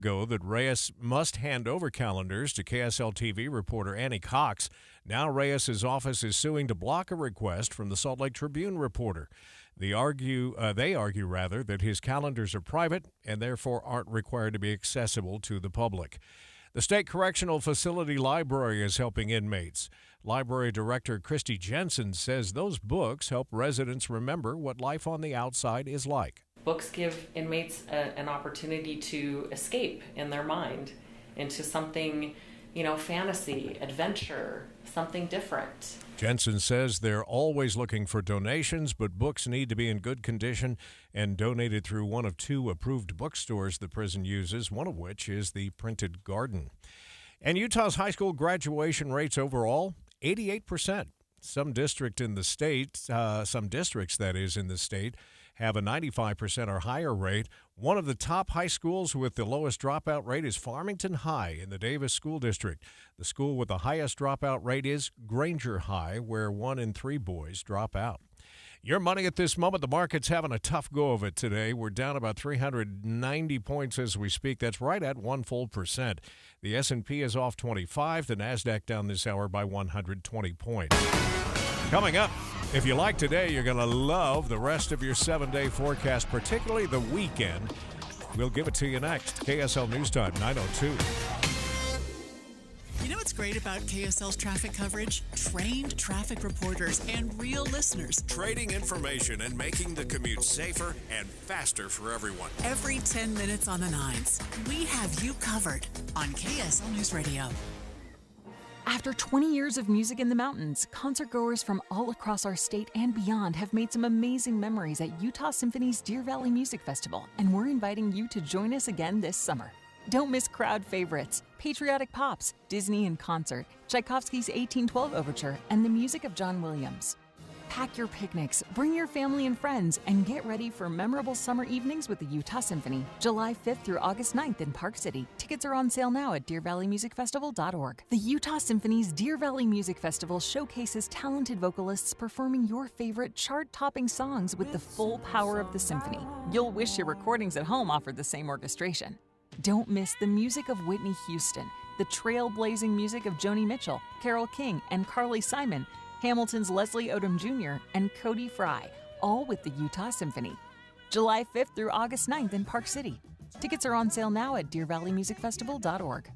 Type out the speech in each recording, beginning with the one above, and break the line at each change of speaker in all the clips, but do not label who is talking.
ago that Reyes must hand over calendars to KSL TV reporter Annie Cox. Now Reyes' office is suing to block a request from the Salt Lake Tribune reporter. They argue that his calendars are private and therefore aren't required to be accessible to the public. The State Correctional Facility Library is helping inmates. Library Director Christy Jensen says those books help residents remember what life on the outside is like.
Books give inmates an opportunity to escape in their mind into something, fantasy, adventure, something different.
Jensen says they're always looking for donations, but books need to be in good condition and donated through one of 2 approved bookstores the prison uses, one of which is the Printed Garden. And Utah's high school graduation rates overall, 88%. Some districts in the state, have a 95% or higher rate. One of the top high schools with the lowest dropout rate is Farmington High in the Davis School District. The school with the highest dropout rate is Granger High, where 1 in 3 boys drop out. Your money at this moment, the market's having a tough go of it today. We're down about 390 points as we speak. That's right at 1%. The S&P is off 25. The NASDAQ down this hour by 120 points. Coming up, if you like today, you're going to love the rest of your 7-day forecast, particularly the weekend. We'll give it to you next. KSL News Time, 9:02.
You know what's great about KSL's traffic coverage? Trained traffic reporters and real listeners.
Trading information and making the commute safer and faster for everyone.
Every 10 minutes on the 9s, we have you covered on KSL News Radio.
After 20 years of music in the mountains, concertgoers from all across our state and beyond have made some amazing memories at Utah Symphony's Deer Valley Music Festival, and we're inviting you to join us again this summer. Don't miss crowd favorites, patriotic pops, Disney in concert, Tchaikovsky's 1812 Overture, and the music of John Williams. Pack your picnics, bring your family and friends, and get ready for memorable summer evenings with the Utah Symphony, July 5th through August 9th in Park City. Tickets are on sale now at DeerValleyMusicFestival.org. The Utah Symphony's Deer Valley Music Festival showcases talented vocalists performing your favorite chart-topping songs with the full power of the symphony. You'll wish your recordings at home offered the same orchestration. Don't miss the music of Whitney Houston, the trailblazing music of Joni Mitchell, Carole King, and Carly Simon, Hamilton's Leslie Odom Jr., and Cody Fry, all with the Utah Symphony. July 5th through August 9th in Park City. Tickets are on sale now at DeerValleyMusicFestival.org.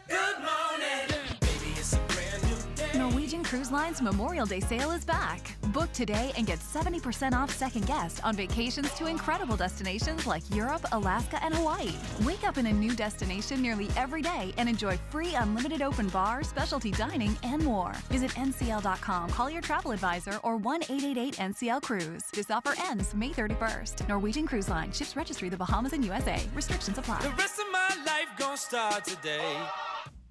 Good morning. Baby, it's a brand new day.
Norwegian Cruise Line's Memorial Day sale is back. Book today and get 70% off second guest on vacations to incredible destinations like Europe, Alaska, and Hawaii. Wake up in a new destination nearly every day and enjoy free unlimited open bar, specialty dining, and more. Visit ncl.com, call your travel advisor, or 1-888-NCL-CRUISE. This offer ends May 31st. Norwegian Cruise Line. Ships registry the Bahamas and USA. Restrictions apply.
The rest of my life gon' start today.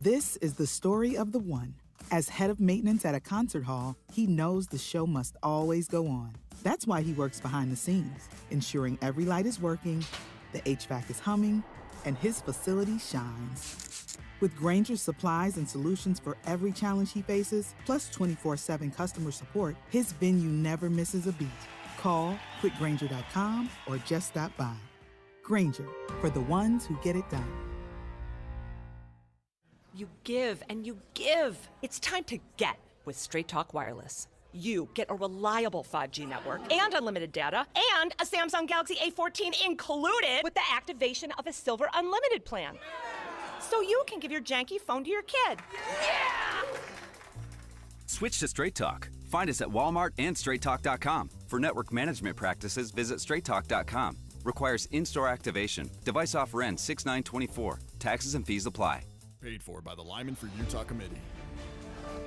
This is the story of the one. As head of maintenance at a concert hall, he knows the show must always go on. That's why he works behind the scenes, ensuring every light is working, the HVAC is humming, and his facility shines. With Grainger's supplies and solutions for every challenge he faces, plus 24/7 customer support, his venue never misses a beat. Call quickgrainger.com or just stop by. Grainger, for the ones who get it done.
You give and you give. It's time to get with Straight Talk Wireless. You get a reliable 5G network and unlimited data and a Samsung Galaxy A14 included with the activation of a Silver Unlimited plan. So you can give your janky phone to your kid. Yeah!
Switch to Straight Talk. Find us at Walmart and StraightTalk.com. For network management practices, visit StraightTalk.com. Requires in-store activation. Device offer ends 6/9/24. Taxes and fees apply.
Paid for by the Lyman for Utah Committee.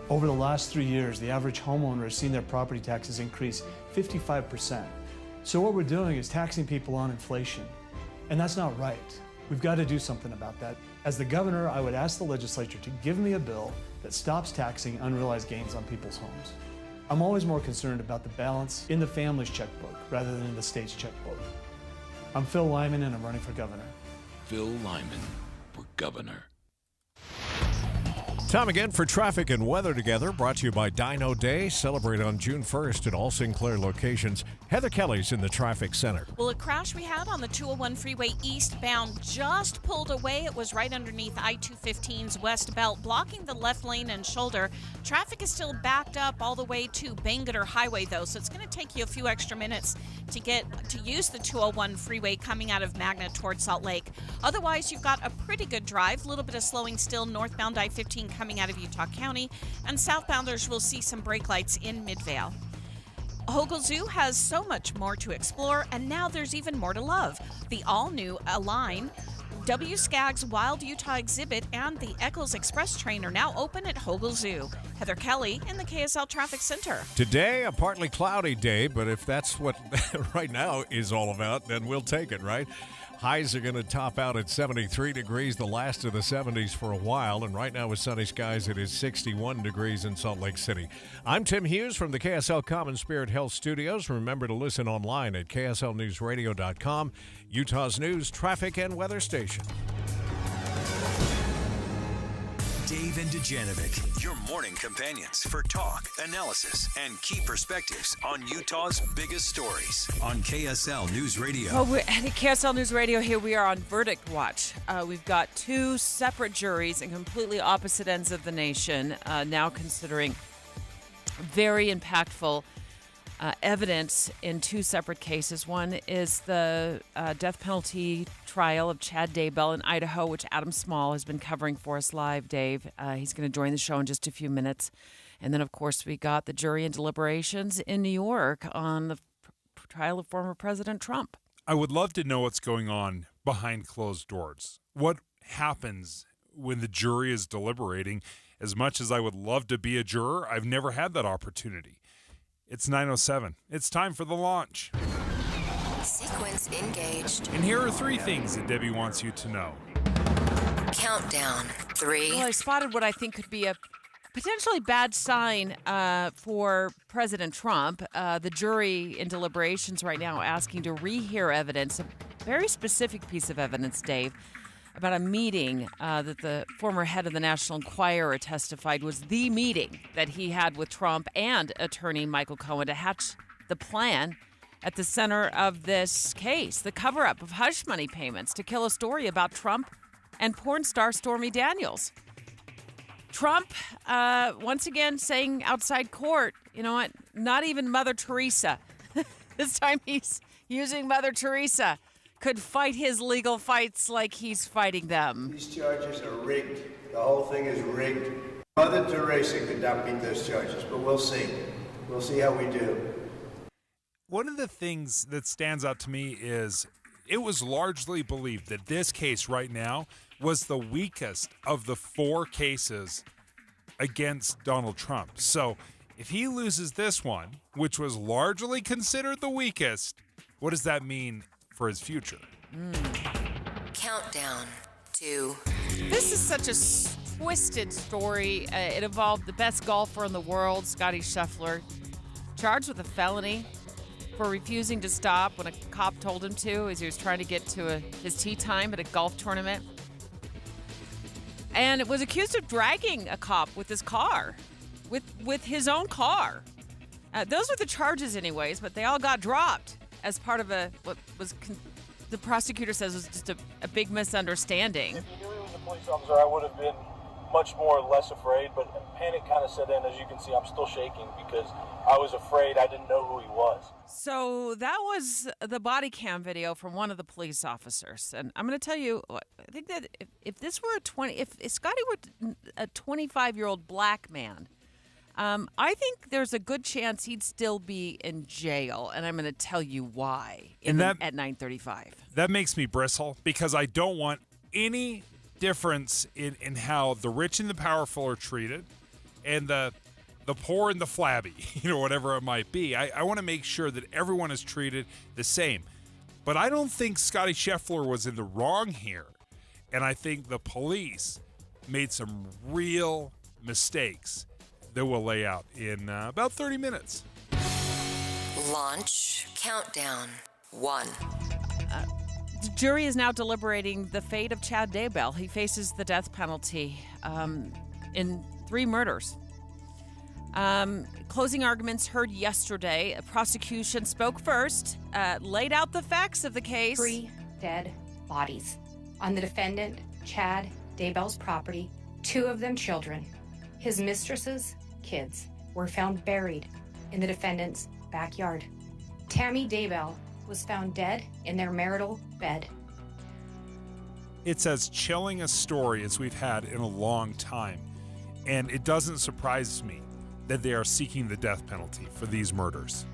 Over the last 3 years, the average homeowner has seen their property taxes increase 55%. So what we're doing is taxing people on inflation. And that's not right. We've got to do something about that. As the governor, I would ask the legislature to give me a bill that stops taxing unrealized gains on people's homes. I'm always more concerned about the balance in the family's checkbook rather than in the state's checkbook. I'm Phil Lyman, and I'm running for governor.
Phil Lyman for governor.
Time again for traffic and weather together, brought to you by Dino Day. Celebrate on June 1st at all Sinclair locations. Heather Kelly's in the traffic center.
Well, a crash we had on the 201 freeway eastbound just pulled away. It was right underneath I-215's west belt, blocking the left lane and shoulder. Traffic is still backed up all the way to Bangerter Highway, though, so it's going to take you a few extra minutes to get to use the 201 freeway coming out of Magna towards Salt Lake. Otherwise, you've got a pretty good drive. A little bit of slowing still northbound I-15 coming out of Utah County, and southbounders will see some brake lights in Midvale. Hogle Zoo has so much more to explore, and now there's even more to love. The all-new Align, W. Skaggs Wild Utah exhibit, and the Eccles Express train are now open at Hogle Zoo. Heather Kelly in the KSL Traffic Center.
Today, a partly cloudy day, but if that's what right now is all about, then we'll take it, right? Highs are going to top out at 73 degrees, the last of the 70s for a while. And right now with sunny skies, it is 61 degrees in Salt Lake City. I'm Tim Hughes from the KSL Common Spirit Health Studios. Remember to listen online at kslnewsradio.com, Utah's news, traffic, and weather station.
Dave and Dujanovic, your morning companions for talk, analysis, and key perspectives on Utah's biggest stories on KSL News Radio.
Well, at KSL News Radio here, we are on Verdict Watch. We've got two separate juries in completely opposite ends of the nation now considering very impactful evidence in two separate cases. One is the death penalty trial of Chad Daybell in Idaho, which Adam Small has been covering for us live, Dave. He's going to join the show in just a few minutes. And then, of course, we got the jury and deliberations in New York on the trial of former President Trump.
I would love to know what's going on behind closed doors. What happens when the jury is deliberating? As much as I would love to be a juror, I've never had that opportunity. It's 9:07. It's time for the launch.
Sequence engaged.
And here are three things that Debbie wants you to know.
Countdown. 3.
Well, I spotted what I think could be a potentially bad sign for President Trump. The jury in deliberations right now asking to rehear evidence, a very specific piece of evidence, Dave, about a meeting that the former head of the National Enquirer testified was the meeting that he had with Trump and attorney Michael Cohen to hatch the plan at the center of this case, the cover-up of hush money payments to kill a story about Trump and porn star Stormy Daniels. Trump, once again, saying outside court, you know what, not even Mother Teresa. This time he's using Mother Teresa. Could fight his legal fights like he's fighting them.
These charges are rigged. The whole thing is rigged. Mother Teresa could not beat those charges, but we'll see. We'll see how we do.
One of the things that stands out to me is it was largely believed that this case right now was the weakest of the 4 cases against Donald Trump. So if he loses this one, which was largely considered the weakest, what does that mean for his future?
Countdown. 2.
This is such a twisted story. It involved the best golfer in the world, Scottie Scheffler, charged with a felony for refusing to stop when a cop told him to as he was trying to get to his tee time at a golf tournament. And it was accused of dragging a cop with his car, with his own car. Those were the charges anyways, but they all got dropped as part of what was the prosecutor says was just a big misunderstanding.
If you knew he was a police officer, I would have been much more or less afraid, but panic kind of set in. As you can see, I'm still shaking because I was afraid. I didn't know who he was.
So that was the body cam video from one of the police officers. And I'm going to tell you, I think that if this were if Scottie were a 25-year-old black man, I think there's a good chance he'd still be in jail, and I'm going to tell you why at 9:35.
That makes me bristle because I don't want any difference in how the rich and the powerful are treated and the poor and the flabby, whatever it might be. I want to make sure that everyone is treated the same. But I don't think Scottie Scheffler was in the wrong here, and I think the police made some real mistakes that we'll lay out in about 30 minutes.
Launch countdown. 1.
The jury is now deliberating the fate of Chad Daybell. He faces the death penalty. in 3 murders. Closing arguments heard yesterday. A prosecution spoke first, laid out the facts of the case.
3 dead bodies on the defendant, Chad Daybell's property, 2 of them children. His mistress's kids were found buried in the defendant's backyard. Tammy Daybell was found dead in their marital bed.
It's as chilling a story as we've had in a long time, and it doesn't surprise me that they are seeking the death penalty for these murders.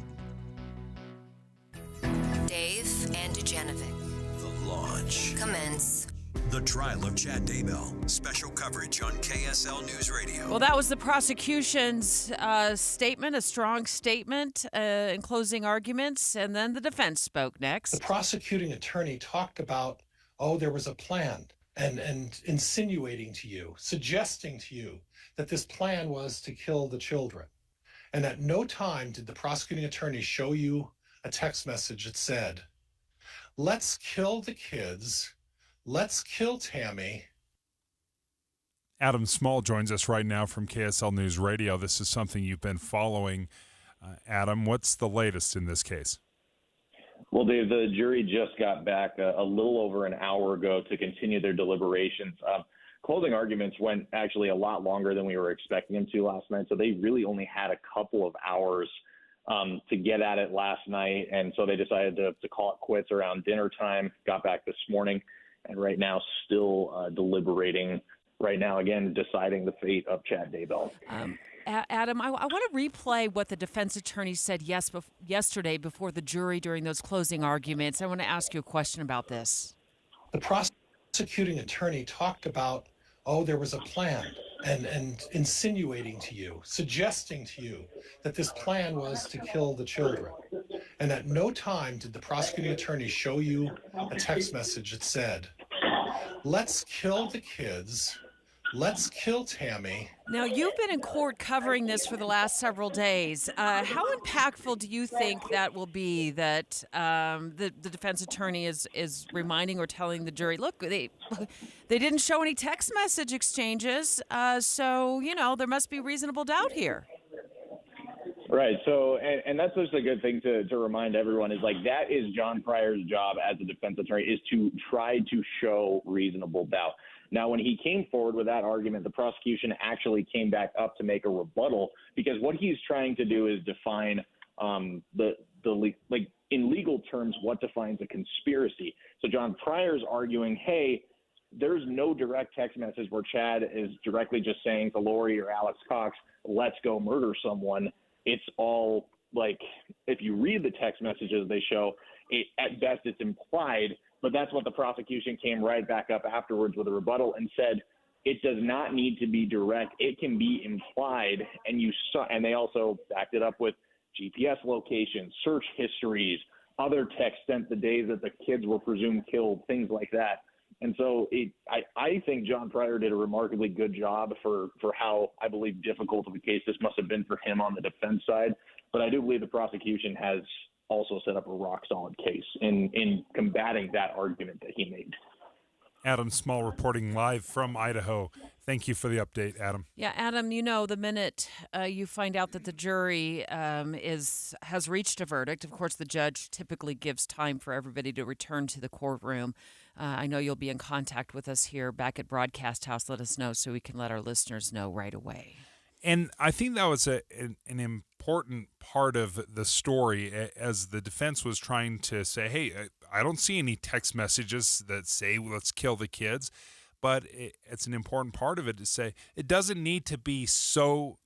Dave and Dujanovic.
The launch.
Commence.
The trial of Chad Daybell. Special coverage on KSL News Radio.
Well, that was the prosecution's statement, a strong statement in closing arguments, and then the defense spoke next.
The prosecuting attorney talked about, there was a plan, and insinuating to you, suggesting to you that this plan was to kill the children. And at no time did the prosecuting attorney show you a text message that said, let's kill the kids, let's kill Tammy.
Adam Small joins us right now from KSL News Radio. This is something you've been following. Adam, what's the latest in this case?
Well, Dave, the jury just got back a little over an hour ago to continue their deliberations. Closing arguments went actually a lot longer than we were expecting them to last night, so they really only had a couple of hours to get at it last night, and so they decided to call it quits around dinner time, got back this morning, and right now still deliberating. Right now, again, deciding the fate of Chad Daybell.
Adam, I want to replay what the defense attorney said yesterday before the jury during those closing arguments. I want to ask you a question about this.
The prosecuting attorney talked about, there was a plan, and insinuating to you, suggesting to you that this plan was to kill the children. And at no time did the prosecuting attorney show you a text message that said, let's kill the kids, let's kill Tammy.
Now, you've been in court covering this for the last several days. How impactful do you think that will be that the defense attorney is reminding or telling the jury, look, they didn't show any text message exchanges, so, there must be reasonable doubt here.
Right. So, and that's just a good thing to remind everyone is that is John Pryor's job as a defense attorney, is to try to show reasonable doubt. Now, when he came forward with that argument, the prosecution actually came back up to make a rebuttal, because what he's trying to do is define in legal terms what defines a conspiracy. So John Pryor's arguing, hey, there's no direct text message where Chad is directly just saying to Lori or Alex Cox, let's go murder someone. It's all if you read the text messages they show, at best it's implied. But that's what the prosecution came right back up afterwards with a rebuttal and said, it does not need to be direct. It can be implied. And they also backed it up with GPS locations, search histories, other texts sent the days that the kids were presumed killed, things like that. And so I think John Pryor did a remarkably good job for how, I believe, difficult of a case this must have been for him on the defense side. But I do believe the prosecution has also set up a rock-solid case in combating that argument that he made.
Adam Small reporting live from Idaho. Thank you for the update, Adam.
Yeah, Adam, the minute you find out that the jury has reached a verdict, of course, the judge typically gives time for everybody to return to the courtroom. I know you'll be in contact with us here back at Broadcast House. Let us know so we can let our listeners know right away.
And I think that was an important part of the story, as the defense was trying to say, hey, I don't see any text messages that say, let's kill the kids. But it's an important part of it to say it doesn't need to be so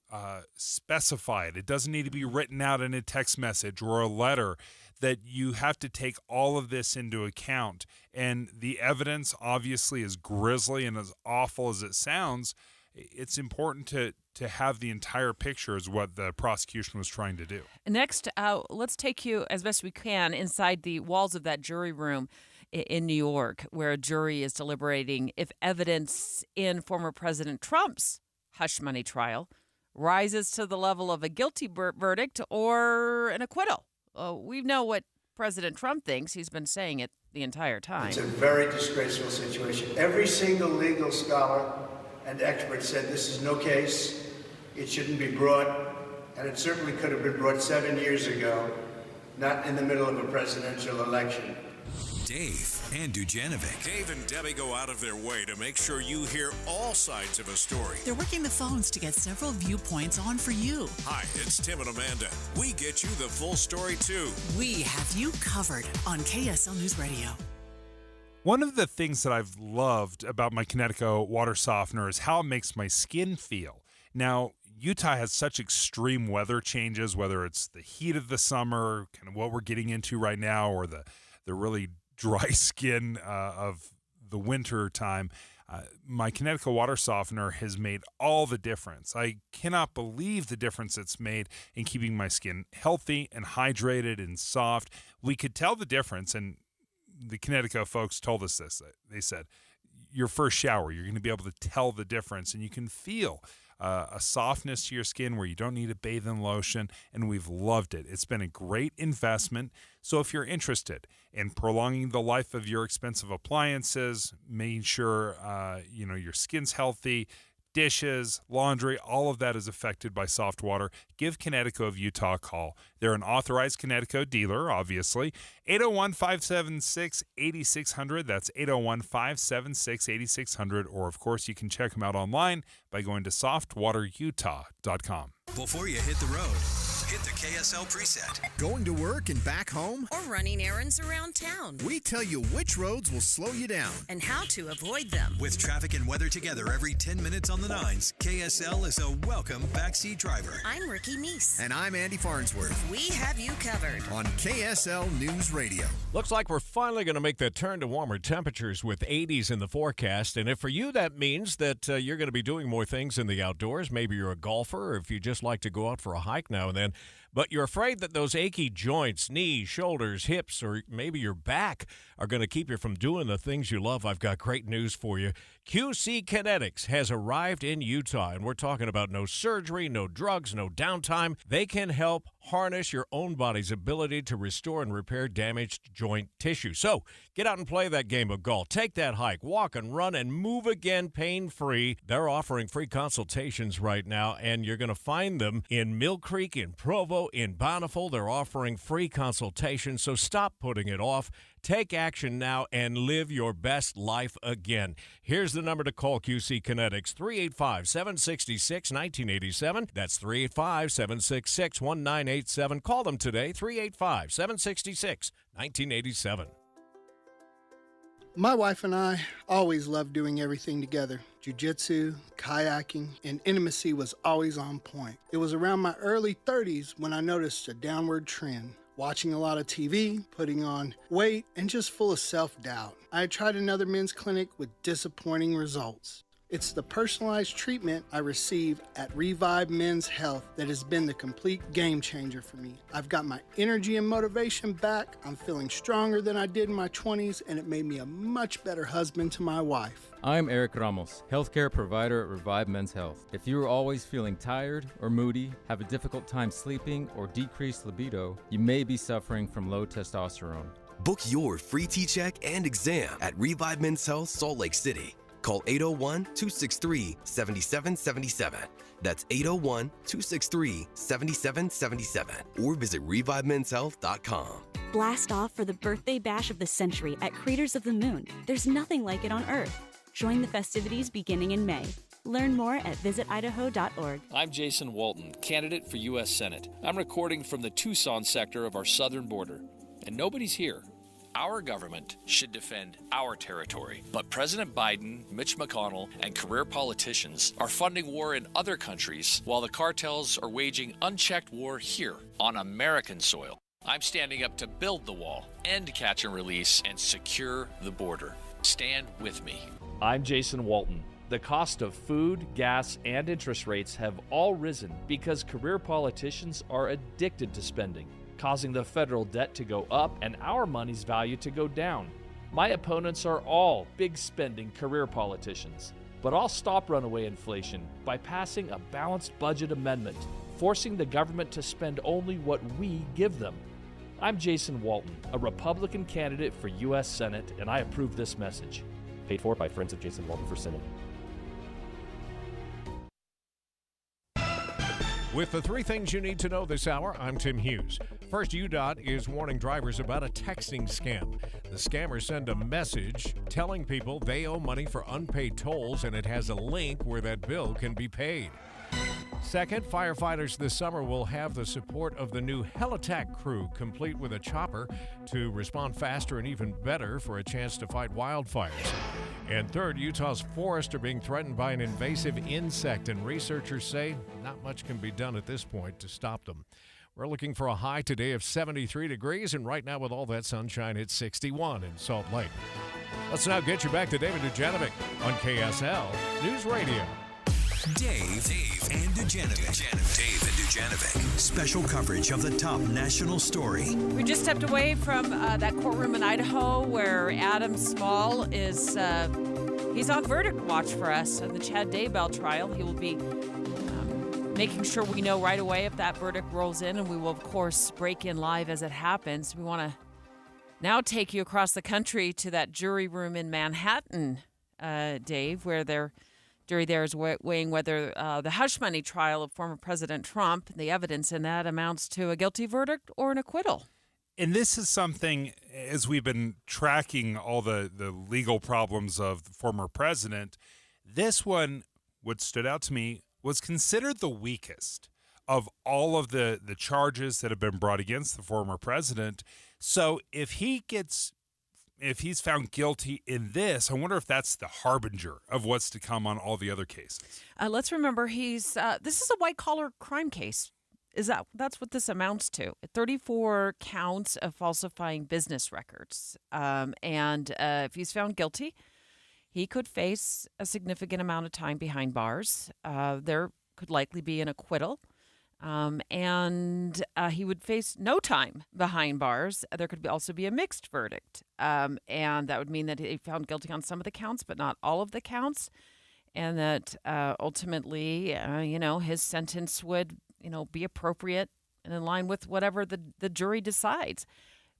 specified. It doesn't need to be written out in a text message or a letter, that you have to take all of this into account. And the evidence, obviously, as grisly and as awful as it sounds, it's important to have the entire picture, is what the prosecution was trying to do.
Next, let's take you as best we can inside the walls of that jury room in New York, where a jury is deliberating if evidence in former President Trump's hush money trial rises to the level of a guilty verdict or an acquittal. We know what President Trump thinks. He's been saying it the entire time.
It's a very disgraceful situation. Every single legal scholar and experts said this is no case, it shouldn't be brought, and it certainly could have been brought 7 years ago, not in the middle of a presidential election.
Dave and Dujanovic.
Dave and Debbie go out of their way to make sure you hear all sides of a story.
They're working the phones to get several viewpoints on for you.
Hi, it's Tim and Amanda. We get you the full story, too.
We have you covered on KSL News Radio.
One of the things that I've loved about my Kinetico water softener is how it makes my skin feel. Now, Utah has such extreme weather changes, whether it's the heat of the summer, kind of what we're getting into right now, or the really dry skin of the winter time. My Kinetico water softener has made all the difference. I cannot believe the difference it's made in keeping my skin healthy and hydrated and soft. We could tell the difference, and the Kinetico folks told us this. They said, your first shower, you're going to be able to tell the difference, and you can feel a softness to your skin where you don't need to bathe in lotion, and we've loved it. It's been a great investment. So if you're interested in prolonging the life of your expensive appliances, making sure your skin's healthy, dishes, laundry, all of that is affected by soft water, give Kinetico of Utah a call. They're an authorized Kinetico dealer, obviously. 801-576-8600. That's 801-576-8600. Or, of course, you can check them out online by going to softwaterutah.com.
Before you hit the road, hit the KSL preset.
Going to work and back home?
Or running errands around town.
We tell you which roads will slow you down
and how to avoid them.
With traffic and weather together every 10 minutes on the 9s, KSL is a welcome backseat driver.
I'm Ricky Meese.
And I'm Andy Farnsworth.
We have you covered
on KSL News Radio.
Looks like we're finally going to make that turn to warmer temperatures with 80s in the forecast. And if for you that means that you're going to be doing more things in the outdoors, maybe you're a golfer, or if you just like to go out for a hike now and then, but you're afraid that those achy joints, knees, shoulders, hips, or maybe your back are going to keep you from doing the things you love, I've got great news for you. QC Kinetics has arrived in Utah, and we're talking about no surgery, no drugs, no downtime. They can help harness your own body's ability to restore and repair damaged joint tissue. So get out and play that game of golf. Take that hike, walk and run, and move again pain-free. They're offering free consultations right now, and you're going to find them in Mill Creek, in Provo, in Bountiful. They're offering free consultations, so stop putting it off. Take action now and live your best life again. Here's the number to call QC Kinetics, 385-766-1987. That's 385-766-1987. Call them today, 385-766-1987.
My wife and I always loved doing everything together. Jiu-jitsu, kayaking, and intimacy was always on point. It was around my early 30s when I noticed a downward trend. Watching a lot of TV, putting on weight, and just full of self-doubt. I had tried another men's clinic with disappointing results. It's the personalized treatment I receive at Revive Men's Health that has been the complete game changer for me. I've got my energy and motivation back, I'm feeling stronger than I did in my 20s, and it made me a much better husband to my wife.
I'm Eric Ramos, healthcare provider at Revive Men's Health. If you are always feeling tired or moody, have a difficult time sleeping, or decreased libido, you may be suffering from low testosterone.
Book your free T-check and exam at Revive Men's Health, Salt Lake City. Call 801-263-7777. That's 801-263-7777. Or visit ReviveMen'sHealth.com.
Blast off for the birthday bash of the century at Craters of the Moon. There's nothing like it on Earth. Join the festivities beginning in May. Learn more at visitidaho.org.
I'm Jason Walton, candidate for U.S. Senate. I'm recording from the Tucson sector of our southern border, and nobody's here. Our government should defend our territory, but President Biden, Mitch McConnell, and career politicians are funding war in other countries while the cartels are waging unchecked war here on American soil. I'm standing up to build the wall, end catch and release, and secure the border. Stand with me.
I'm Jason Walton. The cost of food, gas, and interest rates have all risen because career politicians are addicted to spending, causing the federal debt to go up and our money's value to go down. My opponents are all big spending career politicians. But I'll stop runaway inflation by passing a balanced budget amendment, forcing the government to spend only what we give them. I'm Jason Walton, a Republican candidate for U.S. Senate, and I approve this message.
Paid for by Friends of Jason Walton for Senate.
With the three things you need to know this hour, I'm Tim Hughes. First, UDOT is warning drivers about a texting scam. The scammers send a message telling people they owe money for unpaid tolls, and it has a link where that bill can be paid. Second, firefighters this summer will have the support of the new Hell-Attack crew, complete with a chopper to respond faster and even better for a chance to fight wildfires. And third, Utah's forests are being threatened by an invasive insect, and researchers say not much can be done at this point to stop them. We're looking for a high today of 73 degrees, and right now with all that sunshine, it's 61 in Salt Lake. Let's now get you back to David Dujanovic on KSL News Radio.
Dave and Dujanovic. Dave and Dujanovic. Special coverage of the top national story.
We just stepped away from that courtroom in Idaho where Adam Small is, he's on verdict watch for us in the Chad Daybell trial. He will be making sure we know right away if that verdict rolls in, and we will, of course, break in live as it happens. We want to now take you across the country to that jury room in Manhattan, Dave, where their jury there is weighing whether the hush money trial of former President Trump, the evidence in that amounts to a guilty verdict or an acquittal.
And this is something, as we've been tracking all the legal problems of the former president, this one, what stood out to me, was considered the weakest of all of the charges that have been brought against the former president. So if he's found guilty in this, I wonder if that's the harbinger of what's to come on all the other cases.
Let's remember this is a white-collar crime case. That's what this amounts to. 34 counts of falsifying business records. And if he's found guilty, he could face a significant amount of time behind bars. There could likely be an acquittal. And he would face no time behind bars. There could also be a mixed verdict. And that would mean that he found guilty on some of the counts, but not all of the counts. And that ultimately, his sentence would, be appropriate and in line with whatever the jury decides.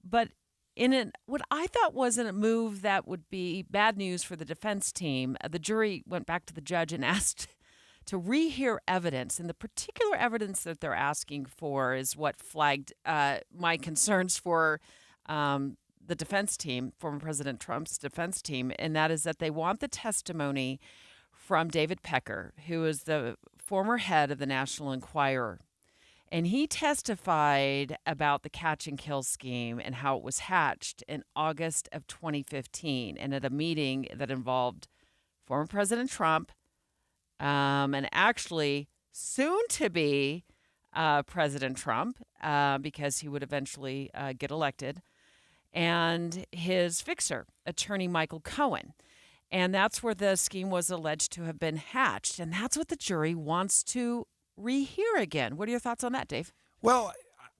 But what I thought was a move that would be bad news for the defense team, the jury went back to the judge and asked to rehear evidence. And the particular evidence that they're asking for is what flagged my concerns for the defense team, former President Trump's defense team, and that is that they want the testimony from David Pecker, who is the former head of the National Enquirer. And he testified about the catch and kill scheme and how it was hatched in August of 2015 and at a meeting that involved former President Trump and actually soon to be President Trump because he would eventually get elected, and his fixer, attorney Michael Cohen. And that's where the scheme was alleged to have been hatched. And that's what the jury wants to rehear again. What are your thoughts on that, Dave?
Well,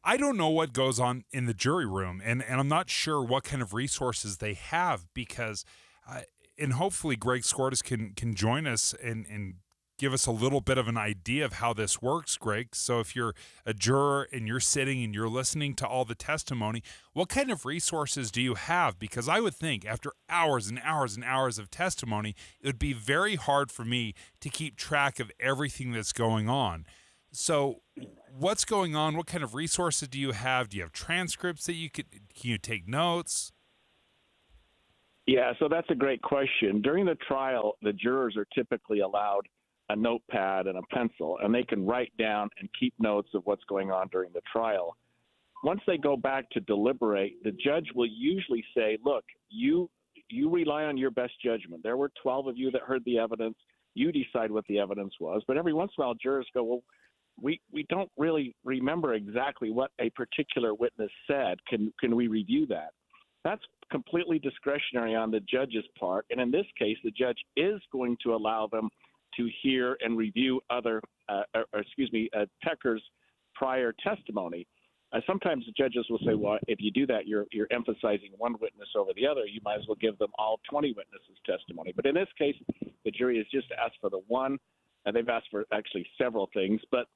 I don't know what goes on in the jury room, and I'm not sure what kind of resources they have because, and hopefully Greg Skordas can join us and give us a little bit of an idea of how this works, Greg. So if you're a juror and you're sitting and you're listening to all the testimony, what kind of resources do you have? Because I would think after hours and hours and hours of testimony, it would be very hard for me to keep track of everything that's going on. So what's going on? What kind of resources do you have? Do you have transcripts that can you take notes?
Yeah, so that's a great question. During the trial, the jurors are typically allowed a notepad and a pencil, and they can write down and keep notes of what's going on during the trial. Once they go back to deliberate, the judge will usually say, look, you rely on your best judgment. There were 12 of you that heard the evidence. You decide what the evidence was. But every once in a while, jurors go, well, we don't really remember exactly what a particular witness said. Can we review that? That's completely discretionary on the judge's part. And in this case, the judge is going to allow them to hear and review Pecker's prior testimony. Sometimes the judges will say, well, if you do that, you're emphasizing one witness over the other. You might as well give them all 20 witnesses' testimony. But in this case, the jury has just asked for the one, and they've asked for actually several things. But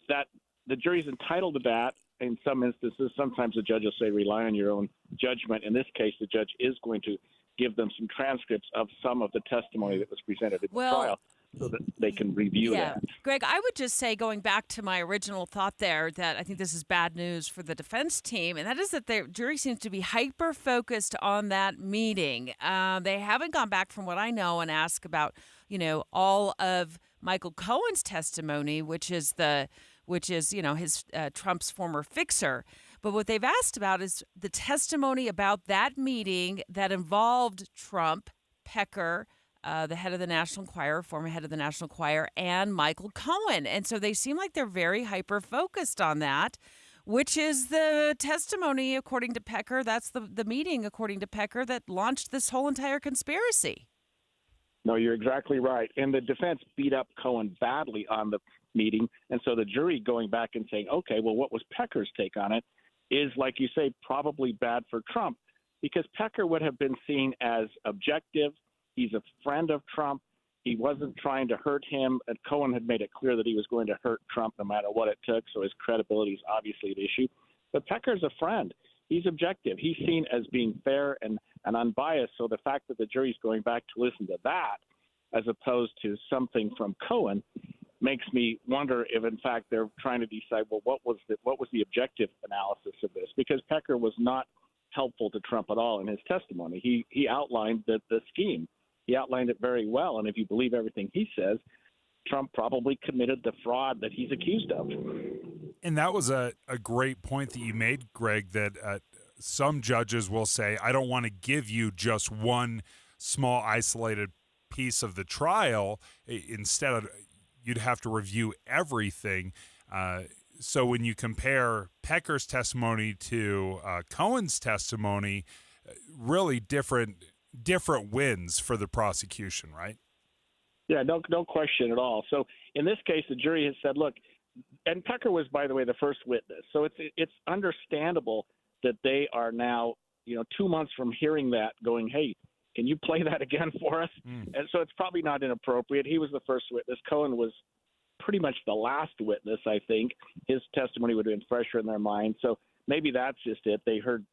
that the jury's entitled to that. In some instances, sometimes the judge will say, rely on your own judgment. In this case, the judge is going to give them some transcripts of some of the testimony that was presented at the trial. so that they can review that.
Greg, I would just say, going back to my original thought there, that I think this is bad news for the defense team, and that is that the jury seems to be hyper-focused on that meeting. They haven't gone back, from what I know, and asked about, all of Michael Cohen's testimony, which is his Trump's former fixer. But what they've asked about is the testimony about that meeting that involved Trump, Pecker, the head of the National Enquirer, former head of the National Enquirer, and Michael Cohen. And so they seem like they're very hyper-focused on that, which is the testimony, according to Pecker. That's the meeting, according to Pecker, that launched this whole entire conspiracy.
No, you're exactly right. And the defense beat up Cohen badly on the meeting. And so the jury going back and saying, okay, well, what was Pecker's take on it is, like you say, probably bad for Trump, because Pecker would have been seen as objective. He's a friend of Trump. He wasn't trying to hurt him. And Cohen had made it clear that he was going to hurt Trump no matter what it took. So his credibility is obviously an issue. But Pecker's a friend. He's objective. He's seen as being fair and unbiased. So the fact that the jury's going back to listen to that as opposed to something from Cohen makes me wonder if, in fact, they're trying to decide, well, what was the objective analysis of this? Because Pecker was not helpful to Trump at all in his testimony. He outlined the scheme. He outlined it very well. And if you believe everything he says, Trump probably committed the fraud that he's accused of.
And that was a great point that you made, Greg, that some judges will say, I don't want to give you just one small isolated piece of the trial. Instead, you'd have to review everything. So when you compare Pecker's testimony to Cohen's testimony, really different wins for the prosecution, right?
Yeah, no question at all. So in this case, the jury has said, look, and Pecker was, by the way, the first witness. So it's understandable that they are now, 2 months from hearing that going, hey, can you play that again for us? And so it's probably not inappropriate. He was the first witness. Cohen was pretty much the last witness, I think. His testimony would have been fresher in their mind. So maybe that's just it. They heard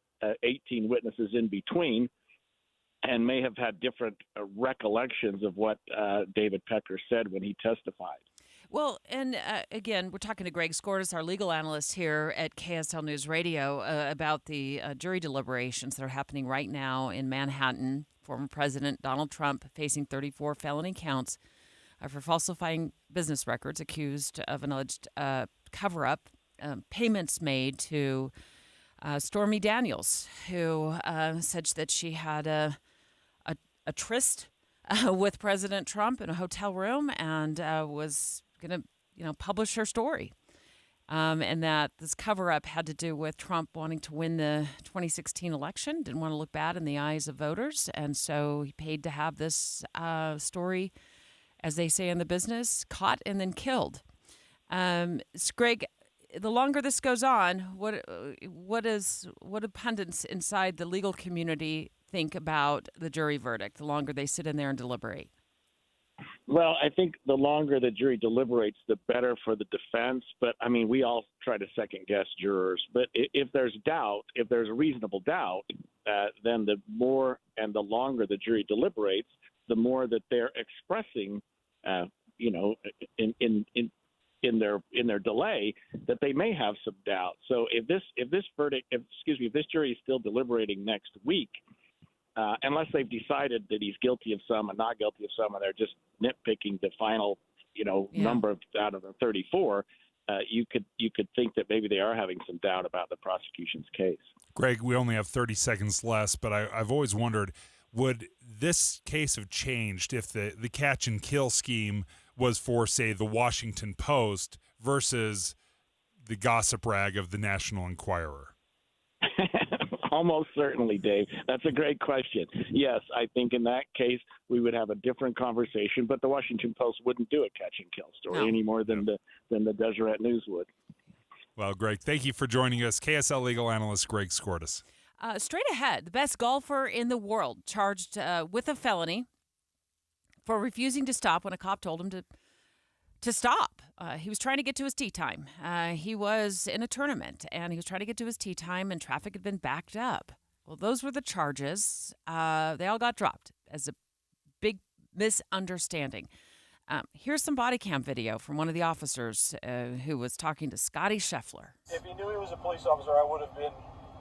18 witnesses in between and may have had different recollections of what David Pecker said when he testified.
Well, and again, we're talking to Greg Skordas, our legal analyst here at KSL News Radio, about the jury deliberations that are happening right now in Manhattan. Former President Donald Trump facing 34 felony counts for falsifying business records, accused of an alleged cover-up, payments made to Stormy Daniels, who said that she had a tryst with President Trump in a hotel room and was going to publish her story, and that this cover-up had to do with Trump wanting to win the 2016 election, didn't want to look bad in the eyes of voters, and so he paid to have this story, as they say in the business, caught and then killed. Greg, the longer this goes on, what do pundits inside the legal community think about the jury verdict, the longer they sit in there and deliberate?
Well, I think the longer the jury deliberates, the better for the defense. But, I mean, we all try to second-guess jurors. But if there's doubt, if there's reasonable doubt, then the more and the longer the jury deliberates, the more that they're expressing, in their delay, that they may have some doubt. So if this jury is still deliberating next week, unless they've decided that he's guilty of some and not guilty of some, and they're just nitpicking the final, number out of the 34, you could think that maybe they are having some doubt about the prosecution's case.
Greg, we only have 30 seconds less, but I've always wondered, would this case have changed if the catch and kill scheme was for, say, the Washington Post versus the gossip rag of the National Enquirer?
Almost certainly, Dave. That's a great question. Yes, I think in that case we would have a different conversation, but the Washington Post wouldn't do a catch and kill story any more than the Deseret News would.
Well, Greg, thank you for joining us. KSL legal analyst Greg Skordas.
Straight ahead, the best golfer in the world charged with a felony for refusing to stop when a cop told him to stop. He was trying to get to his tee time. He was in a tournament, and he was trying to get to his tee time, and traffic had been backed up. Well, those were the charges. They all got dropped as a big misunderstanding. Here's some body cam video from one of the officers who was talking to Scotty Scheffler.
If he knew he was a police officer, I would have been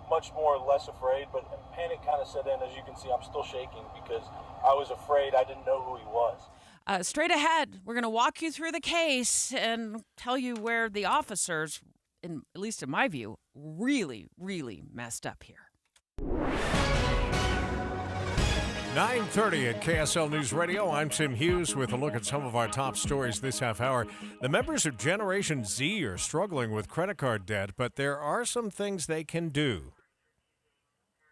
much more less afraid, but panic kind of set in. As you can see, I'm still shaking because I was afraid. I didn't know who he was.
Straight ahead, we're going to walk you through the case and tell you where the officers, at least in my view, really, really messed up here.
9:30 at KSL News Radio. I'm Tim Hughes with a look at some of our top stories this half hour. The members of Generation Z are struggling with credit card debt, but there are some things they can do.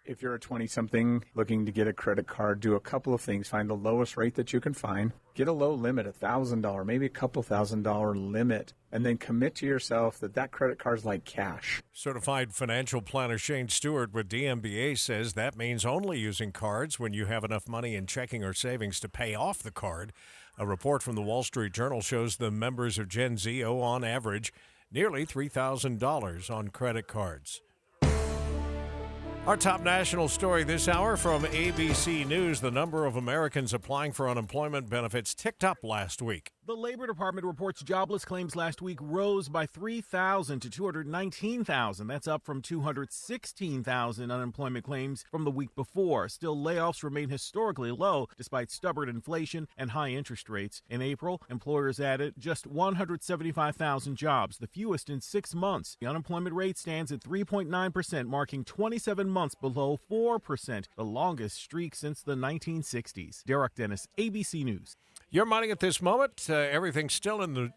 If you're a 20-something looking to get a credit card, do a couple of things. Find the lowest rate that you can find. Get a low limit, $1,000, maybe a couple $1,000 limit, and then commit to yourself that credit card's like cash.
Certified financial planner Shane Stewart with DMBA says that means only using cards when you have enough money in checking or savings to pay off the card. A report from the Wall Street Journal shows the members of Gen Z owe on average nearly $3,000 on credit cards. Our top national story this hour from ABC News. The number of Americans applying for unemployment benefits ticked up last week.
The Labor Department reports jobless claims last week rose by 3,000 to 219,000. That's up from 216,000 unemployment claims from the week before. Still, layoffs remain historically low despite stubborn inflation and high interest rates. In April, employers added just 175,000 jobs, the fewest in 6 months. The unemployment rate stands at 3.9%, marking 27 months below 4%, the longest streak since the 1960s. Derek Dennis, ABC News.
Your money at this moment, everything's still in the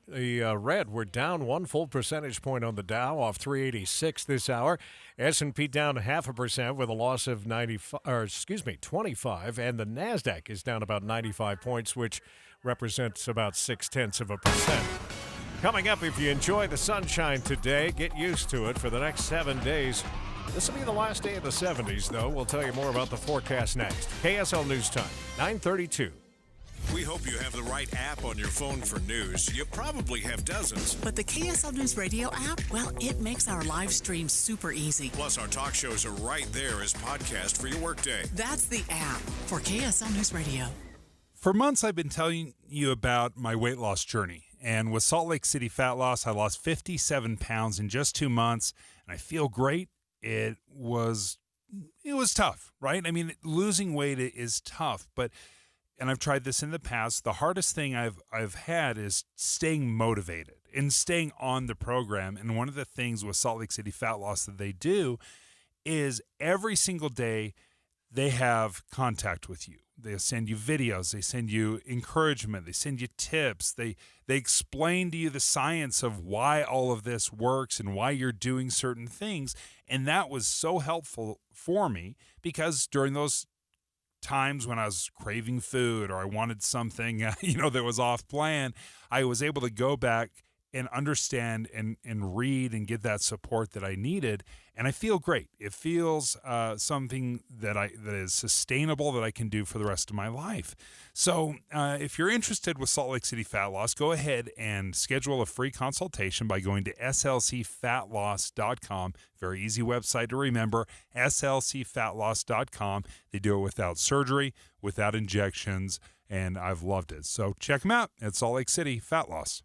red. We're down 1 full percentage point on the Dow, off 386 this hour. S&P down 0.5% with a loss of 25, and the Nasdaq is down about 95 points, which represents about 0.6%. Coming up, if you enjoy the sunshine today, get used to it for the next 7 days. This will be the last day of the 70s, though. We'll tell you more about the forecast next. KSL News Time, 9:32.
We hope you have the right app on your phone for news. You probably have dozens.
But the KSL News Radio app, well, it makes our live stream super easy.
Plus, our talk shows are right there as podcast for your workday.
That's the app for KSL News Radio.
For months, I've been telling you about my weight loss journey. And with Salt Lake City Fat Loss, I lost 57 pounds in just 2 months, and I feel great. It was tough, right? I mean, losing weight is tough, and I've tried this in the past. The hardest thing I've had is staying motivated and staying on the program. And one of the things with Salt Lake City Fat Loss that they do is every single day they have contact with you. They send you videos, they send you encouragement, they send you tips, they explain to you the science of why all of this works and why you're doing certain things. And that was so helpful for me because during those times when I was craving food or I wanted something, that was off plan, I was able to go back and understand and read and get that support that I needed. And I feel great. It feels something that is sustainable that I can do for the rest of my life. So if you're interested with Salt Lake City Fat Loss, go ahead and schedule a free consultation by going to slcfatloss.com. Very easy website to remember, slcfatloss.com. They do it without surgery, without injections, and I've loved it. So check them out at Salt Lake City Fat Loss.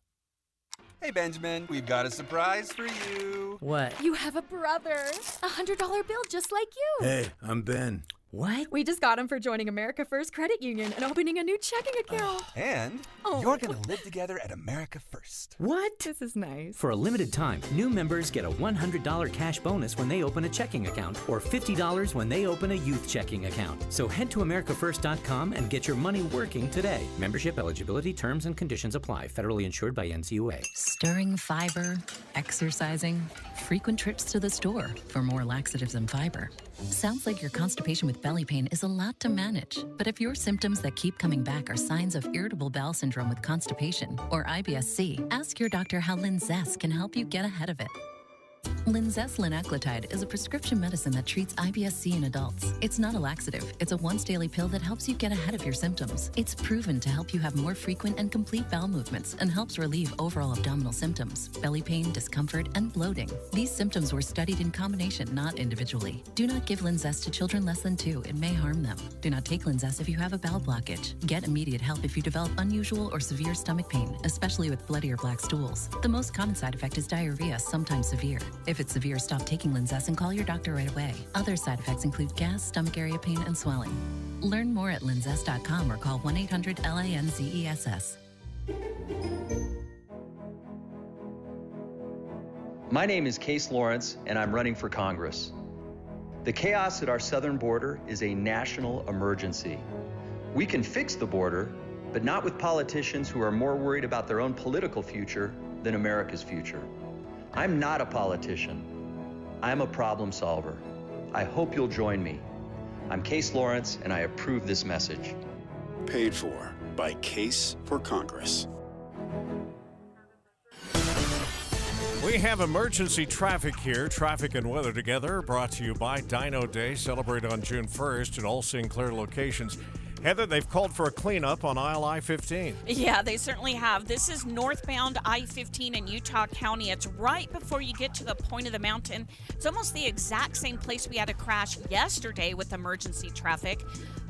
Hey, Benjamin, we've got a surprise for you.
What?
You have a brother. A $100 bill just like you.
Hey, I'm Ben. What?
We just got him for joining America First Credit Union and opening a new checking account.
And you're going to live together at America First.
What?
This is nice.
For a limited time, new members get a $100 cash bonus when they open a checking account or $50 when they open a youth checking account. So head to AmericaFirst.com and get your money working today. Membership eligibility, terms, and conditions apply. Federally insured by NCUA.
Stirring fiber, exercising, frequent trips to the store for more laxatives and fiber. Sounds like your constipation with belly pain is a lot to manage. But if your symptoms that keep coming back are signs of irritable bowel syndrome with constipation or IBS-C, ask your doctor how Linzess can help you get ahead of it. Linzess linaclotide is a prescription medicine that treats IBS-C in adults. It's not a laxative. It's a once-daily pill that helps you get ahead of your symptoms. It's proven to help you have more frequent and complete bowel movements and helps relieve overall abdominal symptoms, belly pain, discomfort, and bloating. These symptoms were studied in combination, not individually. Do not give Linzess to children less than 2. It may harm them. Do not take Linzess if you have a bowel blockage. Get immediate help if you develop unusual or severe stomach pain, especially with bloody or black stools. The most common side effect is diarrhea, sometimes severe. If it's severe, stop taking Linzess and call your doctor right away. Other side effects include gas, stomach area pain, and swelling. Learn more at linzess.com or call 1-800-LINZESS.
My name is Case Lawrence, and I'm running for Congress. The chaos at our southern border is a national emergency. We can fix the border, but not with politicians who are more worried about their own political future than America's future. I'm not a politician. I'm a problem solver. I hope you'll join me. I'm Case Lawrence, and I approve this message.
Paid for by Case for Congress.
We have emergency traffic here. Traffic and weather together, brought to you by Dino Day. Celebrate on June 1st at all Sinclair locations. Heather, they've called for a cleanup on aisle I-15.
Yeah, they certainly have. This is northbound I-15 in Utah County. It's right before you get to the point of the mountain. It's almost the exact same place we had a crash yesterday with emergency traffic.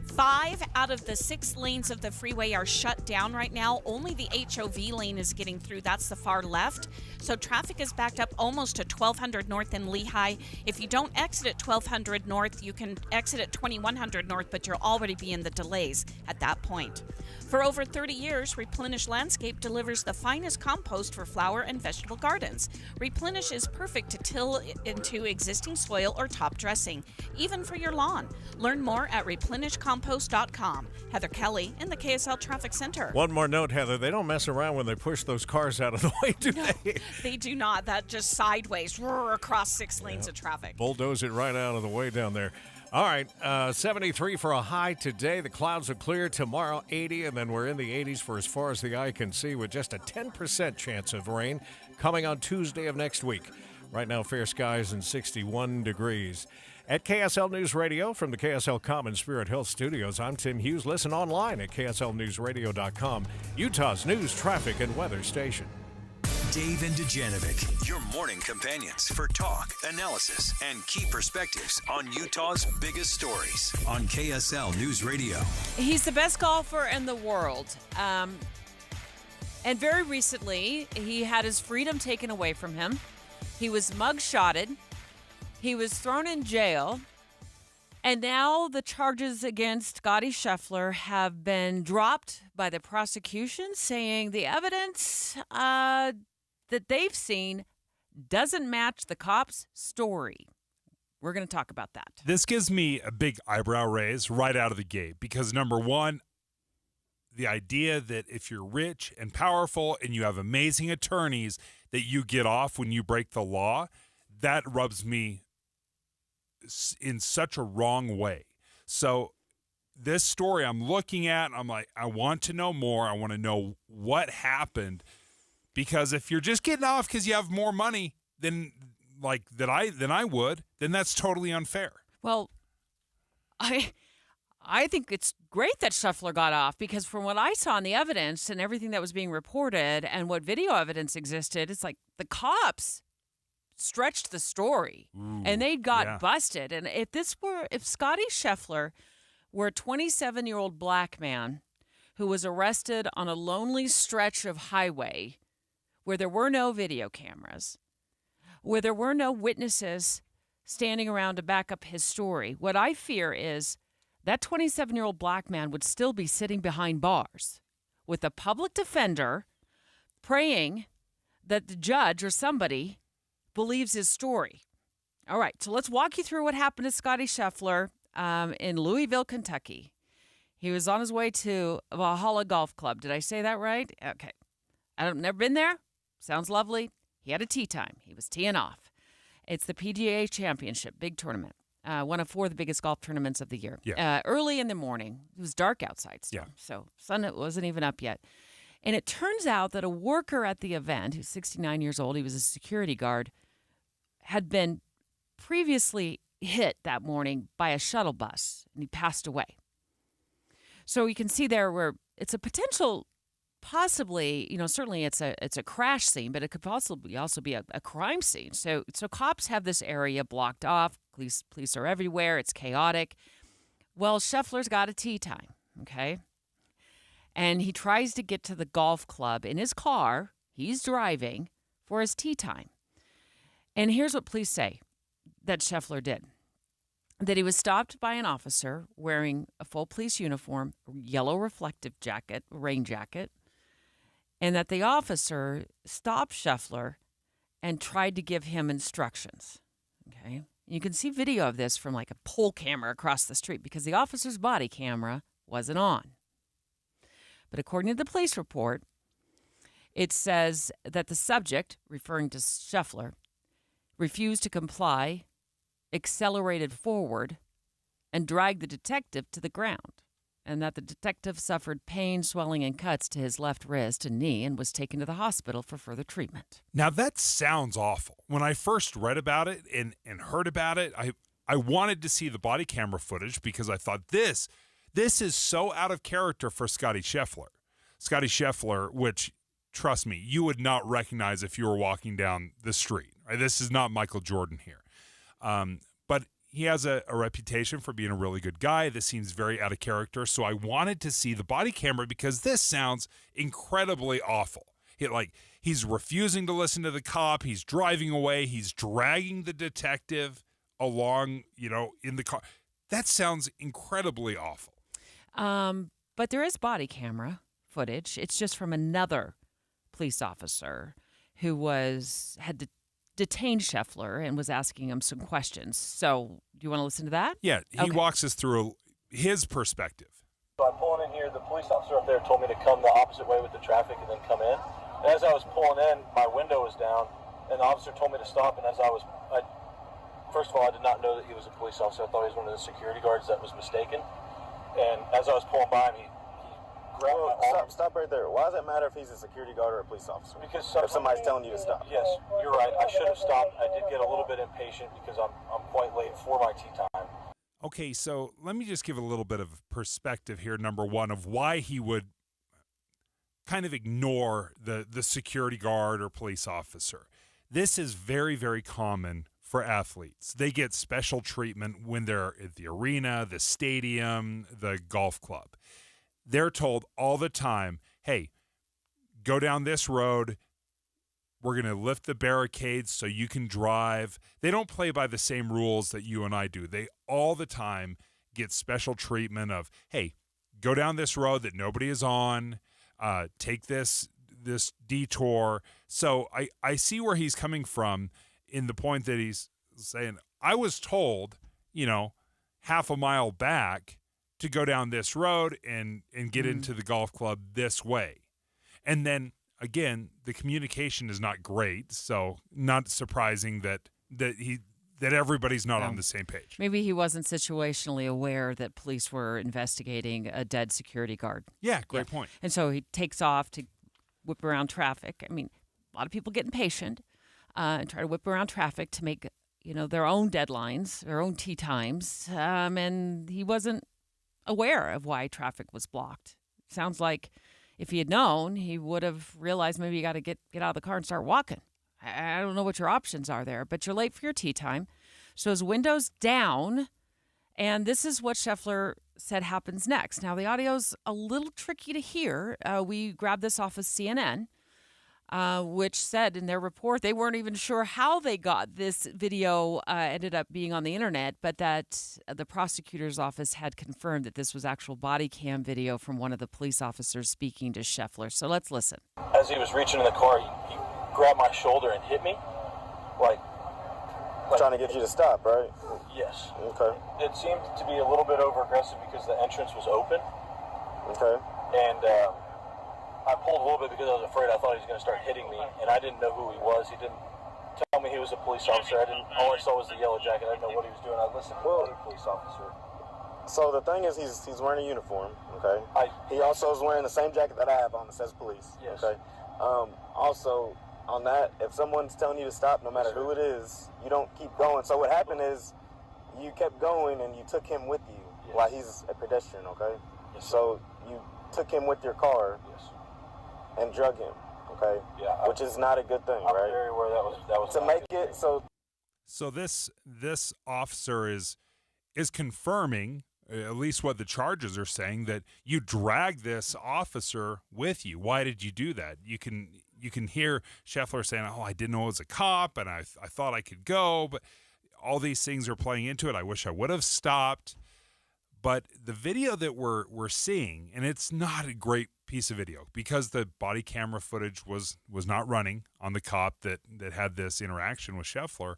5 out of the 6 lanes of the freeway are shut down right now. Only the HOV lane is getting through. That's the far left. So traffic is backed up almost to 1200 North in Lehigh. If you don't exit at 1200 North, you can exit at 2100 North, but you'll already be in the delays at that point. For over 30 years, Replenish Landscape delivers the finest compost for flower and vegetable gardens. Replenish is perfect to till into existing soil or top dressing, even for your lawn. Learn more at replenishcompost.com. Heather Kelly in the KSL Traffic Center.
One more note, Heather. They don't mess around when they push those cars out of the way, do they?
They do not. That just sideways roar across 6 lanes of traffic.
Bulldoze it right out of the way down there. All right, 73 for a high today. The clouds will clear tomorrow, 80, and then we're in the 80s for as far as the eye can see with just a 10% chance of rain coming on Tuesday of next week. Right now, fair skies and 61 degrees. At KSL News Radio from the KSL Common Spirit Health Studios, I'm Tim Hughes. Listen online at kslnewsradio.com, Utah's news, traffic, and weather station.
Dave and Dujanovic, your morning companions for talk, analysis, and key perspectives on Utah's biggest stories on KSL News Radio.
He's the best golfer in the world. And very recently, he had his freedom taken away from him. He was mugshotted. He was thrown in jail. And now the charges against Scotty Scheffler have been dropped by the prosecution, saying the evidence that they've seen doesn't match the cop's story. We're going to talk about that.
This gives me a big eyebrow raise right out of the gate because, number one, the idea that if you're rich and powerful and you have amazing attorneys that you get off when you break the law, that rubs me in such a wrong way. So this story I'm looking at, I'm like, I want to know more. I want to know what happened. Because if you're just getting off because you have more money than I would, then that's totally unfair.
Well, I think it's great that Scheffler got off because from what I saw in the evidence and everything that was being reported and what video evidence existed, it's like the cops stretched the story and they got busted. And if Scotty Scheffler were a 27-year-old black man who was arrested on a lonely stretch of highway where there were no video cameras, where there were no witnesses standing around to back up his story, what I fear is that 27-year-old black man would still be sitting behind bars with a public defender praying that the judge or somebody believes his story. All right, so let's walk you through what happened to Scotty Scheffler in Louisville, Kentucky. He was on his way to Valhalla Golf Club. Did I say that right? Okay. I've never been there. Sounds lovely. He had a tee time. He was teeing off. It's the PGA Championship, big tournament. One of 4 of the biggest golf tournaments of the year.
Yeah.
Early in the morning. It was dark outside still. Yeah. So sun wasn't even up yet. And it turns out that a worker at the event, who's 69 years old, he was a security guard, had been previously hit that morning by a shuttle bus, and he passed away. So you can see there where it's a potential, possibly, certainly it's a crash scene, but it could possibly also be a crime scene. So cops have this area blocked off. Police are everywhere. It's chaotic. Well, Scheffler's got a tee time, okay? And he tries to get to the golf club in his car. He's driving for his tee time. And here's what police say that Scheffler did. That he was stopped by an officer wearing a full police uniform, yellow reflective jacket, rain jacket, and that the officer stopped Scheffler and tried to give him instructions, okay? You can see video of this from like a pole camera across the street because the officer's body camera wasn't on. But according to the police report, it says that the subject, referring to Scheffler, refused to comply, accelerated forward, and dragged the detective to the ground, and that the detective suffered pain, swelling, and cuts to his left wrist and knee and was taken to the hospital for further treatment.
Now, that sounds awful. When I first read about it and heard about it, I wanted to see the body camera footage because I thought this is so out of character for Scotty Scheffler. Scotty Scheffler, which, trust me, you would not recognize if you were walking down the street. Right? This is not Michael Jordan here. But he has a reputation for being a really good guy. This seems very out of character. So I wanted to see the body camera because this sounds incredibly awful. He's refusing to listen to the cop. He's driving away. He's dragging the detective along, in the car. That sounds incredibly awful.
But there is body camera footage. It's just from another police officer who had detained Scheffler and was asking him some questions. So do you want to listen to that?
Yeah, he walks us through his perspective.
So I'm pulling in here. The police officer up there told me to come the opposite way with the traffic and then come in. And as I was pulling in, my window was down, and the officer told me to stop. And first of all, I did not know that he was a police officer. I thought he was one of the security guards that was mistaken. And as I was pulling by him, he grabbed my arm.
Stop right there. Why does it matter if he's a security guard or a police officer?
Because
if somebody's telling you to stop.
Yes, you're right. I should have stopped. I did get a little bit impatient because I'm quite late for my tea time.
Okay, so let me just give a little bit of perspective here, number one, of why he would kind of ignore the security guard or police officer. This is very, very common for athletes. They get special treatment when they're at the arena, the stadium, the golf club. They're told all the time, hey, go down this road. We're going to lift the barricades so you can drive. They don't play by the same rules that you and I do. They all the time get special treatment of, hey, go down this road that nobody is on. Take this detour. So I see where he's coming from in the point that he's saying, I was told, half a mile back to go down this road and get into the golf club this way. And then, again, the communication is not great, so not surprising that everybody's not on the same page.
Maybe he wasn't situationally aware that police were investigating a dead security guard.
Yeah, great point.
And so he takes off to whip around traffic. I mean, a lot of people get impatient and try to whip around traffic to make, their own deadlines, their own tee times. And he wasn't aware of why traffic was blocked. Sounds like if he had known, he would have realized maybe you got to get out of the car and start walking. I don't know what your options are there, but you're late for your tee time. So his window's down, and this is what Scheffler said happens next. Now, the audio's a little tricky to hear. We grabbed this off of CNN, which said in their report they weren't even sure how they got this video ended up being on the internet, but that the prosecutor's office had confirmed that this was actual body cam video from one of the police officers speaking to Scheffler. So let's listen.
As he was reaching in the car, he grabbed my shoulder and hit me, like
trying to get you to stop, right?
Yes.
Okay.
It seemed to be a little bit over aggressive because the entrance was open.
Okay.
And I pulled a little bit because I was afraid. I thought he was going to start hitting me, and I didn't know who he was. He didn't tell me he was a police officer. All I saw was the yellow jacket. I didn't know what he was doing. I listened to another police officer.
So the thing is, he's wearing a uniform. Okay. He also is wearing the same jacket that I have on that says police.
Yes.
Okay. Also, on that. If someone's telling you to stop, no matter who it is, you don't keep going. So what happened is you kept going and you took him with you while he's a pedestrian, okay? So you took him with your car and drug him, okay? Yeah. Which is not a good thing, right? I'm very aware that was to make it so.
So this officer is confirming, at least what the charges are saying, that you dragged this officer with you. Why did you do that? You can hear Scheffler saying, "Oh, I didn't know it was a cop, and I thought I could go," but all these things are playing into it. I wish I would have stopped. But the video that we're seeing, and it's not a great piece of video because the body camera footage was not running on the cop that had this interaction with Scheffler,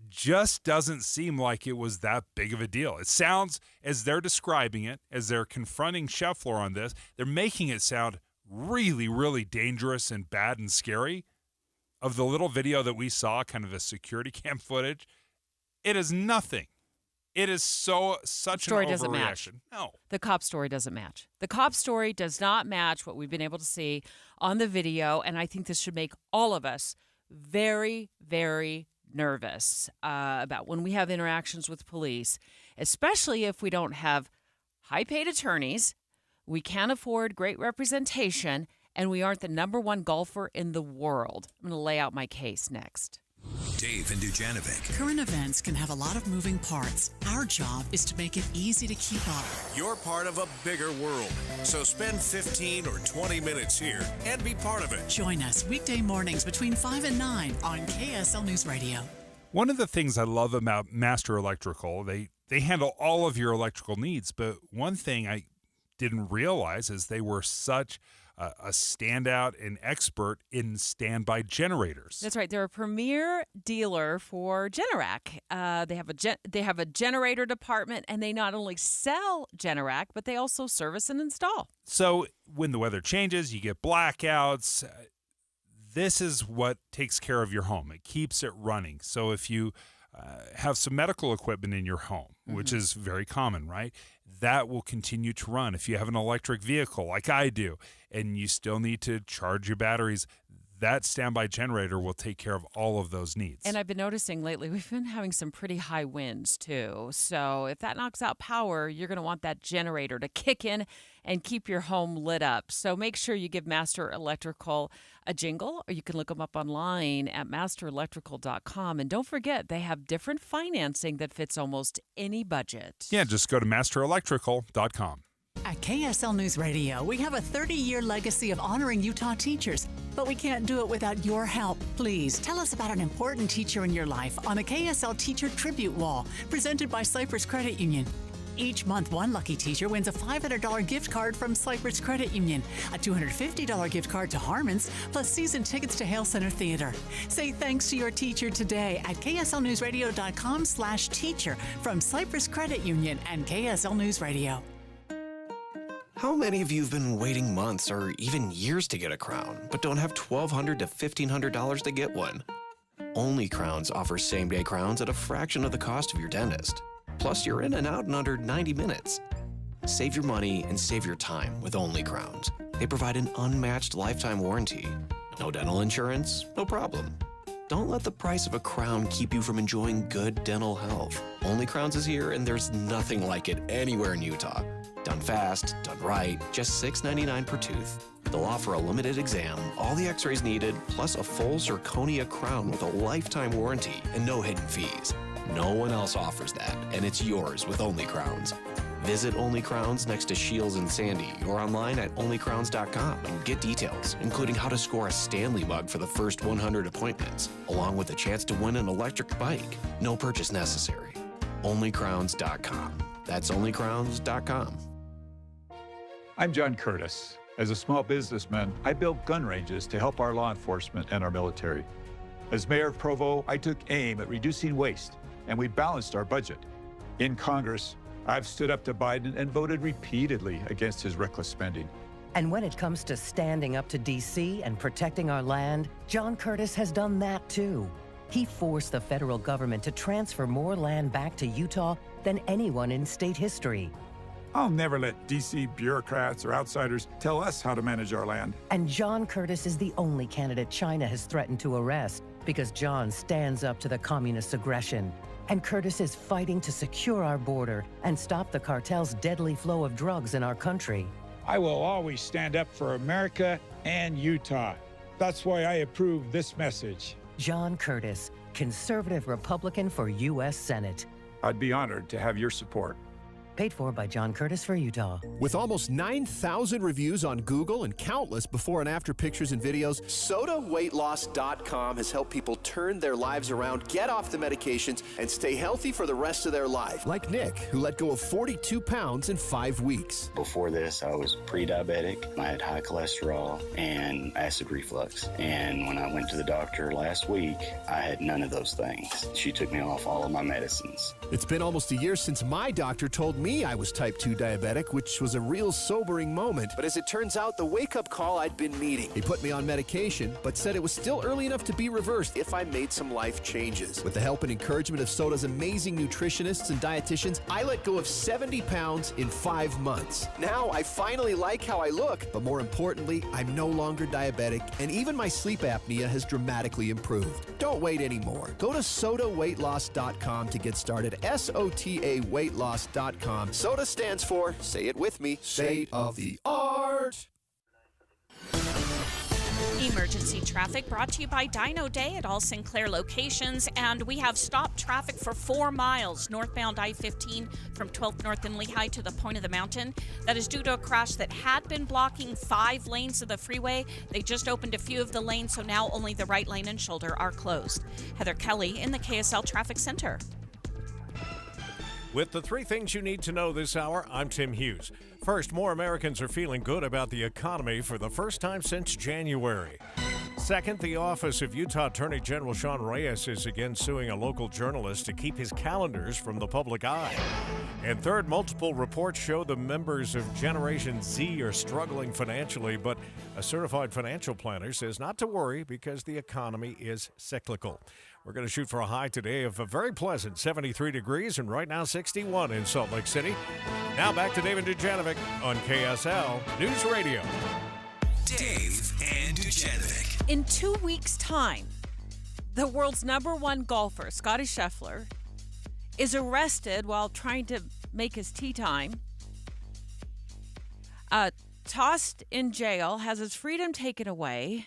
just doesn't seem like it was that big of a deal. It sounds, as they're describing it, as they're confronting Scheffler on this, they're making it sound really, really dangerous and bad and scary. Of the little video that we saw, kind of the security cam footage, it is nothing. It is such an overreaction.
Doesn't match.
No.
The cop story doesn't match. The cop story does not match what we've been able to see on the video, and I think this should make all of us very, very nervous about when we have interactions with police, especially if we don't have high-paid attorneys, we can't afford great representation, and we aren't the number one golfer in the world. I'm going to lay out my case next.
Dave and Dujanovic.
Current events can have a lot of moving parts. Our job is to make it easy to keep up.
You're part of a bigger world, so spend 15 or 20 minutes here and be part of it.
Join us weekday mornings between 5 and 9 on KSL News Radio.
One of the things I love about Master Electrical, they handle all of your electrical needs, but one thing I didn't realize is they were such a standout and expert in standby generators.
That's right. They're a premier dealer for Generac. They have a generator department, and they not only sell Generac, but they also service and install.
So when the weather changes, you get blackouts. This is what takes care of your home. It keeps it running. So if you have some medical equipment in your home, which is very common, right? That will continue to run. If you have an electric vehicle like I do, and you still need to charge your batteries, that standby generator will take care of all of those needs.
And I've been noticing lately, we've been having some pretty high winds too. So if that knocks out power, you're going to want that generator to kick in and keep your home lit up. So make sure you give Master Electrical a jingle, or you can look them up online at masterelectrical.com. And don't forget, they have different financing that fits almost any budget.
Yeah, just go to masterelectrical.com.
At KSL News Radio, we have a 30-year legacy of honoring Utah teachers, but we can't do it without your help. Please tell us about an important teacher in your life on the KSL Teacher Tribute Wall, presented by Cypress Credit Union. Each month, one lucky teacher wins a $500 gift card from Cypress Credit Union, a $250 gift card to Harmon's, plus season tickets to Hale Center Theater. Say thanks to your teacher today at kslnewsradio.com/teacher from Cypress Credit Union and KSL News Radio.
How many of you have been waiting months or even years to get a crown, but don't have $1,200 to $1,500 to get one? Only Crowns offers same-day crowns at a fraction of the cost of your dentist. Plus, you're in and out in under 90 minutes. Save your money and save your time with Only Crowns. They provide an unmatched lifetime warranty. No dental insurance? No problem. Don't let the price of a crown keep you from enjoying good dental health. Only Crowns is here, and there's nothing like it anywhere in Utah. Done fast, done right, just $6.99 per tooth. They'll offer a limited exam, all the x-rays needed, plus a full zirconia crown with a lifetime warranty and no hidden fees. No one else offers that, and it's yours with Only Crowns. Visit Only Crowns next to Shields and Sandy or online at onlycrowns.com and get details, including how to score a Stanley mug for the first 100 appointments, along with a chance to win an electric bike. No purchase necessary. Onlycrowns.com. That's onlycrowns.com.
I'm John Curtis. As a small businessman, I built gun ranges to help our law enforcement and our military. As mayor of Provo, I took aim at reducing waste, and we balanced our budget. In Congress, I've stood up to Biden and voted repeatedly against his reckless spending.
And when it comes to standing up to D.C. and protecting our land, John Curtis has done that too. He forced the federal government to transfer more land back to Utah than anyone in state history.
I'll never let D.C. bureaucrats or outsiders tell us how to manage our land.
And John Curtis is the only candidate China has threatened to arrest because John stands up to the communist aggression. And Curtis is fighting to secure our border and stop the cartel's deadly flow of drugs in our country.
I will always stand up for America and Utah. That's why I approve this message.
John Curtis, conservative Republican for U.S. Senate.
I'd be honored to have your support.
Paid for by John Curtis for Utah.
With almost 9,000 reviews on Google and countless before and after pictures and videos, SodaWeightLoss.com has helped people turn their lives around, get off the medications, and stay healthy for the rest of their life. Like Nick, who let go of 42 pounds in 5 weeks.
Before this, I was pre-diabetic. I had high cholesterol and acid reflux. And when I went to the doctor last week, I had none of those things. She took me off all of my medicines.
It's been almost a year since my doctor told me I was type 2 diabetic, which was a real sobering moment. But as it turns out, the wake-up call I'd been needing. He put me on medication, but said it was still early enough to be reversed if I made some life changes. With the help and encouragement of Soda's amazing nutritionists and dietitians, I let go of 70 pounds in 5 months. Now I finally like how I look, but more importantly, I'm no longer diabetic, and even my sleep apnea has dramatically improved. Don't wait anymore. Go to SodaWeightLoss.com to get started. SOTA weightloss.com. Soda stands for, say it with me, state of the art.
Emergency traffic brought to you by Dino Day at all Sinclair locations, and we have stopped traffic for 4 miles northbound I-15 from 12th North and Lehigh to the point of the mountain. That is due to a crash that had been blocking 5 lanes of the freeway. They just opened a few of the lanes, so now only the right lane and shoulder are closed. Heather Kelly in the KSL Traffic Center.
With the 3 things you need to know this hour, I'm Tim Hughes. First, more Americans are feeling good about the economy for the first time since January. Second, the office of Utah Attorney General Sean Reyes is again suing a local journalist to keep his calendars from the public eye. And third, multiple reports show the members of Generation Z are struggling financially, but a certified financial planner says not to worry because the economy is cyclical. We're going to shoot for a high today of a very pleasant 73 degrees and right now 61 in Salt Lake City. Now back to Dave and Dujanovic on KSL News Radio.
Dave and Dujanovic.
In 2 weeks' time, the world's #1 golfer, Scottie Scheffler, is arrested while trying to make his tee time, tossed in jail, has his freedom taken away,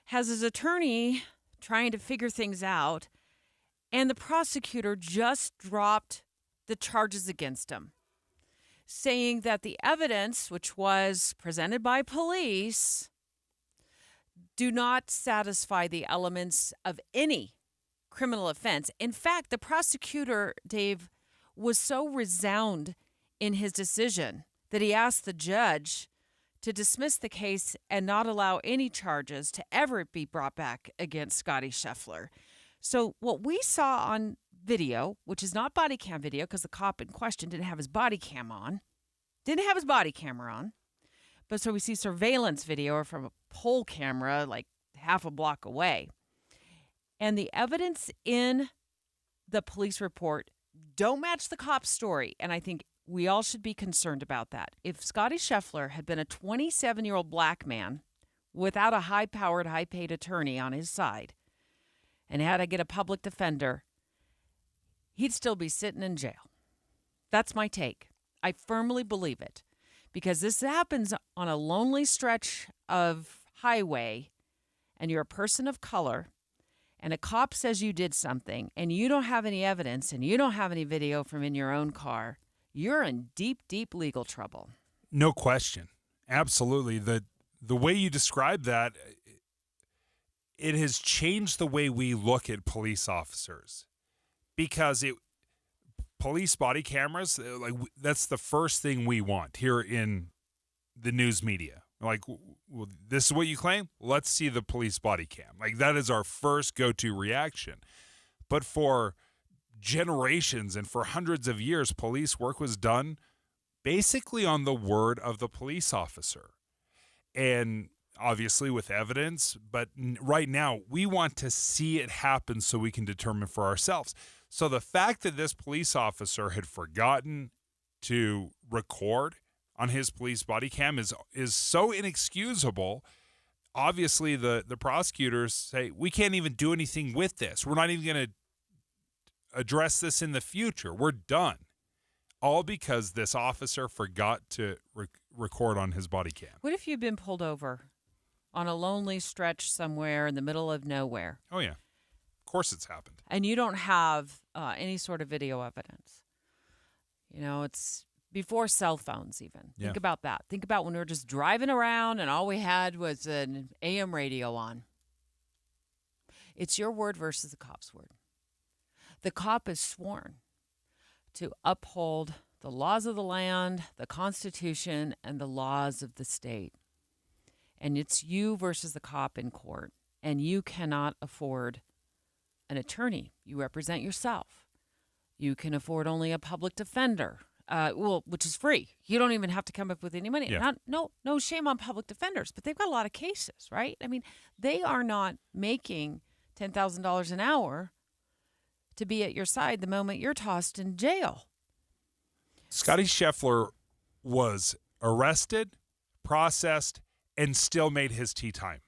has his attorney trying to figure things out, and the prosecutor just dropped the charges against him, saying that the evidence, which was presented by police, do not satisfy the elements of any criminal offense. In fact, the prosecutor, Dave, was so resound in his decision that he asked the judge to dismiss the case and not allow any charges to ever be brought back against Scottie Scheffler. So what we saw on video, which is not body cam video because the cop in question didn't have his body camera on, but so we see surveillance video from a pole camera like half a block away. And the evidence in the police report don't match the cop's story, and I think we all should be concerned about that. If Scottie Scheffler had been a 27-year-old black man without a high-powered, high-paid attorney on his side and had to get a public defender, he'd still be sitting in jail. That's my take. I firmly believe it because this happens on a lonely stretch of highway and you're a person of color and a cop says you did something and you don't have any evidence and you don't have any video from in your own car, you're in deep, deep legal trouble.
No question. Absolutely. The way you describe that, it has changed the way we look at police officers because police body cameras, that's the first thing we want here in the news media. Like, well, this is what you claim? Let's see the police body cam. Like, that is our first go-to reaction. But for generations and for hundreds of years, police work was done basically on the word of the police officer. And obviously with evidence, but right now we want to see it happen so we can determine for ourselves. So the fact that this police officer had forgotten to record on his police body cam is so inexcusable. Obviously, the prosecutors say, we can't even do anything with this. We're not even going to address this in the future. We're done. All because this officer forgot to record on his body cam.
What if you'd been pulled over on a lonely stretch somewhere in the middle of nowhere?
Oh, yeah. Of course it's happened.
And you don't have any sort of video evidence. You know, it's before cell phones even.
Yeah.
Think about that. Think about when we were just driving around and all we had was an AM radio on. It's your word versus the cop's word. The cop is sworn to uphold the laws of the land, the Constitution, and the laws of the state. And it's you versus the cop in court. And you cannot afford an attorney. You represent yourself. You can afford only a public defender, which is free. You don't even have to come up with any money.
Yeah.
No shame on public defenders, but they've got a lot of cases, right? I mean, they are not making $10,000 an hour to be at your side the moment you're tossed in jail.
Scotty Scheffler was arrested, processed, and still made his tee time.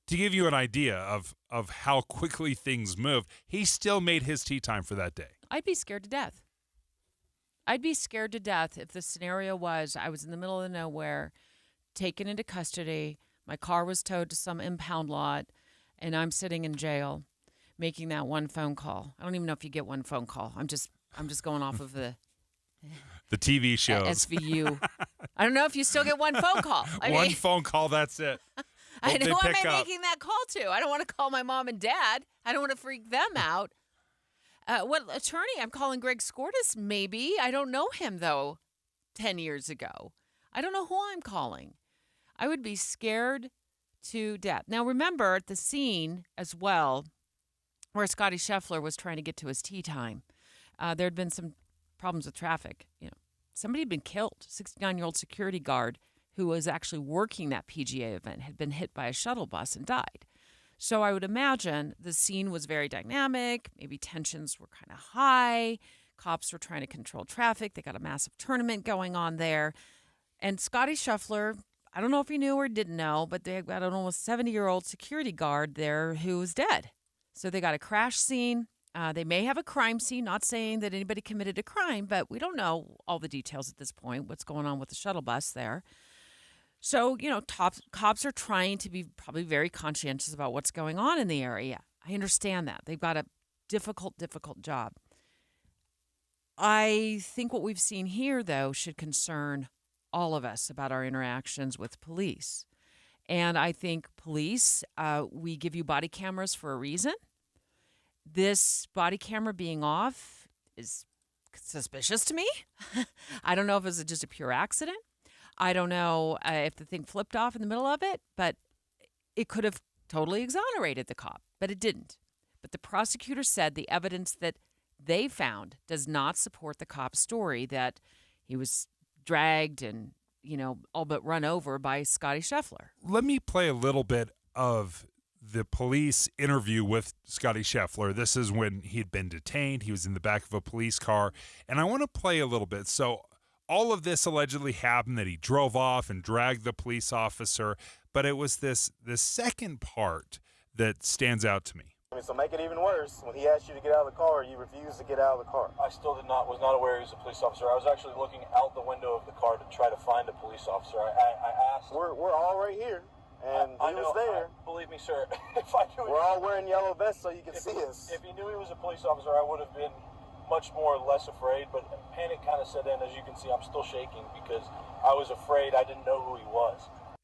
To give you an idea of how quickly things move, he still made his tee time for that day.
I'd be scared to death. I'd be scared to death if the scenario was I was in the middle of nowhere, taken into custody, my car was towed to some impound lot, and I'm sitting in jail making that one phone call. I don't even know if you get one phone call. I'm just going off of the
TV shows.
SVU. I don't know if you still get one phone call.
One phone call, that's it.
I know, who am I
up?
making that call to? I don't want to call my mom and dad. I don't want to freak them out. What attorney? I'm calling Greg Skordas, maybe. I don't know him, though, 10 years ago. I don't know who I'm calling. I would be scared to death. Now, remember, at the scene as well, where Scotty Scheffler was trying to get to his tee time, there had been some problems with traffic. You know, somebody had been killed. 69-year-old security guard who was actually working that PGA event had been hit by a shuttle bus and died. So I would imagine the scene was very dynamic. Maybe tensions were kind of high. Cops were trying to control traffic. They got a massive tournament going on there. And Scotty Scheffler, I don't know if he knew or didn't know, but they got an almost 70-year-old security guard there who was dead. So they got a crash scene. They may have a crime scene, not saying that anybody committed a crime, but we don't know all the details at this point, what's going on with the shuttle bus there. So, you know, cops are trying to be probably very conscientious about what's going on in the area. I understand that. They've got a difficult job. I think what we've seen here, though, should concern all of us about our interactions with police. And I think police, we give you body cameras for a reason. This body camera being off is suspicious to me. I don't know if it was just a pure accident. I don't know if the thing flipped off in the middle of it, but it could have totally exonerated the cop, but it didn't. But the prosecutor said the evidence that they found does not support the cop's story that he was dragged and, you know, all but run over by Scotty Scheffler.
Let me play a little bit of the police interview with Scotty Scheffler. This is when he had been detained. He was in the back of a police car. And I want to play a little bit. So all of this allegedly happened, that he drove off and dragged the police officer. But it was this second part that stands out to me.
So make it even worse, when he asked you to get out of the car, you refused to get out of the car.
I still was not aware he was a police officer. I was actually looking out the window of the car to try to find a police officer. I asked.
We're all right here, and he was there.
Believe me, sir. If I knew
we're all wearing yellow vests so you can see us.
If he knew he was a police officer, I would have been much more or less afraid. But panic kind of set in. As you can see, I'm still shaking because I was afraid. I didn't know who he was.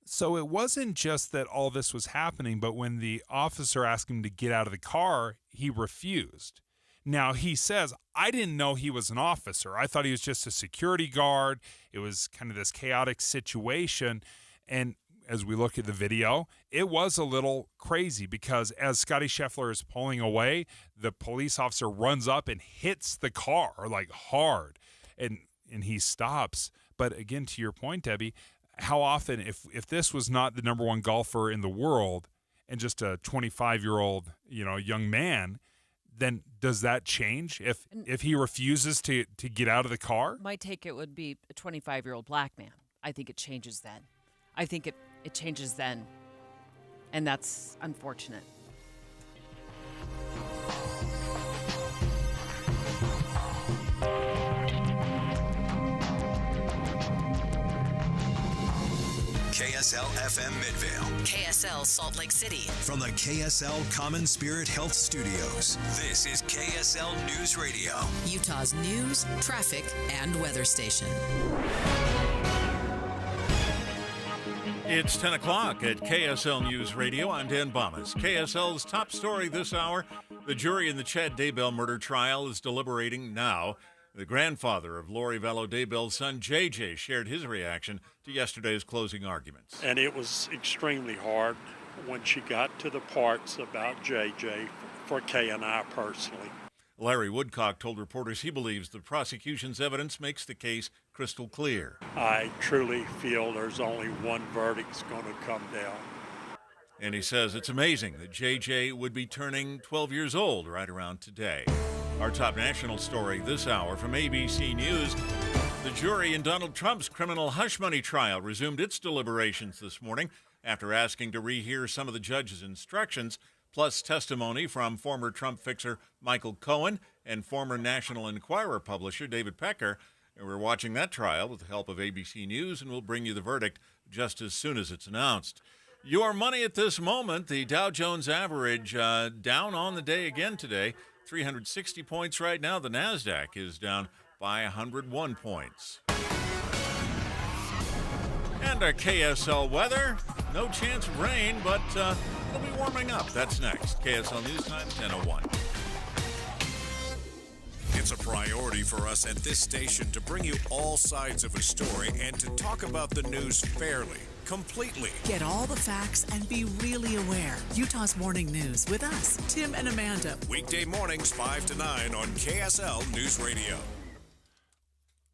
So it wasn't just that all this was happening, but when the officer asked him to get out of the car, he refused. Now, he says, I didn't know he was an officer. I thought he was just a security guard. It was kind of this chaotic situation. And as we look at the video, it was a little crazy because as Scotty Scheffler is pulling away, the police officer runs up and hits the car like hard, and he stops. But again, to your point, Debbie, how often, if this was not the number one golfer in the world and just a 25-year-old, young man, then does that change if he refuses to get out of the car?
My take it would be a 25-year-old black man. I think it changes then. I think it changes then. And that's unfortunate.
KSL FM Midvale.
KSL Salt Lake City.
From the KSL Common Spirit Health Studios, this is KSL News Radio.
Utah's news, traffic, and weather station.
It's 10 o'clock at KSL News Radio. I'm Dan Bomas. KSL's top story this hour, the jury in the Chad Daybell murder trial is deliberating now. The grandfather of Lori Vallow Daybell's son, JJ, shared his reaction to yesterday's closing arguments.
And it was extremely hard when she got to the parts about JJ for Kay and I personally.
Larry Woodcock told reporters he believes the prosecution's evidence makes the case crystal clear.
I truly feel there's only one verdict's going to come down.
And he says it's amazing that JJ would be turning 12 years old right around today. Our top national story this hour from ABC News. The jury in Donald Trump's criminal hush money trial resumed its deliberations this morning after asking to rehear some of the judge's instructions, plus testimony from former Trump fixer Michael Cohen and former National Enquirer publisher David Pecker. And we're watching that trial with the help of ABC News, and we'll bring you the verdict just as soon as it's announced. Your money at this moment, the Dow Jones average down on the day again today, 360 points right now. The NASDAQ is down by 101 points. And our KSL weather, no chance of rain, but it'll be warming up. That's next. KSL News Time, 10:01.
It's a priority for us at this station to bring you all sides of a story and to talk about the news fairly, completely.
Get all the facts and be really aware. Utah's Morning News with us, Tim and Amanda.
Weekday mornings 5 to 9 on KSL News Radio.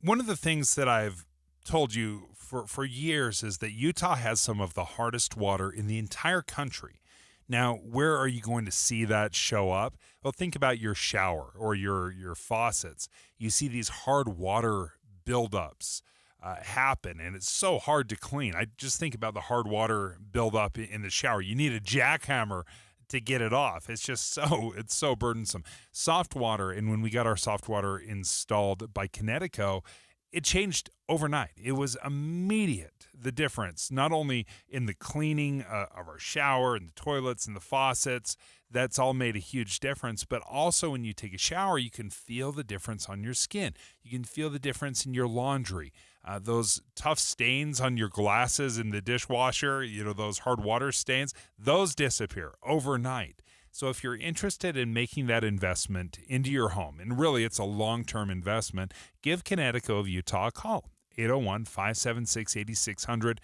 One of the things that I've told you for years is that Utah has some of the hardest water in the entire country. Now, where are you going to see that show up? Well, think about your shower or your faucets. You see these hard water buildups happen, and it's so hard to clean. I just think about the hard water buildup in the shower. You need a jackhammer to get it off. It's just so burdensome. Soft water, and when we got our soft water installed by Connecticut, it changed overnight. It was immediate, the difference, not only in the cleaning of our shower and the toilets and the faucets. That's all made a huge difference. But also when you take a shower, you can feel the difference on your skin. You can feel the difference in your laundry. Those tough stains on your glasses in the dishwasher, those hard water stains, those disappear overnight. So if you're interested in making that investment into your home, and really it's a long-term investment, give Connecticut of Utah a call, 801-576-8600.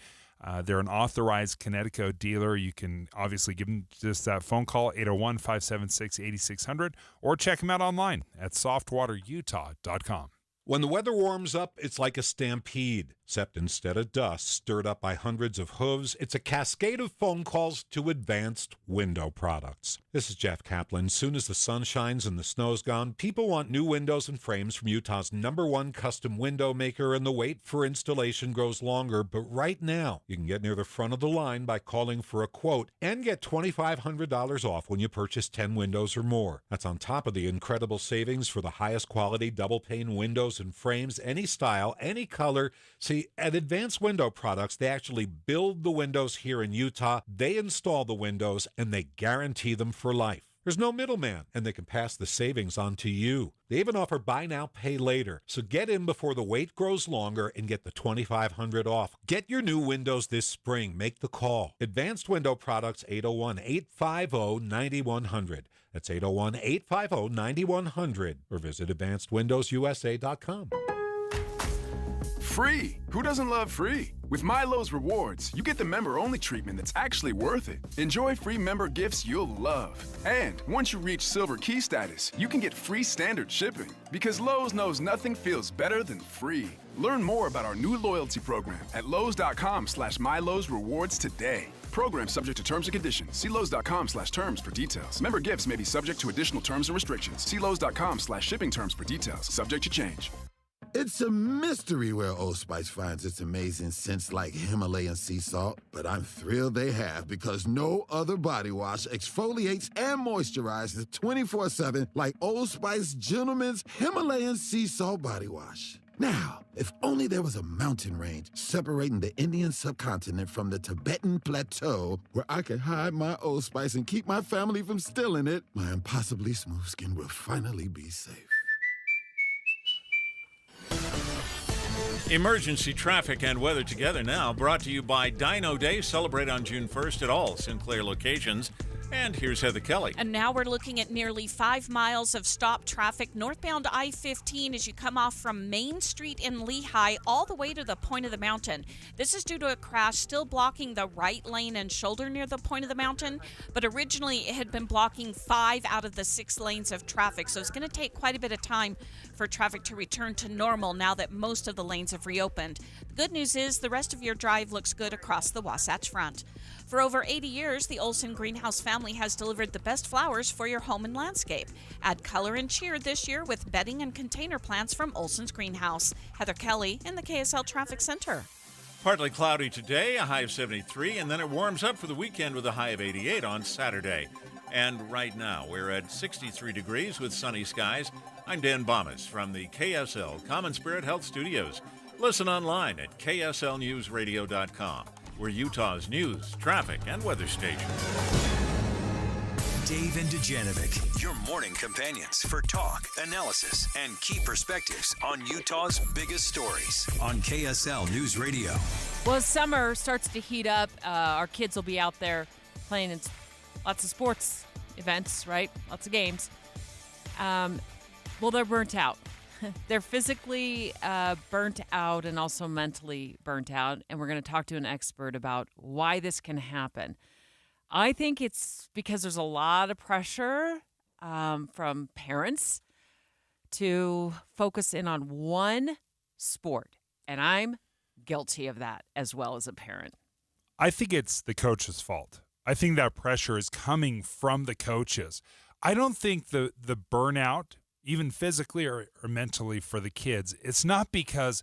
They're an authorized Connecticut dealer. You can obviously give them just that phone call, 801-576-8600, or check them out online at softwaterutah.com.
When the weather warms up, it's like a stampede, except instead of dust stirred up by hundreds of hooves, it's a cascade of phone calls to Advanced Window Products. This is Jeff Kaplan. Soon as the sun shines and the snow's gone, people want new windows and frames from Utah's #1 custom window maker, and the wait for installation grows longer. But right now, you can get near the front of the line by calling for a quote and get $2,500 off when you purchase 10 windows or more. That's on top of the incredible savings for the highest quality double-pane windows and frames, any style, any color. See, at Advanced Window Products, they actually build the windows here in Utah, they install the windows, and they guarantee them for life. There's no middleman, and they can pass the savings on to you. They even offer buy now, pay later. So get in before the wait grows longer and get the $2,500 off. Get your new windows this spring. Make the call. Advanced Window Products, 801-850-9100. That's 801-850-9100. Or visit AdvancedWindowsUSA.com.
Free! Who doesn't love free? With MyLowe's Rewards, you get the member-only treatment that's actually worth it. Enjoy free member gifts you'll love. And once you reach Silver Key status, you can get free standard shipping. Because Lowe's knows nothing feels better than free. Learn more about our new loyalty program at Lowe's.com/MyLowe's Rewards today. Program subject to terms and conditions. See Lowe's.com/terms for details. Member gifts may be subject to additional terms and restrictions. See Lowe's.com/shipping terms for details. Subject to change.
It's a mystery where Old Spice finds its amazing scents like Himalayan sea salt, but I'm thrilled they have because no other body wash exfoliates and moisturizes 24/7 like Old Spice Gentleman's Himalayan sea salt body wash. Now, if only there was a mountain range separating the Indian subcontinent from the Tibetan plateau where I could hide my Old Spice and keep my family from stealing it, my impossibly smooth skin will finally be safe.
Emergency traffic and weather together now, brought to you by Dino Day. Celebrate on June 1st at all Sinclair locations. And here's Heather Kelly.
And now we're looking at nearly 5 miles of stopped traffic northbound I-15 as you come off from Main Street in Lehigh all the way to the point of the mountain. This is due to a crash still blocking the right lane and shoulder near the point of the mountain, but originally it had been blocking 5 out of the 6 lanes of traffic, so it's going to take quite a bit of time for traffic to return to normal now that most of the lanes have reopened. The good news is the rest of your drive looks good across the Wasatch Front. For over 80 years, the Olson Greenhouse family has delivered the best flowers for your home and landscape. Add color and cheer this year with bedding and container plants from Olson's Greenhouse. Heather Kelly in the KSL Traffic Center.
Partly cloudy today, a high of 73, and then it warms up for the weekend with a high of 88 on Saturday. And right now, we're at 63 degrees with sunny skies. I'm Dan Bomas from the KSL Common Spirit Health Studios. Listen online at kslnewsradio.com. We're Utah's news, traffic, and weather station.
Dave and Dujanovic, your morning companions for talk, analysis, and key perspectives on Utah's biggest stories on KSL News Radio.
Well, as summer starts to heat up, our kids will be out there playing in lots of sports events, right? Lots of games. Well, they're burnt out. They're physically burnt out and also mentally burnt out. And we're going to talk to an expert about why this can happen. I think it's because there's a lot of pressure from parents to focus in on one sport. And I'm guilty of that as well as a parent.
I think it's the coach's fault. I think that pressure is coming from the coaches. I don't think the burnout, even physically or mentally for the kids, it's not because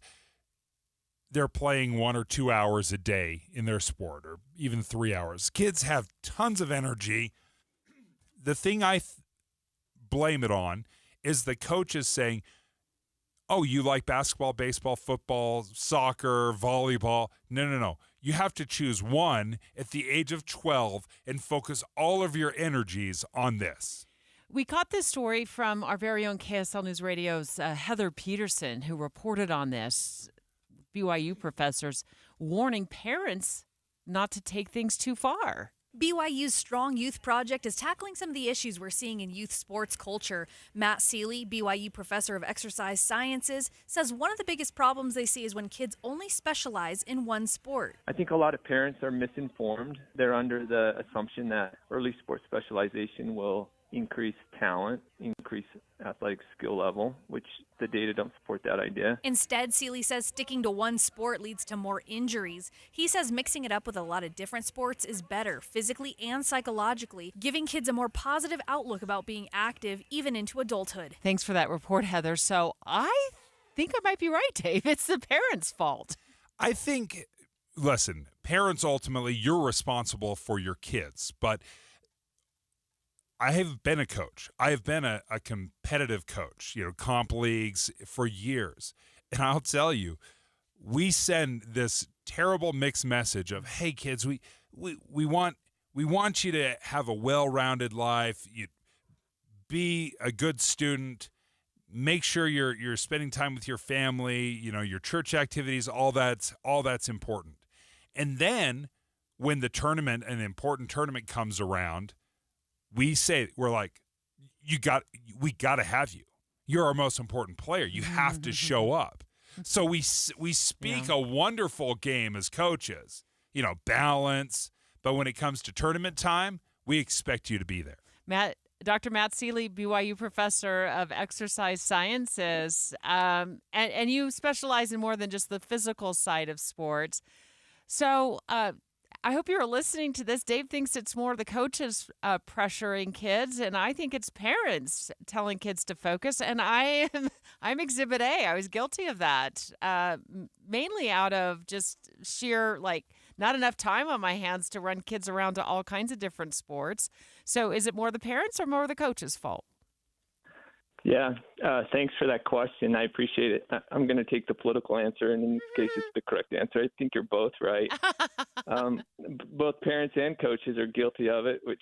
they're playing 1 or 2 hours a day in their sport or even 3 hours. Kids have tons of energy. The thing I blame it on is the coaches saying, oh, you like basketball, baseball, football, soccer, volleyball. No. You have to choose one at the age of 12 and focus all of your energies on this.
We caught this story from our very own KSL News Radio's Heather Peterson, who reported on this. BYU professors warning parents not to take things too far.
BYU's Strong Youth Project is tackling some of the issues we're seeing in youth sports culture. Matt Seeley, BYU professor of exercise sciences, says one of the biggest problems they see is when kids only specialize in one sport.
I think a lot of parents are misinformed. They're under the assumption that early sport specialization will increase talent, increase athletic skill level, which the data don't support that idea.
Instead, Seeley says sticking to one sport leads to more injuries. He says mixing it up with a lot of different sports is better, physically and psychologically, giving kids a more positive outlook about being active even into adulthood.
Thanks for that report, Heather. So I think I might be right, Dave. It's the parents' fault.
I think, listen, parents, ultimately, you're responsible for your kids, but I have been a coach. I have been a competitive coach, comp leagues for years. And I'll tell you, we send this terrible mixed message of, hey, kids, we want you to have a well-rounded life. You be a good student. Make sure you're spending time with your family, your church activities, all that's important. And then when the tournament, an important tournament comes around, we're like, we got to have you. You're our most important player. You have to show up. So we speak a wonderful game as coaches, balance. But when it comes to tournament time, we expect you to be there.
Dr. Matt Seeley, BYU professor of exercise sciences, and you specialize in more than just the physical side of sports. So I hope you're listening to this. Dave thinks it's more the coaches pressuring kids, and I think it's parents telling kids to focus. And I'm Exhibit A. I was guilty of that, mainly out of just sheer not enough time on my hands to run kids around to all kinds of different sports. So is it more the parents or more the coaches' fault?
Yeah, thanks for that question. I appreciate it. I'm going to take the political answer, and in this case, it's the correct answer. I think you're both right. Both parents and coaches are guilty of it, which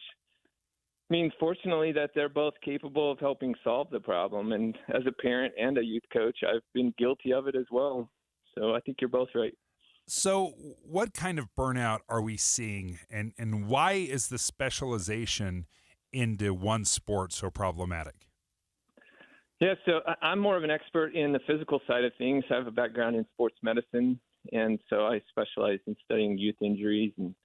means, fortunately, that they're both capable of helping solve the problem. And as a parent and a youth coach, I've been guilty of it as well. So I think you're both right.
So what kind of burnout are we seeing, and why is the specialization into one sport so problematic?
Yeah, so I'm more of an expert in the physical side of things. I have a background in sports medicine, and so I specialize in studying youth injuries and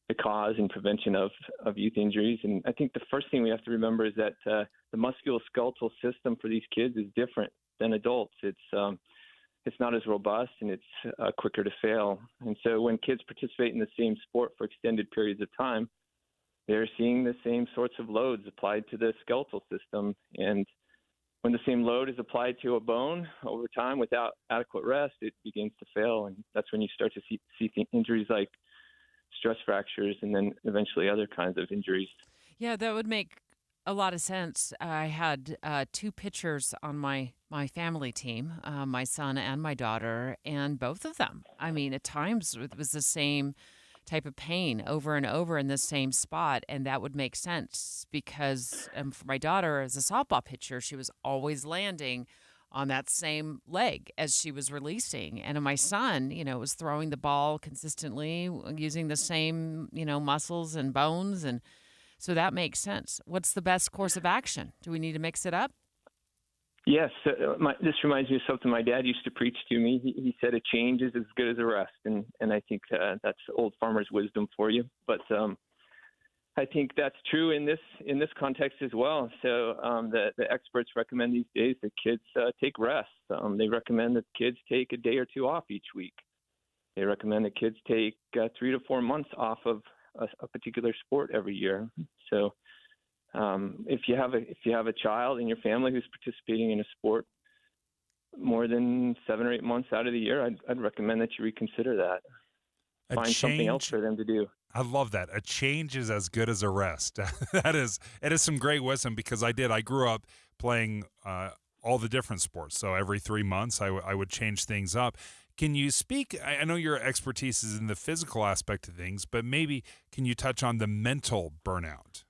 the cause and prevention of youth injuries. And I think the first thing we have to remember is that the musculoskeletal system for these kids is different than adults. It's not as robust, and it's quicker to fail. And so when kids participate in the same sport for extended periods of time, they're seeing the same sorts of loads applied to the skeletal system. And when the same load is applied to a bone over time without adequate rest, it begins to fail. And that's when you start to see injuries like stress fractures and then eventually other kinds of injuries.
Yeah, that would make a lot of sense. I had two pitchers on my family team, my son and my daughter, and both of them, at times it was the same type of pain over and over in the same spot, and that would make sense because for my daughter, as a softball pitcher, she was always landing on that same leg as she was releasing, and my son, was throwing the ball consistently using the same, muscles and bones, and so that makes sense. What's the best course of action? Do we need to mix it up?
Yes. This reminds me of something my dad used to preach to me. He said a change is as good as a rest. And I think that's old farmer's wisdom for you. But I think that's true in this context as well. So the experts recommend these days that kids take rest. They recommend that kids take a day or two off each week. They recommend that kids take 3 to 4 months off of a particular sport every year. So if you have a child in your family who's participating in a sport more than 7 or 8 months out of the year, I'd recommend that you reconsider that. Find something else for them to do.
I love that. A change is as good as a rest. It is some great wisdom because I grew up playing all the different sports. So every 3 months I would change things up. Can you speak? I know your expertise is in the physical aspect of things, but maybe can you touch on the mental burnout?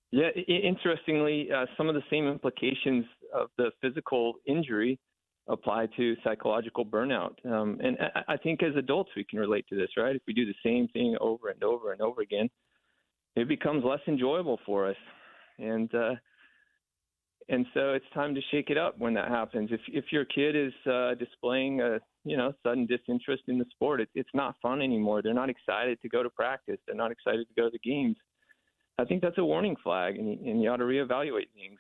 Yeah, interestingly, some of the same implications of the physical injury apply to psychological burnout. And I think as adults, we can relate to this, right? If we do the same thing over and over and over again, it becomes less enjoyable for us. And so it's time to shake it up when that happens. If your kid is displaying a sudden disinterest in the sport, it's not fun anymore. They're not excited to go to practice. They're not excited to go to the games. I think that's a warning flag, and you ought to reevaluate things.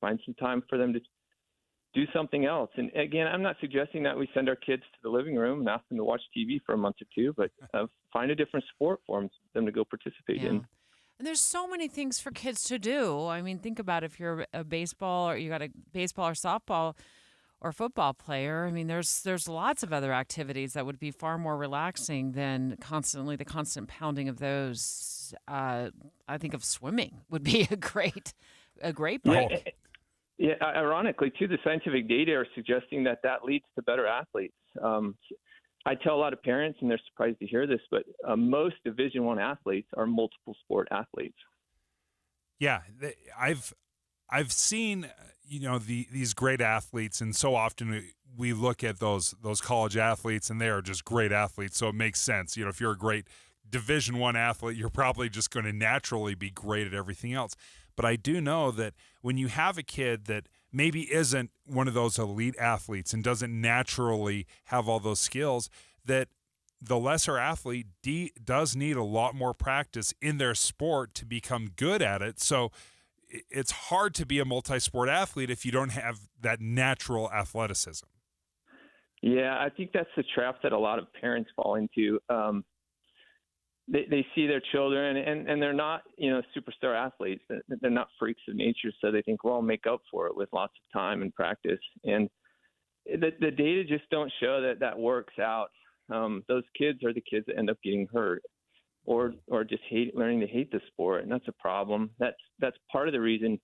Find some time for them to do something else. And again, I'm not suggesting that we send our kids to the living room and ask them to watch TV for a month or two, but find a different sport for them to go participate in.
And there's so many things for kids to do. Think about if you're a baseball or you got a baseball or softball or football player. There's lots of other activities that would be far more relaxing than the constant pounding of those. I think of swimming would be a great break.
Yeah, ironically, too, the scientific data are suggesting that leads to better athletes. I tell a lot of parents, and they're surprised to hear this, but most Division I athletes are multiple sport athletes.
Yeah, I've seen these great athletes, and so often we look at those college athletes, and they are just great athletes. So it makes sense. If you're a great Division I athlete, you're probably just going to naturally be great at everything else. But I do know that when you have a kid that maybe isn't one of those elite athletes and doesn't naturally have all those skills, that the lesser athlete does need a lot more practice in their sport to become good at it. So it's hard to be a multi-sport athlete if you don't have that natural athleticism.
Yeah, I think that's the trap that a lot of parents fall into. They see their children, and they're not, superstar athletes. They're not freaks of nature, so they think, well, I'll make up for it with lots of time and practice. And the data just don't show that works out. Those kids are the kids that end up getting hurt, or just learning to hate the sport, and that's a problem. That's part of the reason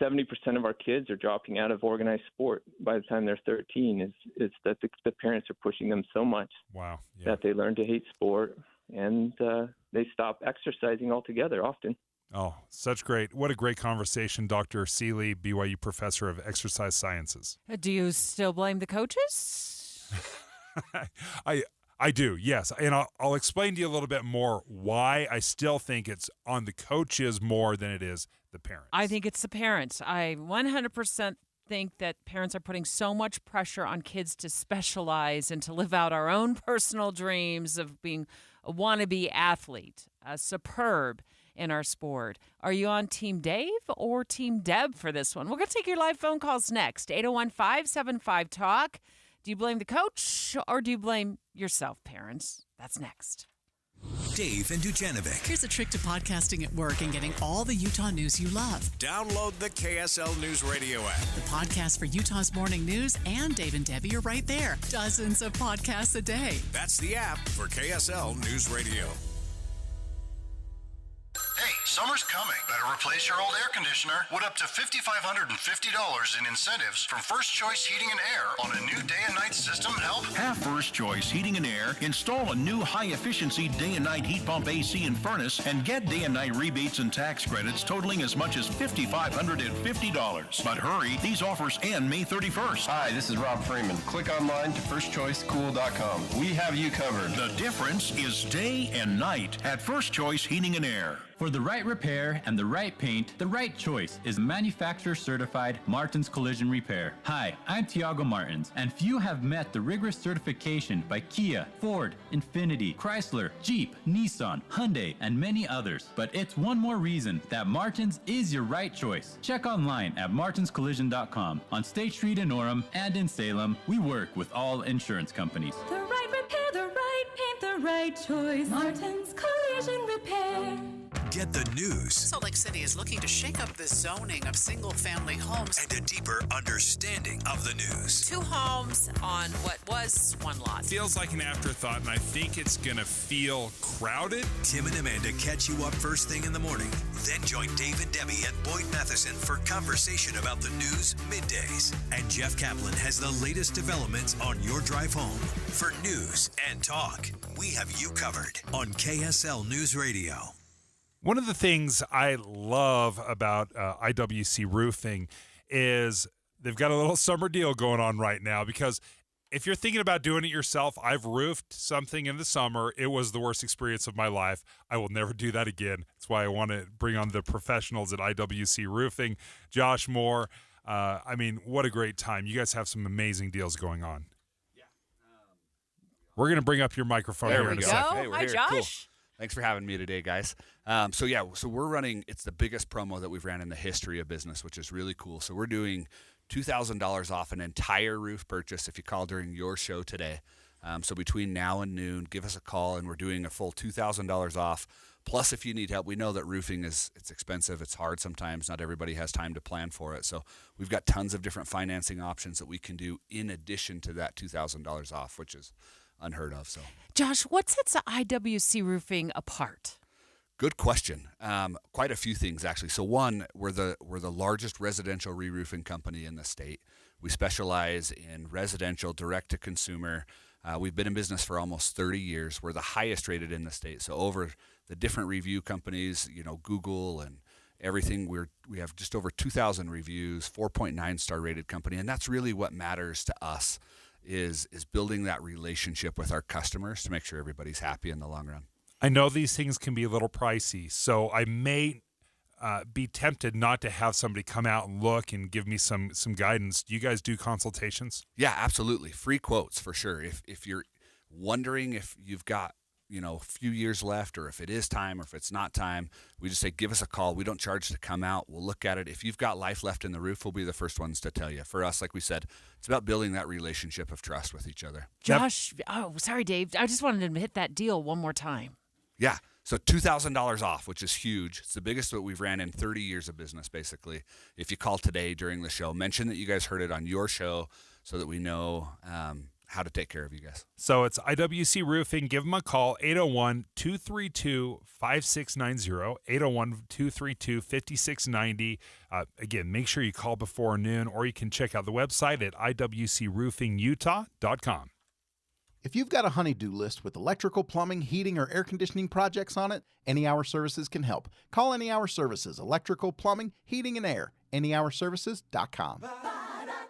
70% of our kids are dropping out of organized sport by the time they're 13. Is that the parents are pushing them so much that they learn to hate sport, and they stop exercising altogether often.
Oh, what a great conversation, Dr. Seeley, BYU professor of exercise sciences.
Do you still blame the coaches?
I do, yes. And I'll explain to you a little bit more why I still think it's on the coaches more than it is the parents.
I think it's the parents. I 100% think that parents are putting so much pressure on kids to specialize and to live out our own personal dreams of being a wannabe athlete, superb in our sport. Are you on Team Dave or Team Deb for this one? We're going to take your live phone calls next. 801-575-TALK. Do you blame the coach or do you blame yourself, parents? That's next.
Dave and Dujanovic.
Here's a trick to podcasting at work and getting all the Utah news you love.
Download the KSL News Radio app.
The podcast for Utah's morning news and Dave and Debbie are right there. Dozens of podcasts a day.
That's the app for KSL News Radio.
Hey, summer's coming. Better replace your old air conditioner with up to $5,550 in incentives from First Choice Heating and Air on a new day and night system help.
Have First Choice Heating and Air install a new high-efficiency day and night heat pump AC and furnace and get day and night rebates and tax credits totaling as much as $5,550. But hurry, these offers end May 31st.
Hi, this is Rob Freeman. Click online to firstchoicecool.com. We have you covered.
The difference is day and night at First Choice Heating and Air.
For the right repair and the right paint, the right choice is manufacturer-certified Martins Collision Repair. Hi, I'm Tiago Martins, and few have met the rigorous certification by Kia, Ford, Infiniti, Chrysler, Jeep, Nissan, Hyundai, and many others. But it's one more reason that Martins is your right choice. Check online at martinscollision.com. On State Street in Orem and in Salem, we work with all insurance companies.
The right repair, the right paint, the right choice. Martins Collision Repair.
Get the news.
Salt Lake City is looking to shake up the zoning of single-family homes.
And a deeper understanding of the news.
2 homes on what was 1 lot.
Feels like an afterthought, and I think it's going to feel crowded.
Tim and Amanda catch you up first thing in the morning. Then join Dave and Debbie and Boyd Matheson for conversation about the news middays. And Jeff Kaplan has the latest developments on your drive home. For news and talk, we have you covered on KSL News Radio.
One of the things I love about IWC Roofing is they've got a little summer deal going on right now, because if you're thinking about doing it yourself, I've roofed something in the summer. It was the worst experience of my life. I will never do that again. That's why I want to bring on the professionals at IWC Roofing. Josh Moore, what a great time. You guys have some amazing deals going on. Yeah. We're going to bring up your microphone here in a second.
Hey,
Hi,
here.
Josh.
Cool. Thanks for having me today, guys. So we're running, it's the biggest promo that we've ran in the history of business, which is really cool. So we're doing $2,000 off an entire roof purchase if you call during your show today. So between now and noon, give us a call, and we're doing a full $2,000 off. Plus, if you need help, we know that roofing it's expensive. It's hard sometimes. Not everybody has time to plan for it. So we've got tons of different financing options that we can do in addition to that $2,000 off, which is unheard of. So,
Josh, what sets IWC Roofing apart?
Good question. Quite a few things, actually. So one, we're the largest residential re-roofing company in the state. We specialize in residential direct-to-consumer. We've been in business for almost 30 years. We're the highest rated in the state. So over the different review companies, Google and everything, we have just over 2,000 reviews, 4.9 star rated company, and that's really what matters to us. Is building that relationship with our customers to make sure everybody's happy in the long run.
I know these things can be a little pricey, so I may be tempted not to have somebody come out and look and give me some guidance. Do you guys do consultations?
Yeah, absolutely. Free quotes for sure. If you're wondering if you've got a few years left, or if it is time, or if it's not time, we just say, give us a call. We don't charge to come out. We'll look at it. If you've got life left in the roof, we'll be the first ones to tell you. For us, like we said, it's about building that relationship of trust with each other.
Josh, sorry, Dave. I just wanted to hit that deal one more time.
Yeah. So $2,000 off, which is huge. It's the biggest that we've ran in 30 years of business, basically. If you call today during the show, mention that you guys heard it on your show so that we know how to take care of you guys.
So it's IWC Roofing. Give them a call, 801-232-5690, 801-232-5690. Again, make sure you call before noon, or you can check out the website at iwcroofingutah.com.
If you've got a honey-do list with electrical, plumbing, heating, or air conditioning projects on it, Any Hour Services can help. Call Any Hour Services, electrical, plumbing, heating, and air. anyhourservices.com.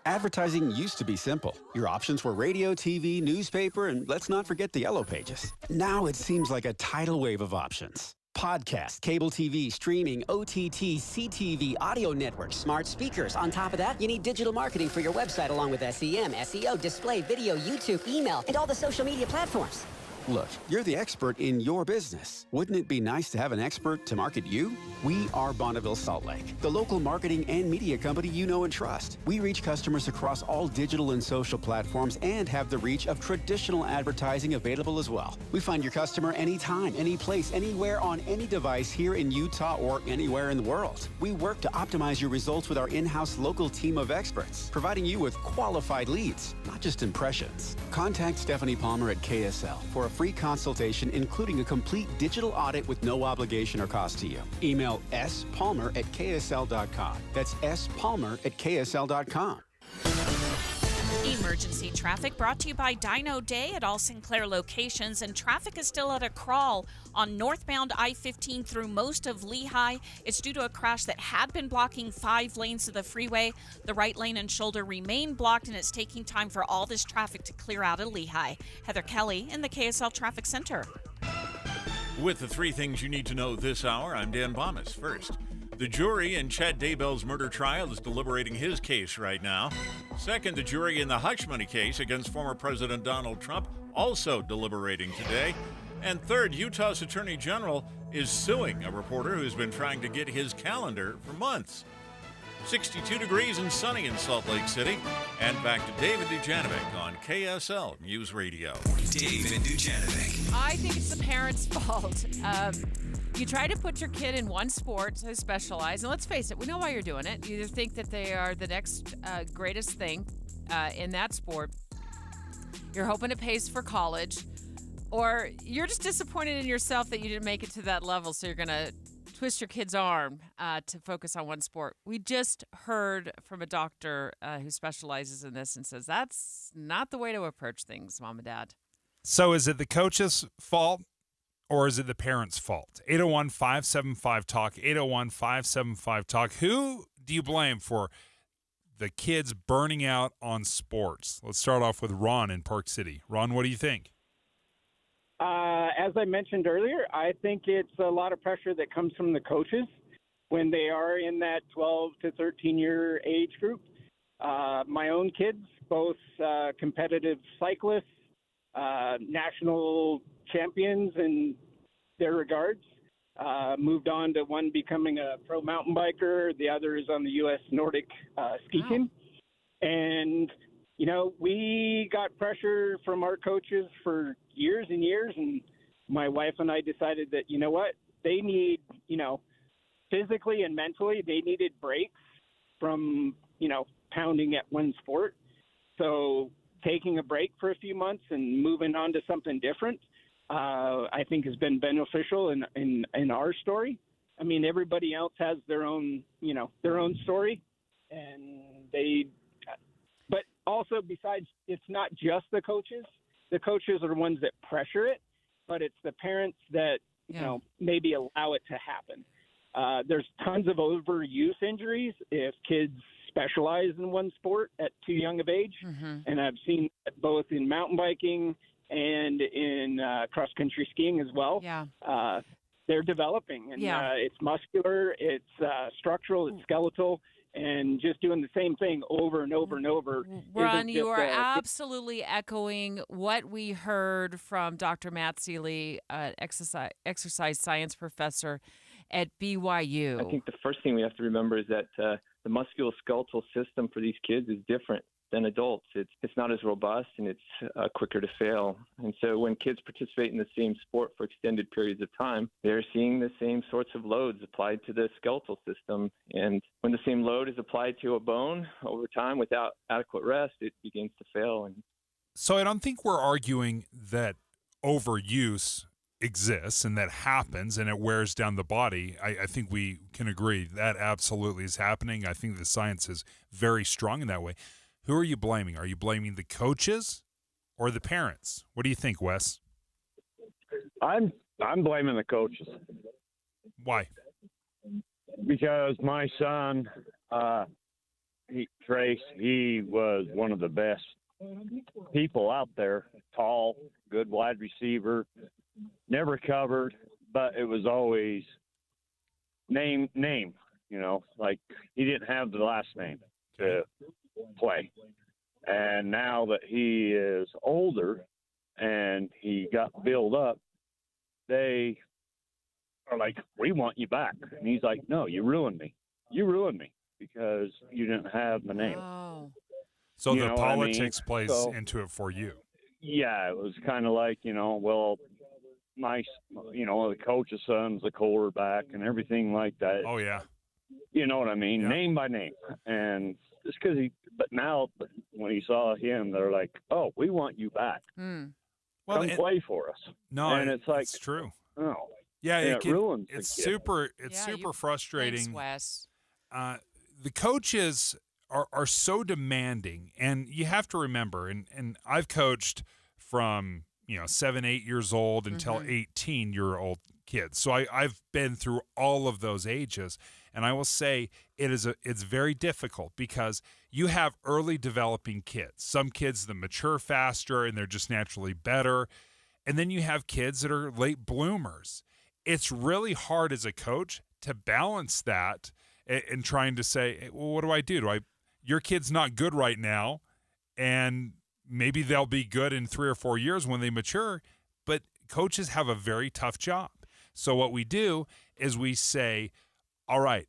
Advertising used to be simple. Your options were radio, TV, newspaper, and let's not forget the yellow pages. Now it seems like a tidal wave of options. Podcast, cable TV, streaming, OTT, CTV, audio networks, smart speakers. On top of that, you need digital marketing for your website along with SEM, SEO, display, video, YouTube, email, and all the social media platforms. Look, you're the expert in your business. Wouldn't it be nice to have an expert to market you? We are Bonneville Salt Lake, the local marketing and media company you know and trust. We reach customers across all digital and social platforms and have the reach of traditional advertising available as well. We find your customer anytime, any place, anywhere on any device here in Utah or anywhere in the world. We work to optimize your results with our in-house local team of experts, providing you with qualified leads, not just impressions. Contact Stephanie Palmer at KSL for a free consultation, including a complete digital audit with no obligation or cost to you. Email spalmer@ksl.com. That's spalmer@ksl.com.
Emergency traffic brought to you by Dino Day at all Sinclair locations, and traffic is still at a crawl on northbound I-15 through most of Lehigh. It's due to a crash that had been blocking 5 lanes of the freeway. The right lane and shoulder remain blocked, and it's taking time for all this traffic to clear out of Lehigh. Heather Kelly in the KSL Traffic Center.
With the 3 things you need to know this hour, I'm Dan Bomas. First, the jury in Chad Daybell's murder trial is deliberating his case right now. Second, the jury in the hush money case against former President Donald Trump also deliberating today. And third, Utah's Attorney General is suing a reporter who's been trying to get his calendar for months. 62 degrees and sunny in Salt Lake City. And back to David Dujanovic on KSL News Radio.
David Dujanovic.
I think it's the parents' fault. You try to put your kid in one sport to specialize, and let's face it, we know why you're doing it. You either think that they are the next greatest thing in that sport, you're hoping it pays for college, or you're just disappointed in yourself that you didn't make it to that level, so you're going to twist your kid's arm to focus on one sport. We just heard from a doctor who specializes in this and says that's not the way to approach things, Mom and Dad.
So is it the coach's fault, or is it the parents' fault? 801-575-TALK, 801-575-TALK. Who do you blame for the kids burning out on sports? Let's start off with Ron in Park City. Ron, what do you think?
As I mentioned earlier, I think it's a lot of pressure that comes from the coaches when they are in that 12 to 13-year age group. My own kids, both competitive cyclists, national champions in their regards, moved on to one becoming a pro mountain biker. The other is on the U.S. Nordic ski team. And, we got pressure from our coaches for years and years. And my wife and I decided that, they need, physically and mentally, they needed breaks from, pounding at one sport. So taking a break for a few months and moving on to something different, I think has been beneficial in our story. I mean, everybody else has their own story, and but also besides, it's not just the coaches. The coaches are the ones that pressure it, but it's the parents that, maybe allow it to happen. There's tons of overuse injuries if kids specialize in one sport at too young of age. Mm-hmm. And I've seen that both in mountain biking and in cross-country skiing as well.
Yeah.
they're developing, and it's muscular, it's structural, it's skeletal, and just doing the same thing over and over and over.
Ron, you are absolutely echoing what we heard from Dr. Matt Seeley, exercise science professor at BYU.
I think the first thing we have to remember is that the musculoskeletal system for these kids is different than adults. It's not as robust, and it's quicker to fail. And so when kids participate in the same sport for extended periods of time, they're seeing the same sorts of loads applied to the skeletal system. And when the same load is applied to a bone over time without adequate rest, it begins to fail. And
so I don't think we're arguing that overuse exists and that happens and it wears down the body. I think we can agree that absolutely is happening. I think the science is very strong in that way. Who are you blaming? Are you blaming the coaches or the parents? What do you think, Wes?
I'm blaming the coaches.
Why?
Because my son, Trace, he was one of the best people out there. Tall, good wide receiver, never covered, but it was always name. Like he didn't have the last name to play. And now that he is older and he got built up, they are like, we want you back. And he's like, no, you ruined me. You ruined me because you didn't have the name.
Oh.
So the politics plays into it for you.
Yeah, it was kind of like, well, the coach's son's the quarterback and everything like that.
Oh, yeah.
You know what I mean?
Yeah.
Name by name. And just because but now when he saw him, they're like, oh, we want you back.
Well,
come play for us.
No,
and it's like,
it's true.
Oh,
yeah,
it ruins.
It's super frustrating.
Thanks, Wes.
The coaches are so demanding, and you have to remember, and I've coached from 7, 8 years old until 18-year-old kids. So I've been through all of those ages, and I will say it's very difficult because you have early developing kids. Some kids that mature faster and they're just naturally better, and then you have kids that are late bloomers. It's really hard as a coach to balance that and trying to say, well, what do I do? Your kid's not good right now, and maybe they'll be good in 3 or 4 years when they mature, but coaches have a very tough job. So what we do is we say, all right,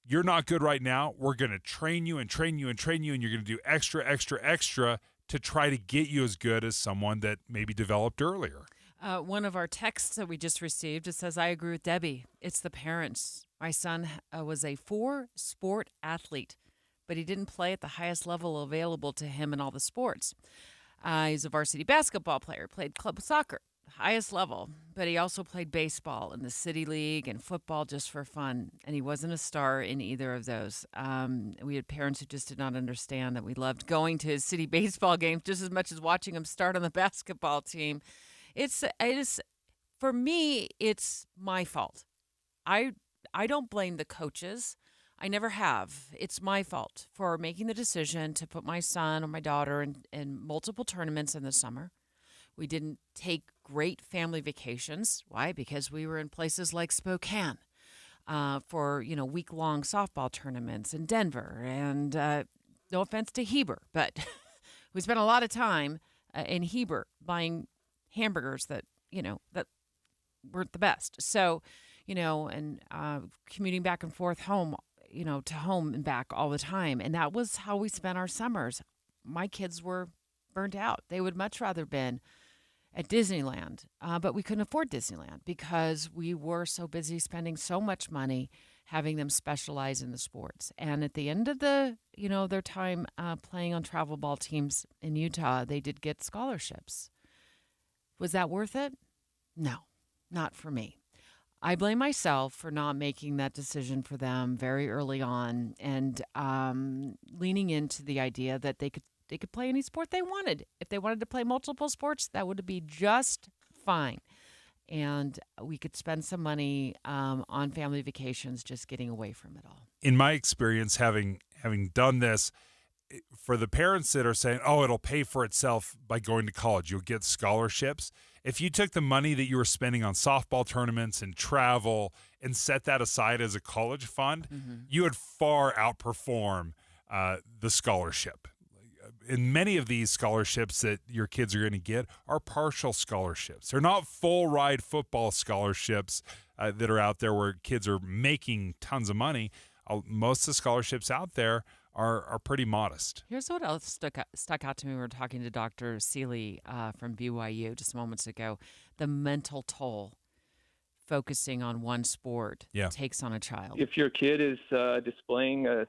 you're not good right now. We're going to train you and train you and train you, and you're going to do extra to try to get you as good as someone that maybe developed earlier.
One of our texts that we just received, it says, I agree with Debbie. It's the parents. My son was a 4-sport athlete, but he didn't play at the highest level available to him in all the sports. He's a varsity basketball player, played club soccer, highest level, but he also played baseball in the city league and football just for fun, and he wasn't a star in either of those. We had parents who just did not understand that we loved going to his city baseball games just as much as watching him start on the basketball team. It is for me, it's my fault. I don't blame the coaches. I never have. It's my fault for making the decision to put my son or my daughter in multiple tournaments in the summer. We didn't take great family vacations. Why? Because we were in places like Spokane for, week-long softball tournaments in Denver. And no offense to Heber, but we spent a lot of time in Heber buying hamburgers that weren't the best. So, and commuting back and forth home, to home and back all the time. And that was how we spent our summers. My kids were burnt out. They would much rather been at Disneyland, but we couldn't afford Disneyland because we were so busy spending so much money having them specialize in the sports. And at the end of their time playing on travel ball teams in Utah, they did get scholarships. Was that worth it? No, not for me. I blame myself for not making that decision for them very early on and leaning into the idea that they could play any sport they wanted. If they wanted to play multiple sports, that would be just fine. And we could spend some money on family vacations just getting away from it all.
In my experience, having done this, for the parents that are saying, oh, it'll pay for itself by going to college, you'll get scholarships, if you took the money that you were spending on softball tournaments and travel and set that aside as a college fund, you would far outperform the scholarship. And many of these scholarships that your kids are going to get are partial scholarships. They're not full ride football scholarships that are out there where kids are making tons of money. Most of the scholarships out there are pretty modest.
Here's what else stuck out to me. We were talking to Dr. Seeley from BYU just moments ago. The mental toll focusing on one sport takes on a child.
If your kid is displaying a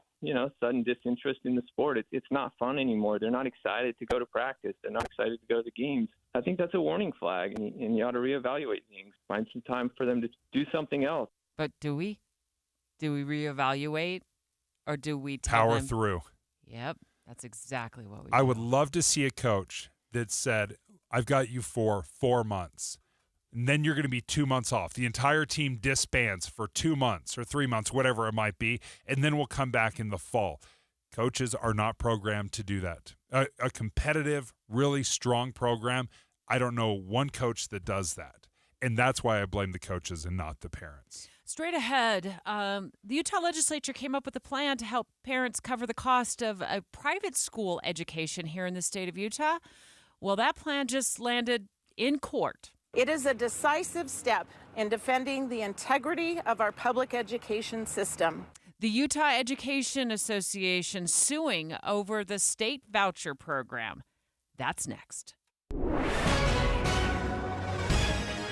sudden disinterest in the sport, it's not fun anymore. They're not excited to go to practice. They're not excited to go to the games. I think that's a warning flag, and you ought to reevaluate things. Find some time for them to do something else.
But do we? Do we reevaluate, or do we
power through?
Yep, that's exactly what we
I would love to see a coach that said, I've got you for 4 months. And then you're going to be 2 months off. The entire team disbands for 2 months or 3 months, whatever it might be, and then we'll come back in the fall. Coaches are not programmed to do that. A competitive, really strong program, I don't know one coach that does that. And that's why I blame the coaches and not the parents.
Straight ahead, the Utah legislature came up with a plan to help parents cover the cost of a private school education here in the state of Utah. Well, that plan just landed in court.
It is a decisive step in defending the integrity of our public education system.
The Utah Education Association suing over the state voucher program. That's next.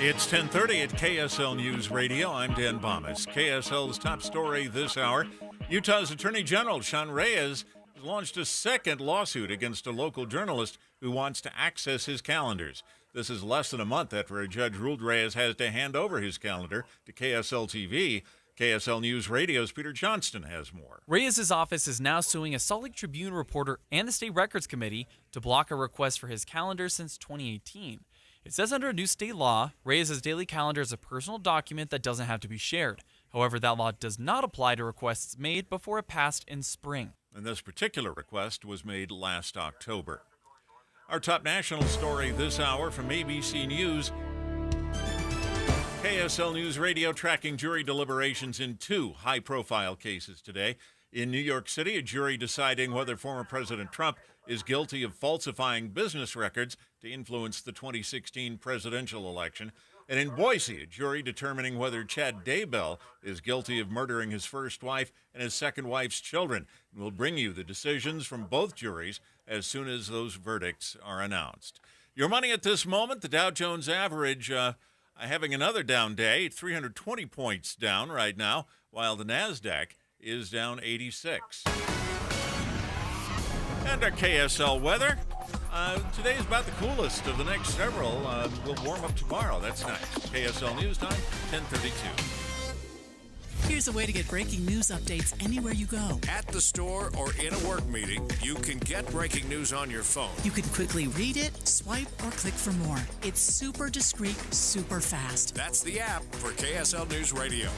It's 10:30 at KSL News Radio. I'm Dan Bomis. KSL's top story this hour. Utah's Attorney General Sean Reyes has launched a second lawsuit against a local journalist who wants to access his calendars. This is less than a month after a judge ruled Reyes has to hand over his calendar to KSL TV. KSL News Radio's Peter Johnston has more.
Reyes' office is now suing a Salt Lake Tribune reporter and the State Records Committee to block a request for his calendar since 2018. It says under a new state law, Reyes' daily calendar is a personal document that doesn't have to be shared. However, that law does not apply to requests made before it passed in spring.
And this particular request was made last October. Our top national story this hour from ABC News. KSL News Radio tracking jury deliberations in 2 high-profile cases today. In New York City, a jury deciding whether former President Trump is guilty of falsifying business records to influence the 2016 presidential election. And in Boise, a jury determining whether Chad Daybell is guilty of murdering his first wife and his second wife's children. And we'll bring you the decisions from both juries as soon as those verdicts are announced. Your money at this moment, the Dow Jones average having another down day, 320 points down right now, while the NASDAQ is down 86. And our KSL weather. Today is about the coolest of the next several. We'll warm up tomorrow. That's nice. KSL News Time, 10:32.
Here's a way to get breaking news updates anywhere you go.
At the store or in a work meeting, you can get breaking news on your phone.
You can quickly read it, swipe, or click for more. It's super discreet, super fast.
That's the app for KSL News Radio.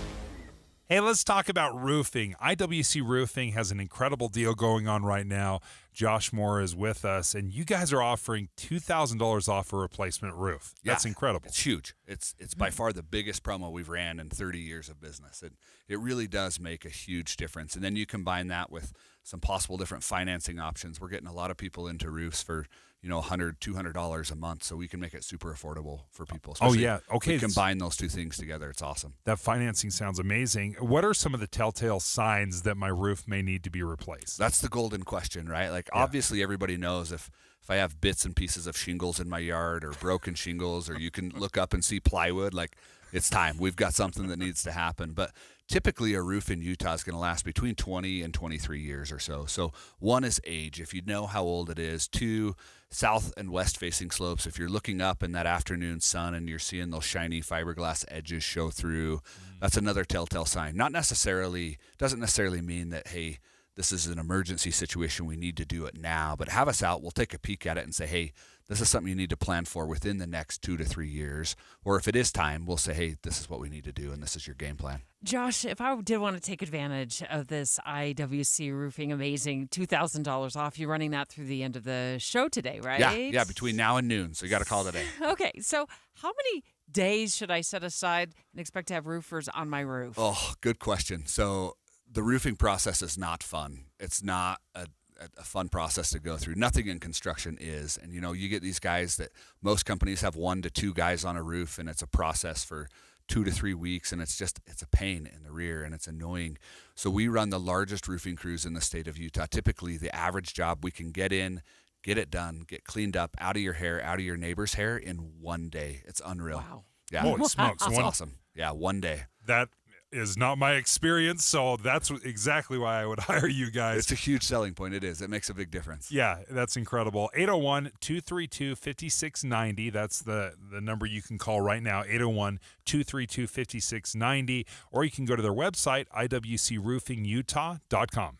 Hey, let's talk about roofing. IWC Roofing has an incredible deal going on right now. Josh Moore is with us, and you guys are offering $2,000 off a replacement roof. That's incredible.
It's huge. It's by far the biggest promo we've ran in 30 years of business. It really does make a huge difference. And then you combine that with some possible different financing options. We're getting a lot of people into roofs for, $100, $200 a month, so we can make it super affordable for people.
Okay.
We combine those two things together. It's awesome.
That financing sounds amazing. What are some of the telltale signs that my roof may need to be replaced?
That's the golden question, right? Obviously everybody knows if I have bits and pieces of shingles in my yard or broken shingles, or you can look up and see plywood, it's time. We've got something that needs to happen. But typically a roof in Utah is going to last between 20 and 23 years or so. So 1 is age, if you know how old it is. 2, south and west facing slopes. If you're looking up in that afternoon sun and you're seeing those shiny fiberglass edges show through, that's another telltale sign. Doesn't necessarily mean that, hey, this is an emergency situation, we need to do it now. But have us out, we'll take a peek at it and say, hey, this is something you need to plan for within the next 2 to 3 years. Or if it is time, we'll say, hey, this is what we need to do, and this is your game plan.
Josh, if I did want to take advantage of this IWC Roofing amazing $2,000 off, you're running that through the end of the show today, right?
Yeah, between now and noon. So you got to call today.
Okay, so how many days should I set aside and expect to have roofers on my roof?
Oh, good question. So the roofing process is not fun. It's not a fun process to go through. Nothing in construction is. And, you get these guys that most companies have 1 to 2 guys on a roof, and it's a process for 2 to 3 weeks, and it's a pain in the rear, and it's annoying. So we run the largest roofing crews in the state of Utah. Typically, the average job we can get in, get it done, get cleaned up, out of your hair, out of your neighbor's hair in 1 day. It's unreal.
Wow.
Yeah.
Holy smokes.
It's awesome. Yeah, 1 day.
That is not my experience, so that's exactly why I would hire you guys.
It's a huge selling point. It is. It makes a big difference.
Yeah, that's incredible. 801-232-5690. That's the number you can call right now, 801-232-5690. Or you can go to their website, iwcroofingutah.com.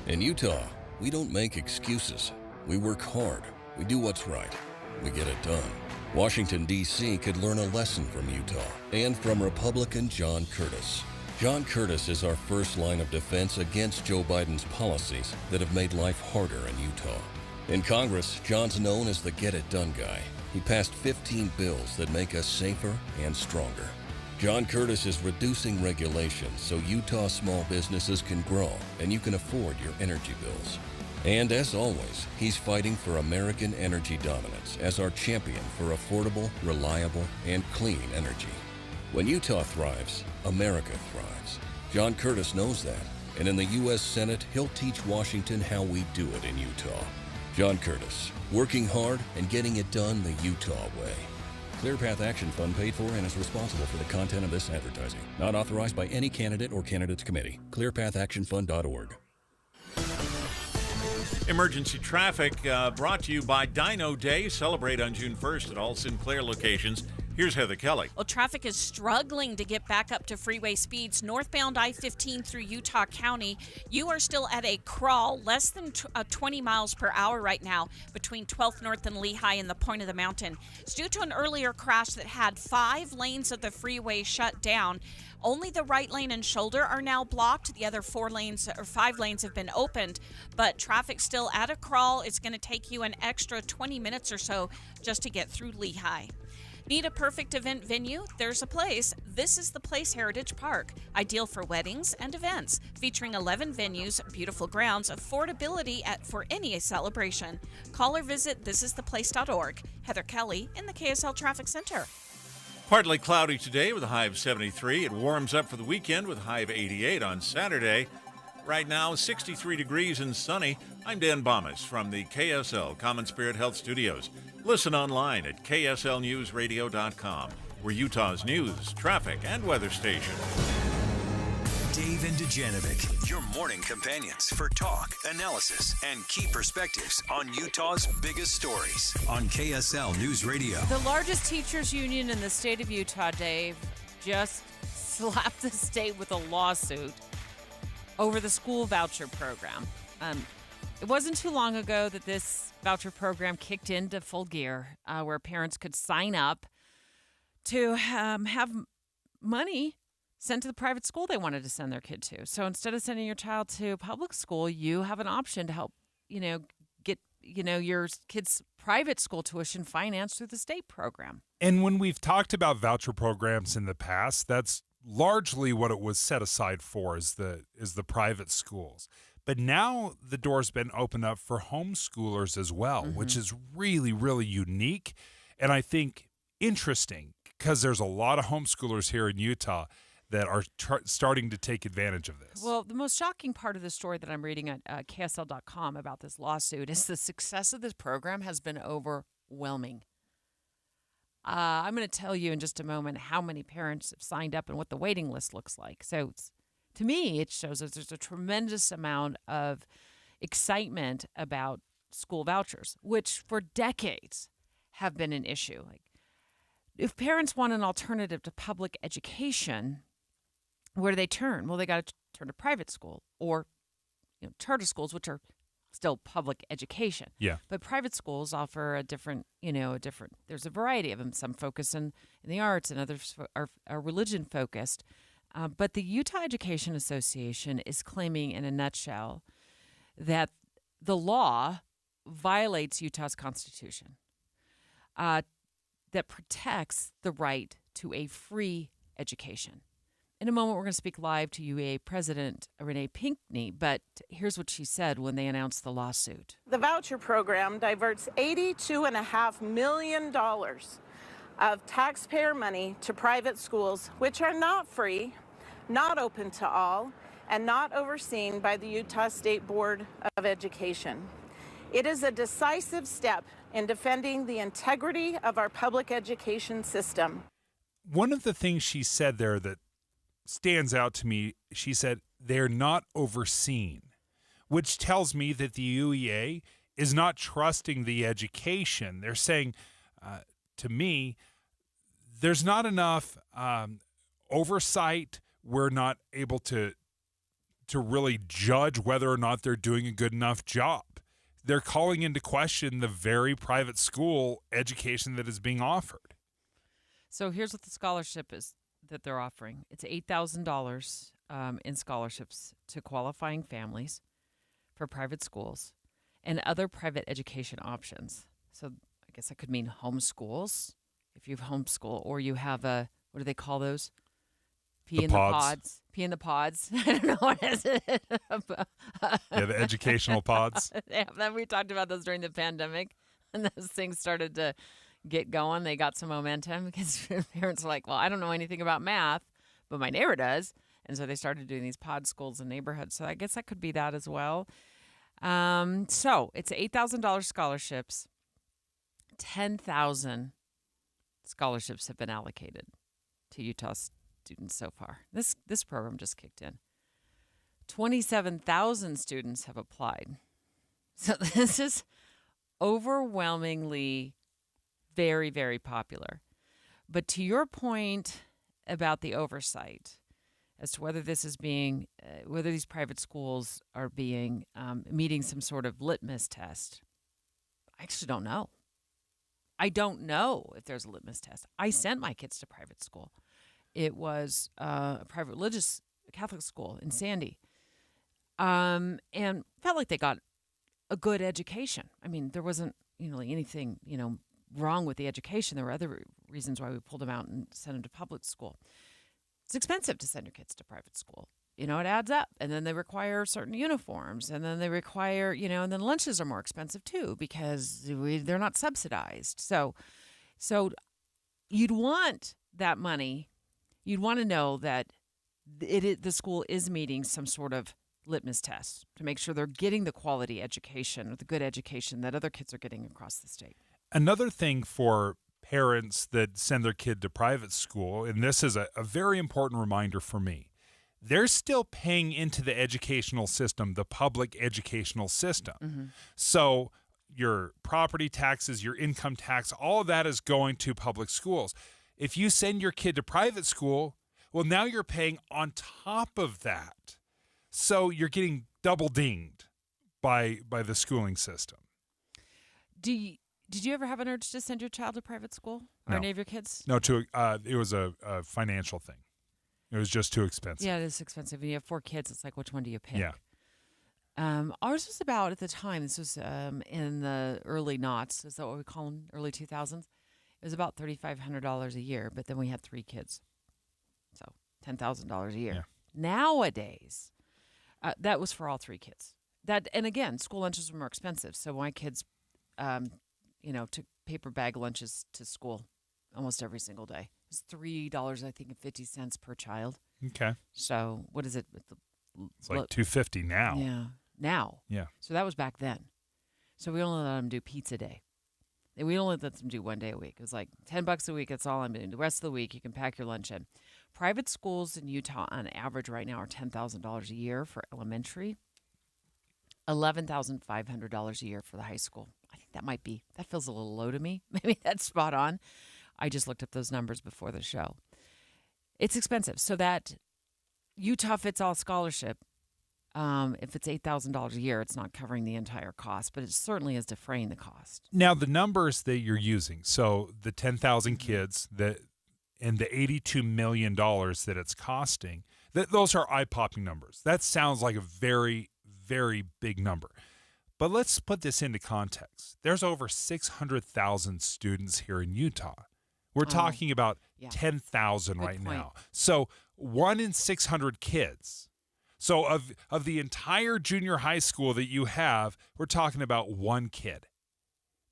In Utah, we don't make excuses. We work hard. We do what's right. We get it done. Washington, D.C. could learn a lesson from Utah and from Republican John Curtis. John Curtis is our first line of defense against Joe Biden's policies that have made life harder in Utah. In Congress, John's known as the get-it-done guy. He passed 15 bills that make us safer and stronger. John Curtis is reducing regulations so Utah small businesses can grow and you can afford your energy bills. And as always, he's fighting for American energy dominance as our champion for affordable, reliable, and clean energy. When Utah thrives, America thrives. John Curtis knows that, and in the U.S. Senate, he'll teach Washington how we do it in Utah. John Curtis, working hard and getting it done the Utah way. ClearPath Action Fund paid for and is responsible for the content of this advertising. Not authorized by any candidate or candidates committee. ClearPathActionFund.org.
Emergency traffic brought to you by Dino Day. Celebrate on June 1st at all Sinclair locations. Here's Heather Kelly.
Well, traffic is struggling to get back up to freeway speeds. Northbound I-15 through Utah County, you are still at a crawl, less than 20 miles per hour right now between 12th North and Lehigh and the point of the mountain. It's due to an earlier crash that had 5 lanes of the freeway shut down. Only the right lane and shoulder are now blocked. The other 5 lanes have been opened, but traffic's still at a crawl. It's going to take you an extra 20 minutes or so just to get through Lehigh. Need a perfect event venue? There's a place. This is the Place Heritage Park, ideal for weddings and events, featuring 11 venues, beautiful grounds, affordability for any celebration. Call or visit thisistheplace.org. Heather Kelly in the KSL Traffic Center.
Partly cloudy today with a high of 73. It warms up for the weekend with a high of 88 on Saturday. Right now, 63 degrees and sunny. I'm Dan Bomas from the KSL Common Spirit Health Studios. Listen online at kslnewsradio.com. We're Utah's news, traffic, and weather station.
Dave and Dujanovic, your morning companions for talk, analysis, and key perspectives on Utah's biggest stories on KSL News Radio.
The largest teachers union in the state of Utah, Dave, just slapped the state with a lawsuit over the school voucher program. It wasn't too long ago that this voucher program kicked into full gear, where parents could sign up to have money sent to the private school they wanted to send their kid to. So instead of sending your child to public school, you have an option to help, get, your kid's private school tuition financed through the state program.
And when we've talked about voucher programs in the past, that's largely what it was set aside for, is the private schools. But now the door's been opened up for homeschoolers as well, which is really, really unique. And I think interesting, because there's a lot of homeschoolers here in Utah that are starting to take advantage of this.
Well, the most shocking part of the story that I'm reading at KSL.com about this lawsuit is the success of this program has been overwhelming. I'm going to tell you in just a moment how many parents have signed up and what the waiting list looks like. So to me, it shows that there's a tremendous amount of excitement about school vouchers, which for decades have been an issue. Like, if parents want an alternative to public education, where do they turn? Well, they got to turn to private school or charter schools, which are still public education.
Yeah.
But private schools offer a different, there's a variety of them. Some focus in the arts and others are religion focused. But the Utah Education Association is claiming in a nutshell that the law violates Utah's Constitution that protects the right to a free education. In a moment, we're going to speak live to UEA President Renee Pinkney, but here's what she said when they announced the lawsuit.
The voucher program diverts $82.5 million of taxpayer money to private schools, which are not free, not open to all, and not overseen by the Utah State Board of Education. It is a decisive step in defending the integrity of our public education system.
One of the things she said there that stands out to me, she said, they're not overseen, which tells me that the UEA is not trusting the education. They're saying, to me, there's not enough oversight. We're not able to really judge whether or not they're doing a good enough job. They're calling into question the very private school education that is being offered.
So here's what the scholarship is that they're offering. It's $8,000 in scholarships to qualifying families for private schools and other private education options. So I guess that could mean homeschools, if you have homeschool, or you have a, what do they call those? Pee in the pods. Pee in the pods. I don't know what is it.
Yeah, the educational pods.
Yeah, we talked about those during the pandemic, and those things started to get going. They got some momentum because parents were like, well, I don't know anything about math, but my neighbor does. And so they started doing these pod schools in neighborhoods. So I guess that could be that as well. So it's $8,000 scholarships. 10,000 scholarships have been allocated to Utah students so far. This program just kicked in. 27,000 students have applied. So this is overwhelmingly very, very popular. But to your point about the oversight as to whether this is being, whether these private schools are being meeting some sort of litmus test, I actually don't know. I don't know if there's a litmus test. I sent my kids to private school. It was a private religious Catholic school in Sandy, and felt like they got a good education. I mean, there wasn't anything wrong with the education. There were other reasons why we pulled them out and sent them to public school. It's expensive to send your kids to private school. It adds up. And then they require certain uniforms. And then they require, and then lunches are more expensive too because they're not subsidized. So you'd want that money. You'd want to know that the school is meeting some sort of litmus test to make sure they're getting the quality education or the good education that other kids are getting across the state.
Another thing for parents that send their kid to private school, and this is a very important reminder for me, they're still paying into the educational system, the public educational system. Mm-hmm. So your property taxes, your income tax, all of that is going to public schools. If you send your kid to private school, well, now you're paying on top of that. So you're getting double dinged by the schooling system.
Did you ever have an urge to send your child to private school or any of your kids?
No, it was a financial thing. It was just too expensive.
Yeah, it is expensive. And you have 4 kids. It's like, which one do you pick?
Yeah.
Ours was about, at the time, this was in the early noughts. Is that what we call them? Early 2000s. It was about $3,500 a year, but then we had 3 kids. So $10,000 a year. Yeah. Nowadays, that was for all 3 kids. And again, school lunches were more expensive. So my kids, took paper bag lunches to school almost every single day. It was $3, I think, and 50 cents per child.
Okay.
So what is it?
It's like $2.50 now.
Yeah. Now.
Yeah.
So that was back then. So we only let them do pizza day. And we only let them do 1 day a week. It was like $10 a week. That's all I'm doing. The rest of the week, you can pack your lunch in. Private schools in Utah, on average, right now, are $10,000 a year for elementary, $11,500 a year for the high school. I think that feels a little low to me. Maybe that's spot on. I just looked up those numbers before the show. It's expensive. So that Utah Fits All scholarship, if it's $8,000 a year, it's not covering the entire cost, but it certainly is defraying the cost.
Now, the numbers that you're using, so the 10,000 kids that and the $82 million that it's costing, those are eye-popping numbers. That sounds like a very, very big number. But let's put this into context. There's over 600,000 students here in Utah. We're talking about 10,000 right now. So 1 in 600 kids. So of the entire junior high school that you have, we're talking about one kid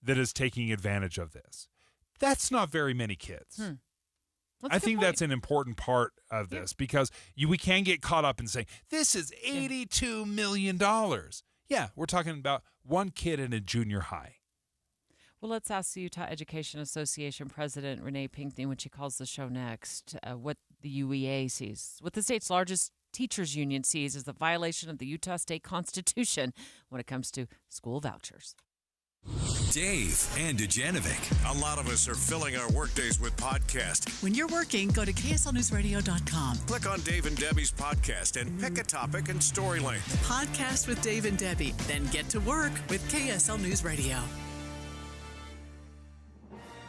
that is taking advantage of this. That's not very many kids. I think that's an important part of this because we can get caught up in saying, this is $82 million. Yeah, we're talking about one kid in a junior high.
Well, let's ask the Utah Education Association President Renee Pinkney when she calls the show next what the UEA sees, what the state's largest teachers union sees as the violation of the Utah State Constitution when it comes to school vouchers.
Dave and Dujanovic.
A lot of us are filling our workdays with podcasts.
When you're working, go to KSLNewsRadio.com.
Click on Dave and Debbie's podcast and pick a topic and story length.
Podcast with Dave and Debbie. Then get to work with KSL News Radio.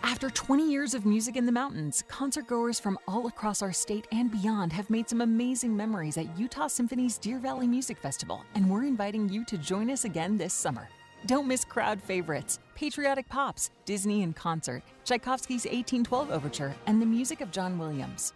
After 20 years of music in the mountains, concertgoers from all across our state and beyond have made some amazing memories at Utah Symphony's Deer Valley Music Festival, and we're inviting you to join us again this summer. Don't miss crowd favorites, patriotic pops, Disney in concert, Tchaikovsky's 1812 Overture, and the music of John Williams.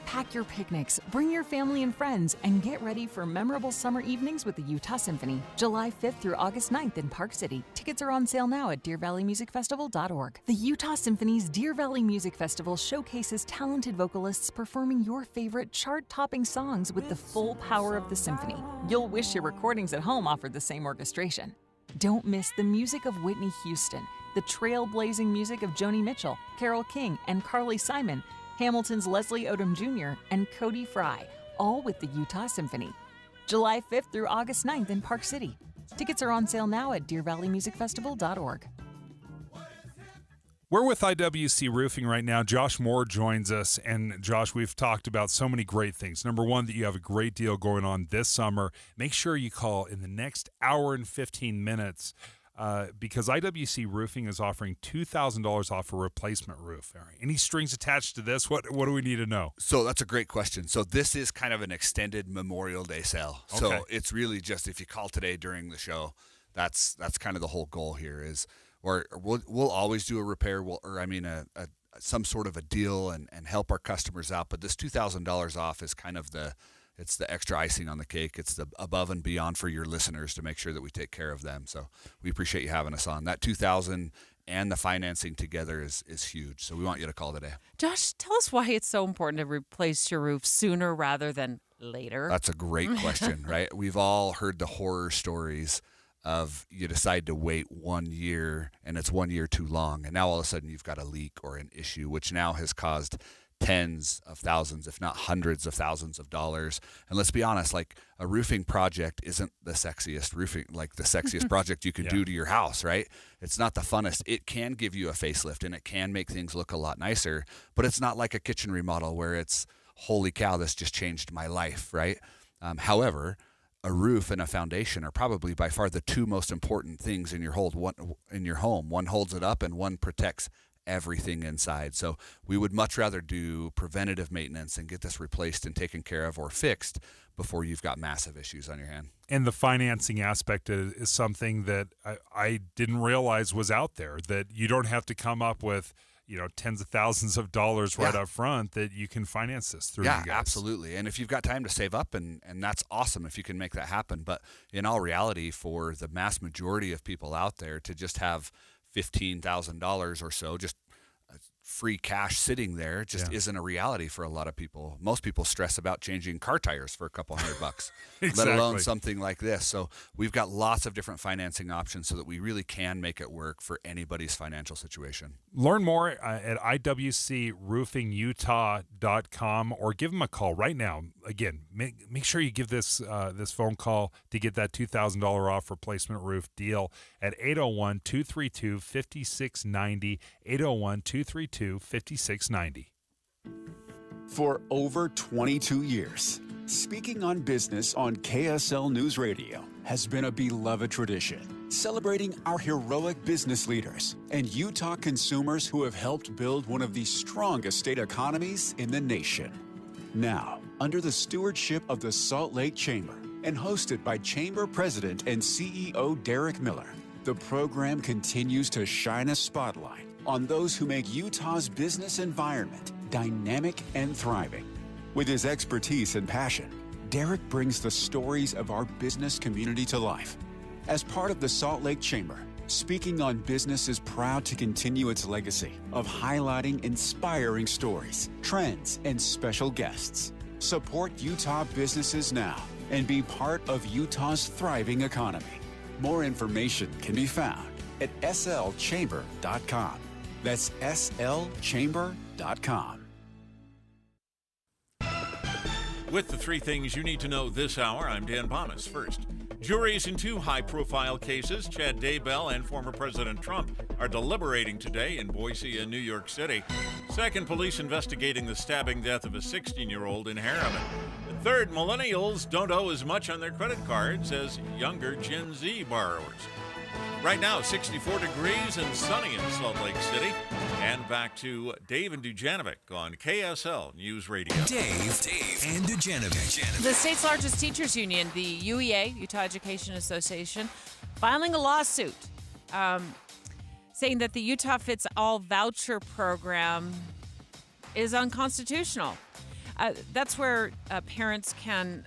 Pack your picnics, bring your family and friends, and get ready for memorable summer evenings with the Utah Symphony, July 5th through August 9th in Park City. Tickets are on sale now at DeerValleyMusicFestival.org. The Utah Symphony's Deer Valley Music Festival showcases talented vocalists performing your favorite chart-topping songs with the full power of the symphony. You'll wish your recordings at home offered the same orchestration. Don't miss the music of Whitney Houston, the trailblazing music of Joni Mitchell, Carole King, and Carly Simon, Hamilton's Leslie Odom Jr., and Cody Fry, all with the Utah Symphony. July 5th through August 9th in Park City. Tickets are on sale now at DeerValleyMusicFestival.org.
We're with IWC Roofing right now. Josh Moore joins us. And Josh, we've talked about so many great things. Number one, that you have a great deal going on this summer. Make sure you call in the next hour and 15 minutes because IWC Roofing is offering $2,000 off a replacement roof. Any strings attached to this? What do we need to know?
So that's a great question. So this is kind of an extended Memorial Day sale. Okay. So it's really just if you call today during the show, that's kind of the whole goal here is, or we'll always do a repair, some sort of a deal and help our customers out. But this $2,000 off is kind of it's the extra icing on the cake. It's the above and beyond for your listeners to make sure that we take care of them. So we appreciate you having us on. That $2,000 and the financing together is huge. So we want you to call today.
Josh, tell us why it's so important to replace your roof sooner rather than later.
That's a great question, right? We've all heard the horror stories of you decide to wait 1 year and it's 1 year too long. And now all of a sudden you've got a leak or an issue, which now has caused tens of thousands, if not hundreds of thousands of dollars. And let's be honest, like a roofing project isn't the sexiest project you can do to your house, right? It's not the funnest. It can give you a facelift and it can make things look a lot nicer, but it's not like a kitchen remodel where it's, holy cow, this just changed my life, right? However, a roof and a foundation are probably by far the two most important things in your home. One holds it up and one protects everything inside. So we would much rather do preventative maintenance and get this replaced and taken care of or fixed before you've got massive issues on your hand.
And the financing aspect is something that I didn't realize was out there, that you don't have to come up with tens of thousands of dollars right up front, that you can finance this through.
Yeah, absolutely. And if you've got time to save up, and that's awesome if you can make that happen. But in all reality, for the mass majority of people out there to just have $15,000 or so, just free cash sitting there just isn't a reality for a lot of people. Most people stress about changing car tires for a couple $100,
exactly.
Let alone something like this. So we've got lots of different financing options so that we really can make it work for anybody's financial situation.
Learn more at IWCRoofingUtah.com or give them a call right now. Again, make sure you give this phone call to get that $2,000 off replacement roof deal at 801-232-5690, 801-232-5690.
For over 22 years, Speaking on Business on KSL News Radio has been a beloved tradition, celebrating our heroic business leaders and Utah consumers who have helped build one of the strongest state economies in the nation. Now, under the stewardship of the Salt Lake Chamber and hosted by Chamber President and CEO Derek Miller, the program continues to shine a spotlight on those who make Utah's business environment dynamic and thriving. With his expertise and passion, Derek brings the stories of our business community to life. As part of the Salt Lake Chamber, Speaking on Business is proud to continue its legacy of highlighting inspiring stories, trends, and special guests. Support Utah businesses now and be part of Utah's thriving economy. More information can be found at slchamber.com. That's slchamber.com.
With the three things you need to know this hour, I'm Dan Bomas. First, juries in two high-profile cases, Chad Daybell and former President Trump, are deliberating today in Boise and New York City. Second, police investigating the stabbing death of a 16-year-old in Harriman. And third, millennials don't owe as much on their credit cards as younger Gen Z borrowers. Right now, 64 degrees and sunny in Salt Lake City. And back to Dave and Dujanovic on KSL News Radio.
Dave and Dujanovic.
The state's largest teachers union, the UEA, Utah Education Association, filing a lawsuit saying that the Utah Fits All voucher program is unconstitutional. That's where parents can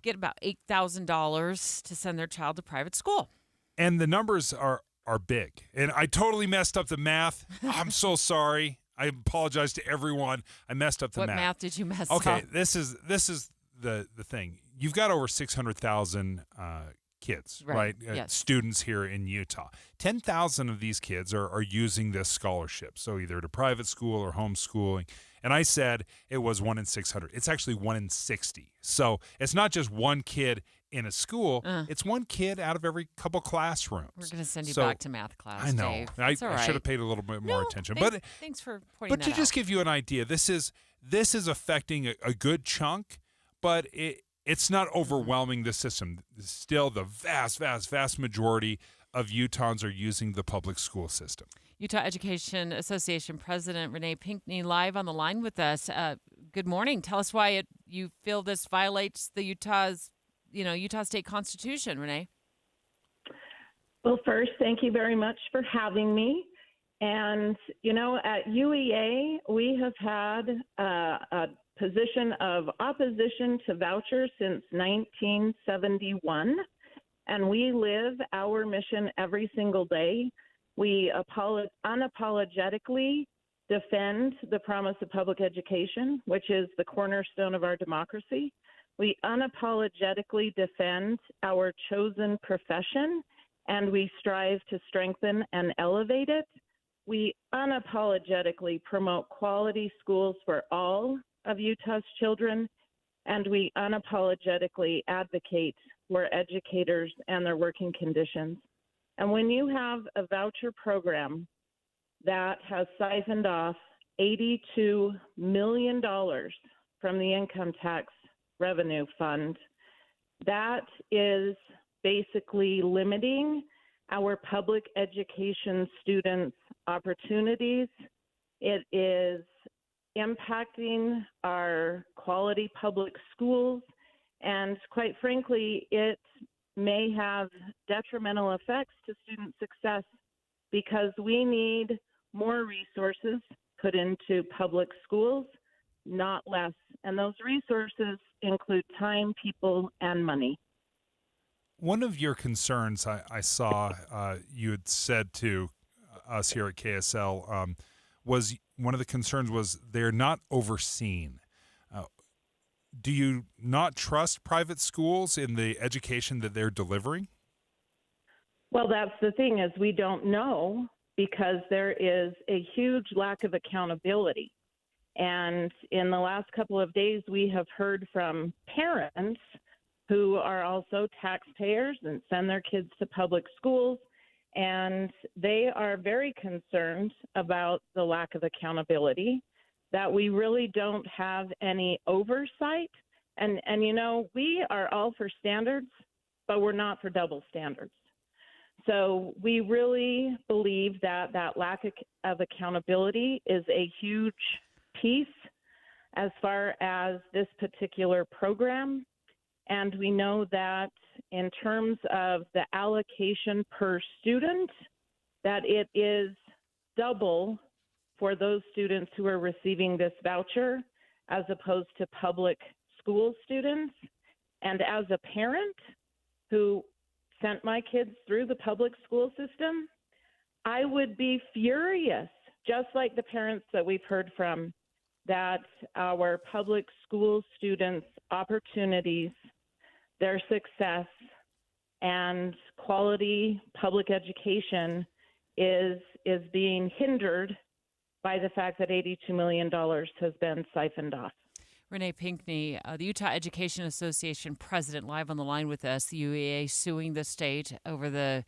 get about $8,000 to send their child to private school.
And the numbers are big. And I totally messed up the math. I'm so sorry. I apologize to everyone. I messed up the math.
What math did you mess up?
Okay, this is the thing. You've got over 600,000 kids, right?
Yes.
Students here in Utah. 10,000 of these kids are using this scholarship, so either to private school or homeschooling. And I said it was 1 in 600. It's actually 1 in 60. So it's not just one kid in a school. It's one kid out of every couple classrooms.
We're going to send you back to math class,
I know.
Dave.
I
all right.
should have paid a little bit more attention.
Thanks for pointing that out.
But to just give you an idea, this is affecting a good chunk, but it's not overwhelming the system. Still, the vast majority of Utahns are using the public school system.
Utah Education Association President Renee Pinkney live on the line with us. Good morning. Tell us why you feel this violates the Utah state constitution, Renee.
Well, first, thank you very much for having me. And, at UEA, we have had a position of opposition to vouchers since 1971, and we live our mission every single day. We unapologetically defend the promise of public education, which is the cornerstone of our democracy. We unapologetically defend our chosen profession, and we strive to strengthen and elevate it. We unapologetically promote quality schools for all of Utah's children, and we unapologetically advocate for educators and their working conditions. And when you have a voucher program that has siphoned off $82 million from the income tax revenue fund, that is basically limiting our public education students' opportunities. It is impacting our quality public schools, and quite frankly, it may have detrimental effects to student success because we need more resources put into public schools, not less. And those resources include time, people, and money.
One of your concerns I saw you had said to us here at KSL was one of the concerns was they're not overseen. Do you not trust private schools in the education that they're delivering?
Well, that's the thing is we don't know because there is a huge lack of accountability. And in the last couple of days, we have heard from parents who are also taxpayers and send their kids to public schools, and they are very concerned about the lack of accountability, that we really don't have any oversight, And we are all for standards, but we're not for double standards. So we really believe that lack of accountability is a huge piece as far as this particular program. And we know that in terms of the allocation per student, that it is double for those students who are receiving this voucher as opposed to public school students. And as a parent who sent my kids through the public school system, I would be furious, just like the parents that we've heard from, that our public school students' opportunities, their success, and quality public education is being hindered by the fact that $82 million has been siphoned off.
Renee Pinckney, the Utah Education Association president, live on the line with us. The UEA suing the state over the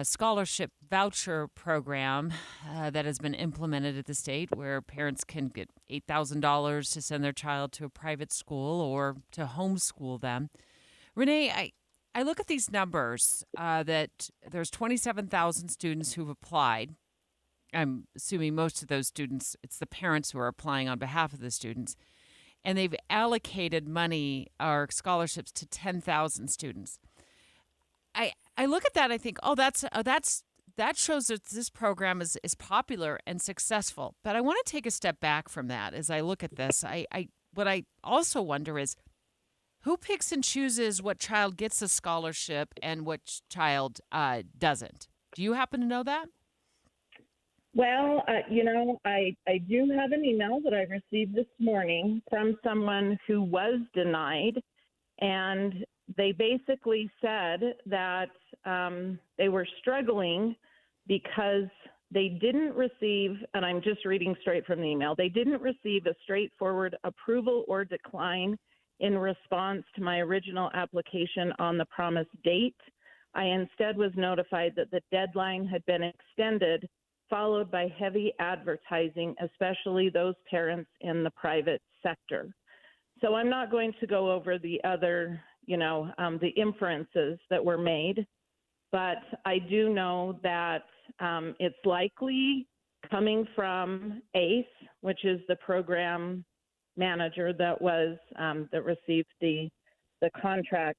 scholarship voucher program that has been implemented at the state, where parents can get $8,000 to send their child to a private school or to homeschool them. Renee, I look at these numbers that there's 27,000 students who've applied. I'm assuming most of those students, it's the parents who are applying on behalf of the students. And they've allocated money or scholarships to 10,000 students. I look at that, I think, that shows that this program is popular and successful. But I want to take a step back from that as I look at this. What I also wonder is, who picks and chooses what child gets a scholarship and which child doesn't? Do you happen to know that?
Well, I do have an email that I received this morning from someone who was denied, and they basically said that they were struggling because they didn't receive, and I'm just reading straight from the email, they didn't receive a straightforward approval or decline in response to my original application on the promised date. I instead was notified that the deadline had been extended, followed by heavy advertising, especially those parents in the private sector. So I'm not going to go over the other, the inferences that were made, but I do know that it's likely coming from ACE, which is the program manager that was that received the contract.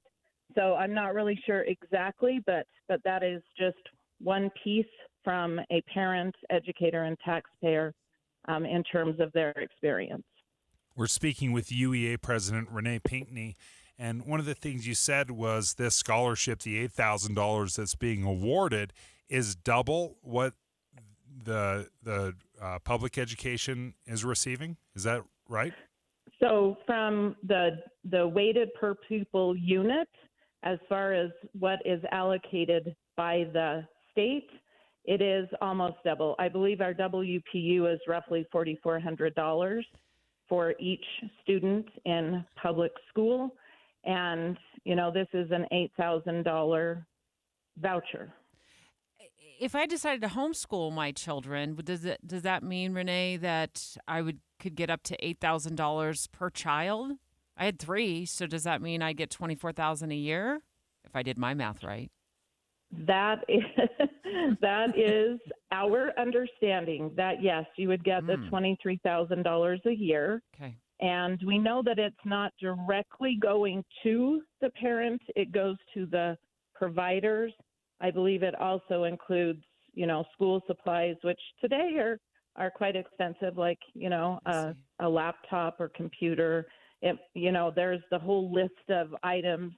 So I'm not really sure exactly, but that is just one piece from a parent, educator, and taxpayer in terms of their experience.
We're speaking with UEA President Renee Pinckney, and one of the things you said was this scholarship, the $8,000 that's being awarded, is double what the public education is receiving. Is that right?
So from the weighted per pupil unit, as far as what is allocated by the state, it is almost double. I believe our WPU is roughly $4,400 for each student in public school. And, this is an $8,000 voucher.
If I decided to homeschool my children, does that mean, Renee, that I could get up to $8,000 per child? I had 3, so does that mean I get $24,000 a year? If I did my math right.
That is our understanding, that yes, you would get the $23,000 a year.
Okay.
And we know that it's not directly going to the parent, it goes to the providers. I believe it also includes, school supplies, which today are quite expensive, like, a laptop or computer. There's the whole list of items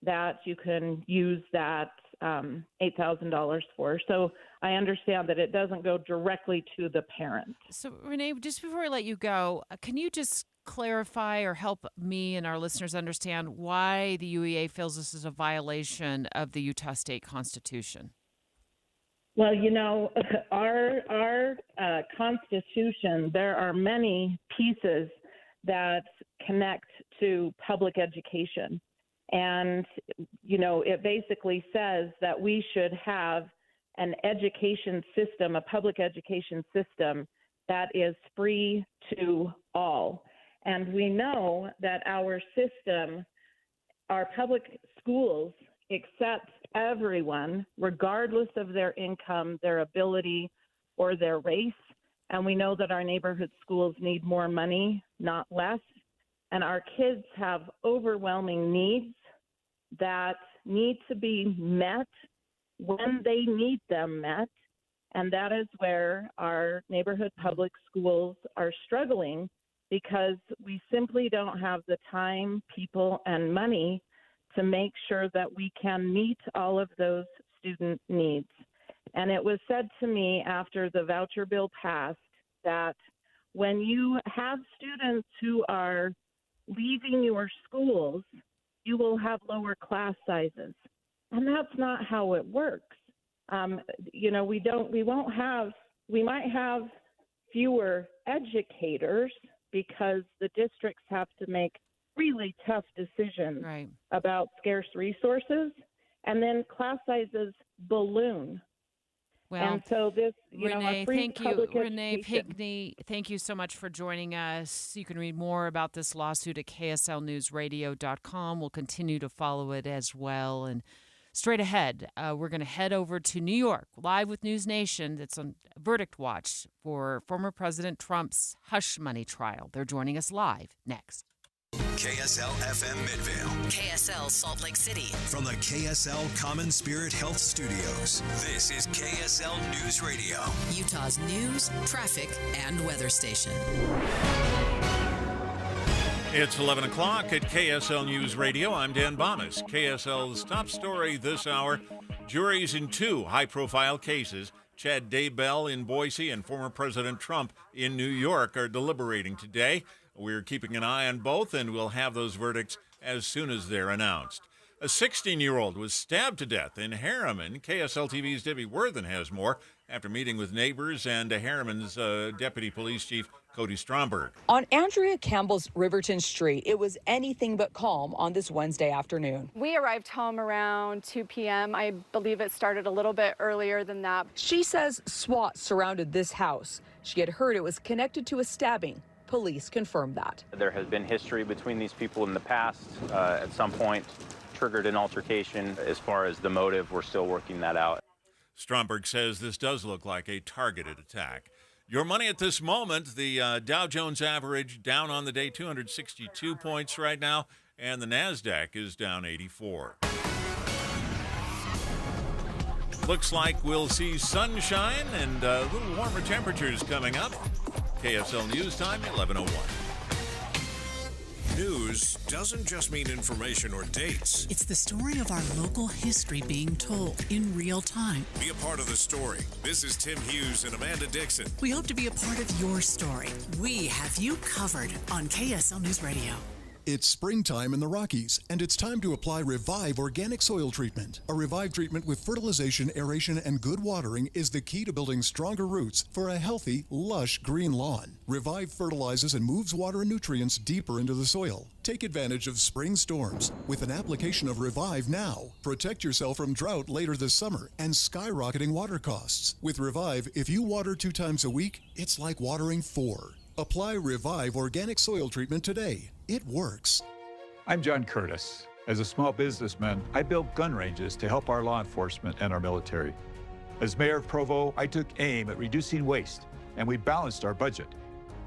that you can use that $8,000 for. So I understand that it doesn't go directly to the parent.
So Renee, just before I let you go, can you just clarify or help me and our listeners understand why the UEA feels this is a violation of the Utah State Constitution?
Well, our Constitution, there are many pieces that connect to public education. And, it basically says that we should have an education system, a public education system that is free to all. And we know that our system, our public schools, accept everyone, regardless of their income, their ability, or their race. And we know that our neighborhood schools need more money, not less. And our kids have overwhelming needs that need to be met when they need them met. And that is where our neighborhood public schools are struggling, because we simply don't have the time, people, and money to make sure that we can meet all of those student needs. And it was said to me after the voucher bill passed that when you have students who are leaving your schools, you will have lower class sizes. And that's not how it works. We might have fewer educators because the districts have to make really tough decisions about scarce resources, and then class sizes balloon.
Well,
and so this,
Renee,
thank you,
Renee Pigney. Thank you so much for joining us. You can read more about this lawsuit at kslnewsradio.com. We'll continue to follow it as well. And straight ahead, we're going to head over to New York, live with News Nation. That's on Verdict Watch for former President Trump's hush money trial. They're joining us live next.
KSL FM Midvale.
KSL Salt Lake City.
From the KSL Common Spirit Health Studios, this is KSL News Radio.
Utah's news, traffic, and weather station.
It's 11 o'clock at KSL News Radio. I'm Dan Bomis. KSL's top story this hour: juries in 2 high-profile cases, Chad Daybell in Boise and former President Trump in New York, are deliberating today. We're keeping an eye on both, and we'll have those verdicts as soon as they're announced. A 16-year-old was stabbed to death in Harriman. KSL TV's Debbie Worthen has more after meeting with neighbors and Harriman's Deputy Police Chief Cody Stromberg.
On Andrea Campbell's Riverton Street, it was anything but calm on this Wednesday afternoon.
We arrived home around 2 p.m. I believe it started a little bit earlier than that.
She says SWAT surrounded this house. She had heard it was connected to a stabbing. Police confirmed that.
There has been history between these people in the past. At some point, triggered an altercation. As far as the motive, we're still working that out.
Stromberg says this does look like a targeted attack. Your money at this moment: the Dow Jones average down on the day 262 points right now, and the NASDAQ is down 84. Looks like we'll see sunshine and a little warmer temperatures coming up. KSL News Time, 11:01.
News doesn't just mean information or dates.
It's the story of our local history being told in real time.
Be a part of the story. This is Tim Hughes and Amanda Dixon.
We hope to be a part of your story. We have you covered on KSL News Radio.
It's springtime in the Rockies, and it's time to apply Revive Organic Soil Treatment. A Revive treatment with fertilization, aeration, and good watering is the key to building stronger roots for a healthy, lush green lawn. Revive fertilizes and moves water and nutrients deeper into the soil. Take advantage of spring storms with an application of Revive now. Protect yourself from drought later this summer and skyrocketing water costs. With Revive, if you water 2 times a week, it's like watering 4. Apply Revive Organic Soil Treatment today. It works.
I'm John Curtis. As a small businessman, I built gun ranges to help our law enforcement and our military. As mayor of Provo, I took aim at reducing waste, and we balanced our budget.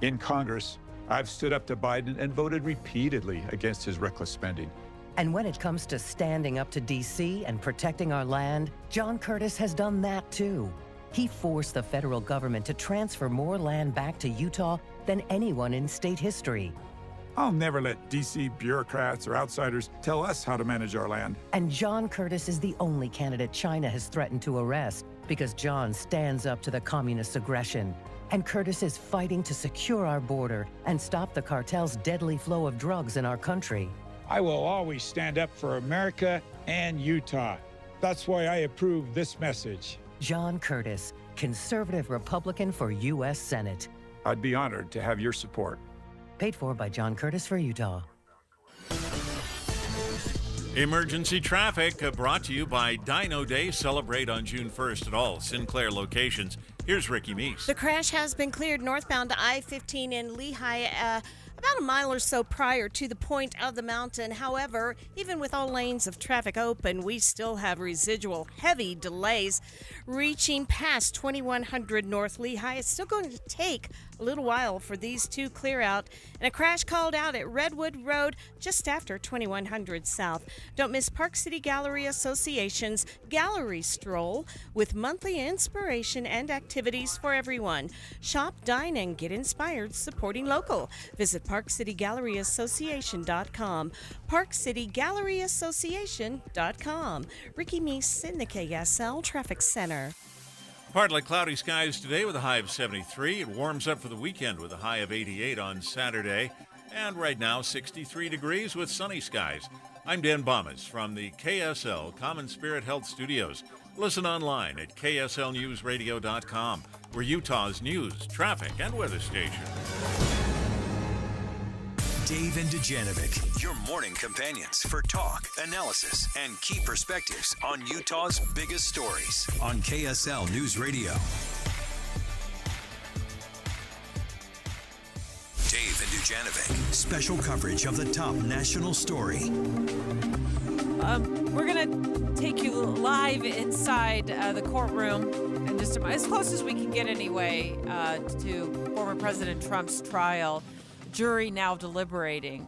In Congress, I've stood up to Biden and voted repeatedly against his reckless spending.
And when it comes to standing up to D.C. and protecting our land, John Curtis has done that too. He forced the federal government to transfer more land back to Utah than anyone in state history.
I'll never let D.C. bureaucrats or outsiders tell us how to manage our land.
And John Curtis is the only candidate China has threatened to arrest because John stands up to the communist aggression. And Curtis is fighting to secure our border and stop the cartel's deadly flow of drugs in our country.
I will always stand up for America and Utah. That's why I approve this message.
John Curtis, conservative Republican for U.S. Senate.
I'd be honored to have your support.
Paid for by John Curtis for Utah.
Emergency traffic brought to you by Dino Day. Celebrate on June 1st at all Sinclair locations. Here's Ricky Meese.
The crash has been cleared northbound I-15 in Lehigh.
about a mile or so prior to the point of the mountain. However, even with all lanes of traffic open, we still have residual heavy delays reaching past 2100 North Lehigh. It's still going to take a little while for these to clear out, and a crash called out at Redwood Road just after 2100 South. Don't miss Park City Gallery Association's Gallery Stroll with monthly inspiration and activities for everyone. Shop, dine, and get inspired supporting local. Visit ParkCityGalleryAssociation.com. ParkCityGalleryAssociation.com. Ricky Meese in the KSL Traffic Center.
Partly cloudy skies today with a high of 73. It warms up for the weekend with a high of 88 on Saturday. And right now, 63 degrees with sunny skies. I'm Dan Bomas from the KSL Common Spirit Health Studios. Listen online at kslnewsradio.com. We're Utah's news, traffic, and weather station.
Dave and Dujanovic, your morning companions for talk, analysis, and key perspectives on Utah's biggest stories on KSL News Radio. Dave and Dujanovic, special coverage of the top national story.
We're going to take you live inside the courtroom and just as close as we can get anyway to former President Trump's trial. Jury now deliberating.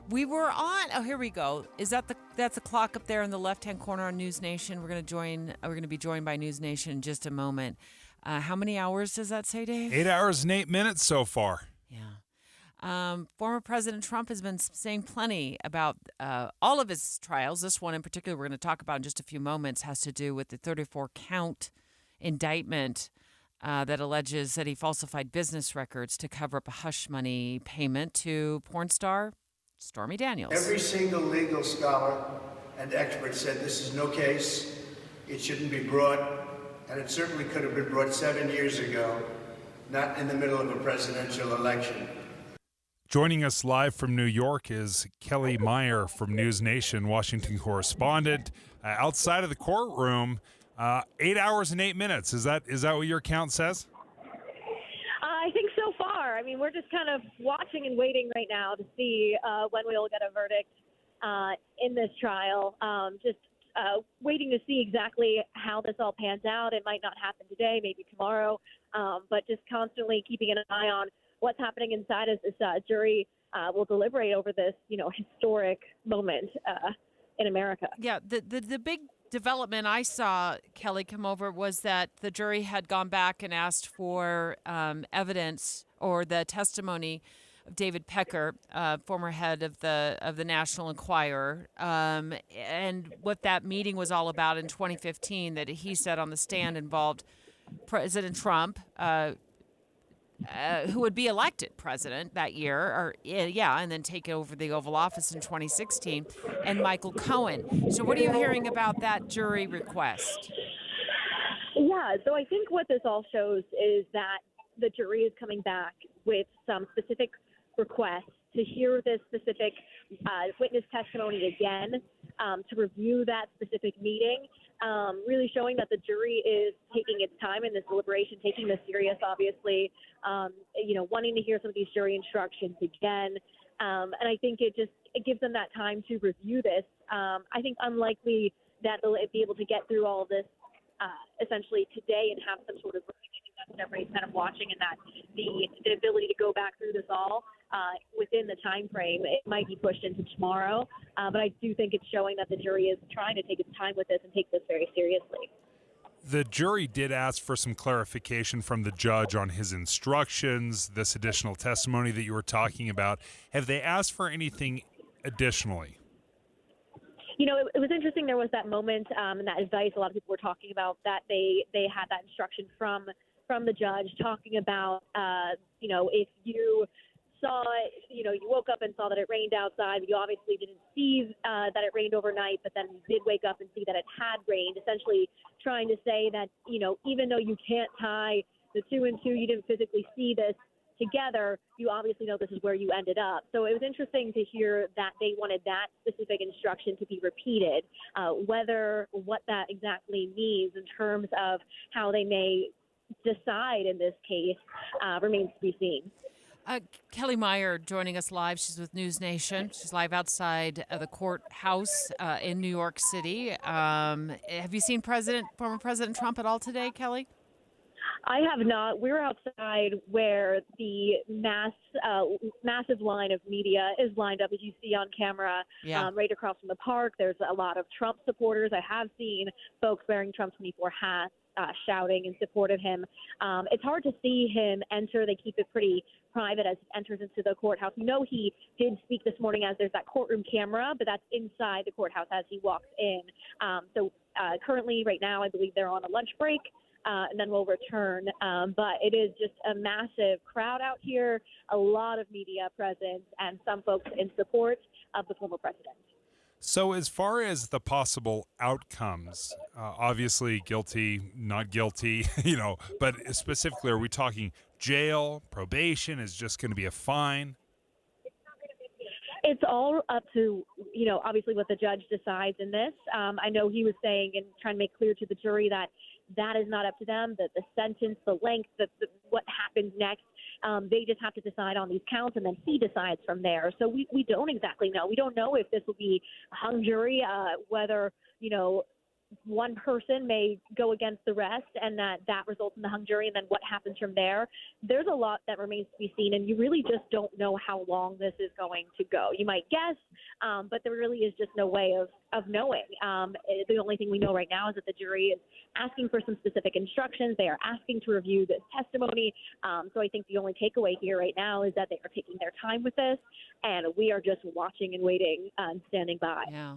We were on. Oh, here we go. Is that's the clock up there in the left-hand corner on News Nation? We're going to be joined by News Nation in just a moment. How many hours does that say, Dave?
8 hours and 8 minutes so far.
Yeah. Former President Trump has been saying plenty about all of his trials. This one in particular, we're going to talk about in just a few moments, has to do with the 34-count indictment that alleges that he falsified business records to cover up a hush money payment to porn star Stormy Daniels.
Every single legal scholar and expert said this is no case, it shouldn't be brought, and it certainly could have been brought 7 years ago, not in the middle of a presidential election.
Joining us live from New York is Kelly Meyer from News Nation, Washington correspondent. Outside of the courtroom, 8 hours and 8 minutes. Is that what your count says?
I think so far. I mean, we're just kind of watching and waiting right now to see when we'll get a verdict in this trial. Waiting to see exactly how this all pans out. It might not happen today, maybe tomorrow, but just constantly keeping an eye on what's happening inside as this jury will deliberate over this, historic moment in America.
Yeah, the big development I saw, Kelly, come over was that the jury had gone back and asked for evidence or the testimony of David Pecker, former head of the National Enquirer, and what that meeting was all about in 2015 that he said on the stand involved President Trump, who would be elected president that year, and then take over the Oval Office in 2016, and Michael Cohen. So what are you hearing about that jury request?
Yeah, so I think what this all shows is that the jury is coming back with some specific requests to hear this specific witness testimony again, to review that specific meeting, really showing that the jury is taking its time in this deliberation, taking this serious, obviously, wanting to hear some of these jury instructions again. And I think it gives them that time to review this. I think unlikely that they'll be able to get through all of this essentially today and have some sort of verdict. I think that's what everybody's kind of watching, and that the ability to go back through this all within the time frame, it might be pushed into tomorrow. But I do think it's showing that the jury is trying to take its time with this and take this very seriously.
The jury did ask for some clarification from the judge on his instructions, this additional testimony that you were talking about. Have they asked for anything additionally?
It was interesting. There was that moment and that advice a lot of people were talking about, that they had that instruction from the judge talking about, if you saw, you woke up and saw that it rained outside, but you obviously didn't see that it rained overnight, but then you did wake up and see that it had rained, essentially trying to say that, even though you can't tie the two and two, you didn't physically see this together, you obviously know this is where you ended up. So it was interesting to hear that they wanted that specific instruction to be repeated. What that exactly means in terms of how they may decide in this case remains to be seen.
Kelly Meyer joining us live. She's with News Nation. She's live outside the courthouse in New York City. Have you seen former President Trump at all today, Kelly?
I have not. We're outside where the massive line of media is lined up, as you see on camera, right across from the park. There's a lot of Trump supporters. I have seen folks wearing Trump 24 hats, shouting in support of him. It's hard to see him enter. They keep it pretty private as he enters into the courthouse. You know, he did speak this morning as there's that courtroom camera, but that's inside the courthouse as he walks in. So currently, right now, I believe they're on a lunch break. And then we'll return. But it is just a massive crowd out here, a lot of media present, and some folks in support of the former president.
So as far as the possible outcomes, obviously guilty, not guilty, but specifically, are we talking jail, probation, is just going to be a fine?
It's all up to, obviously what the judge decides in this. I know he was saying and trying to make clear to the jury that is not up to them, that the sentence, the length, what happens next. They just have to decide on these counts, and then he decides from there. So we don't exactly know. We don't know if this will be a hung jury, whether, one person may go against the rest and that results in the hung jury, and then what happens from there. There's a lot that remains to be seen, and you really just don't know how long this is going to go. You might guess, but there really is just no way of knowing. The only thing we know right now is that the jury is asking for some specific instructions. They are asking to review this testimony. So I think the only takeaway here right now is that they are taking their time with this, and we are just watching and waiting and standing by.
Yeah.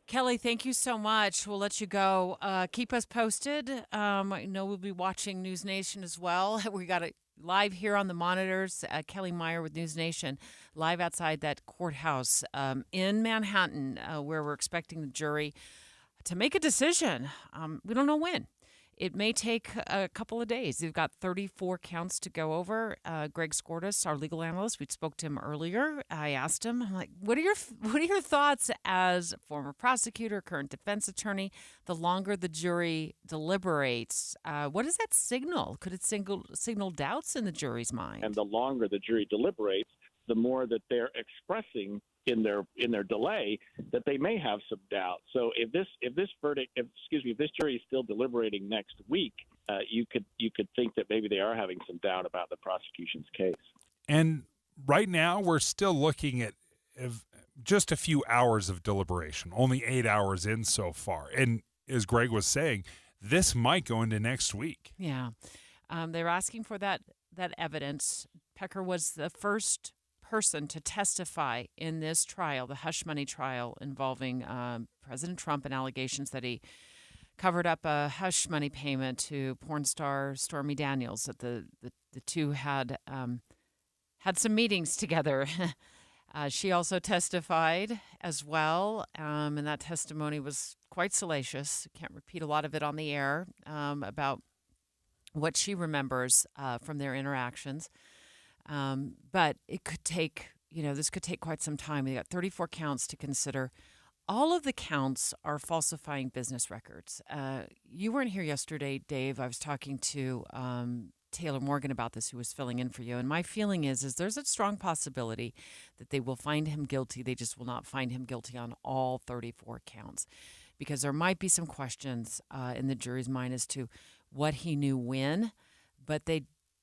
Kelly, thank you so much. We'll let you go. Keep us posted. I know we'll be watching News Nation as well. We got it live here on the monitors. Kelly Meyer with News Nation, live outside that courthouse in Manhattan, where we're expecting the jury to make a decision. We don't know when. It may take a couple of days. We've got 34 counts to go over. Greg Skordas, our legal analyst, we spoke to him earlier. I asked him, I'm like, what are your thoughts as former prosecutor, current defense attorney? The longer the jury deliberates, what does that signal? Could it signal doubts in the jury's mind?
And the longer the jury deliberates, the more that they're expressing in their delay that they may have some doubt. So if this jury is still deliberating next week, you could think that maybe they are having some doubt about the prosecution's case.
And right now we're still looking at just a few hours of deliberation, only 8 hours in so far. And as Greg was saying, this might go into next week.
Yeah. They're asking for that evidence. Pecker was the first person to testify in this trial, the hush money trial involving President Trump and allegations that he covered up a hush money payment to porn star Stormy Daniels. That the two had some meetings together. She also testified as well, and that testimony was quite salacious. Can't repeat a lot of it on the air about what she remembers from their interactions. But it could take, this could take quite some time. We got 34 counts to consider. All of the counts are falsifying business records. You weren't here yesterday, Dave. I was talking to Taylor Morgan about this, who was filling in for you. And my feeling is there's a strong possibility that they will find him guilty. They just will not find him guilty on all 34 counts, because there might be some questions in the jury's mind as to what he knew when. But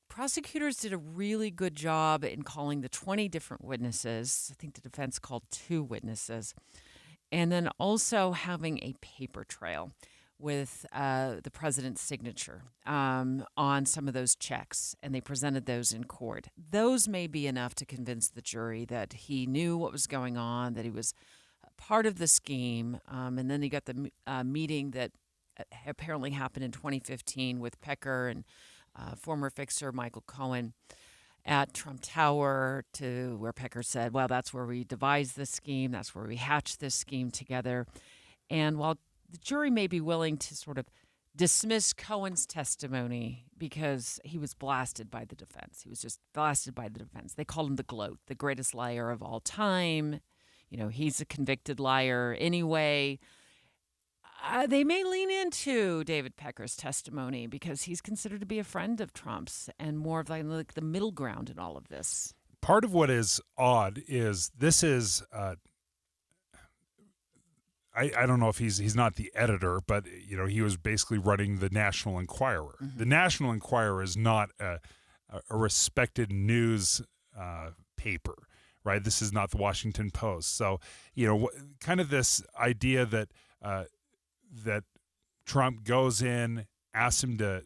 prosecutors did a really good job in calling the 20 different witnesses. I think the defense called 2 witnesses. And then also having a paper trail with the president's signature on some of those checks. And they presented those in court. Those may be enough to convince the jury that he knew what was going on, that he was part of the scheme. And then you got the meeting that apparently happened in 2015 with Pecker and former fixer Michael Cohen at Trump Tower, to where Pecker said, well, that's where we devised this scheme. That's where we hatched this scheme together. And while the jury may be willing to sort of dismiss Cohen's testimony because he was blasted by the defense, he was just blasted by the defense. They called him the GLOAT, the greatest liar of all time. He's a convicted liar anyway. They may lean into David Pecker's testimony because he's considered to be a friend of Trump's and more of like the middle ground in all of this.
part of what is odd is this is I don't know if he's not the editor, but he was basically running the National Enquirer. Mm-hmm. The National Enquirer is not a respected news paper, right? This is not the Washington Post. So kind of this idea that that Trump goes in, asks him to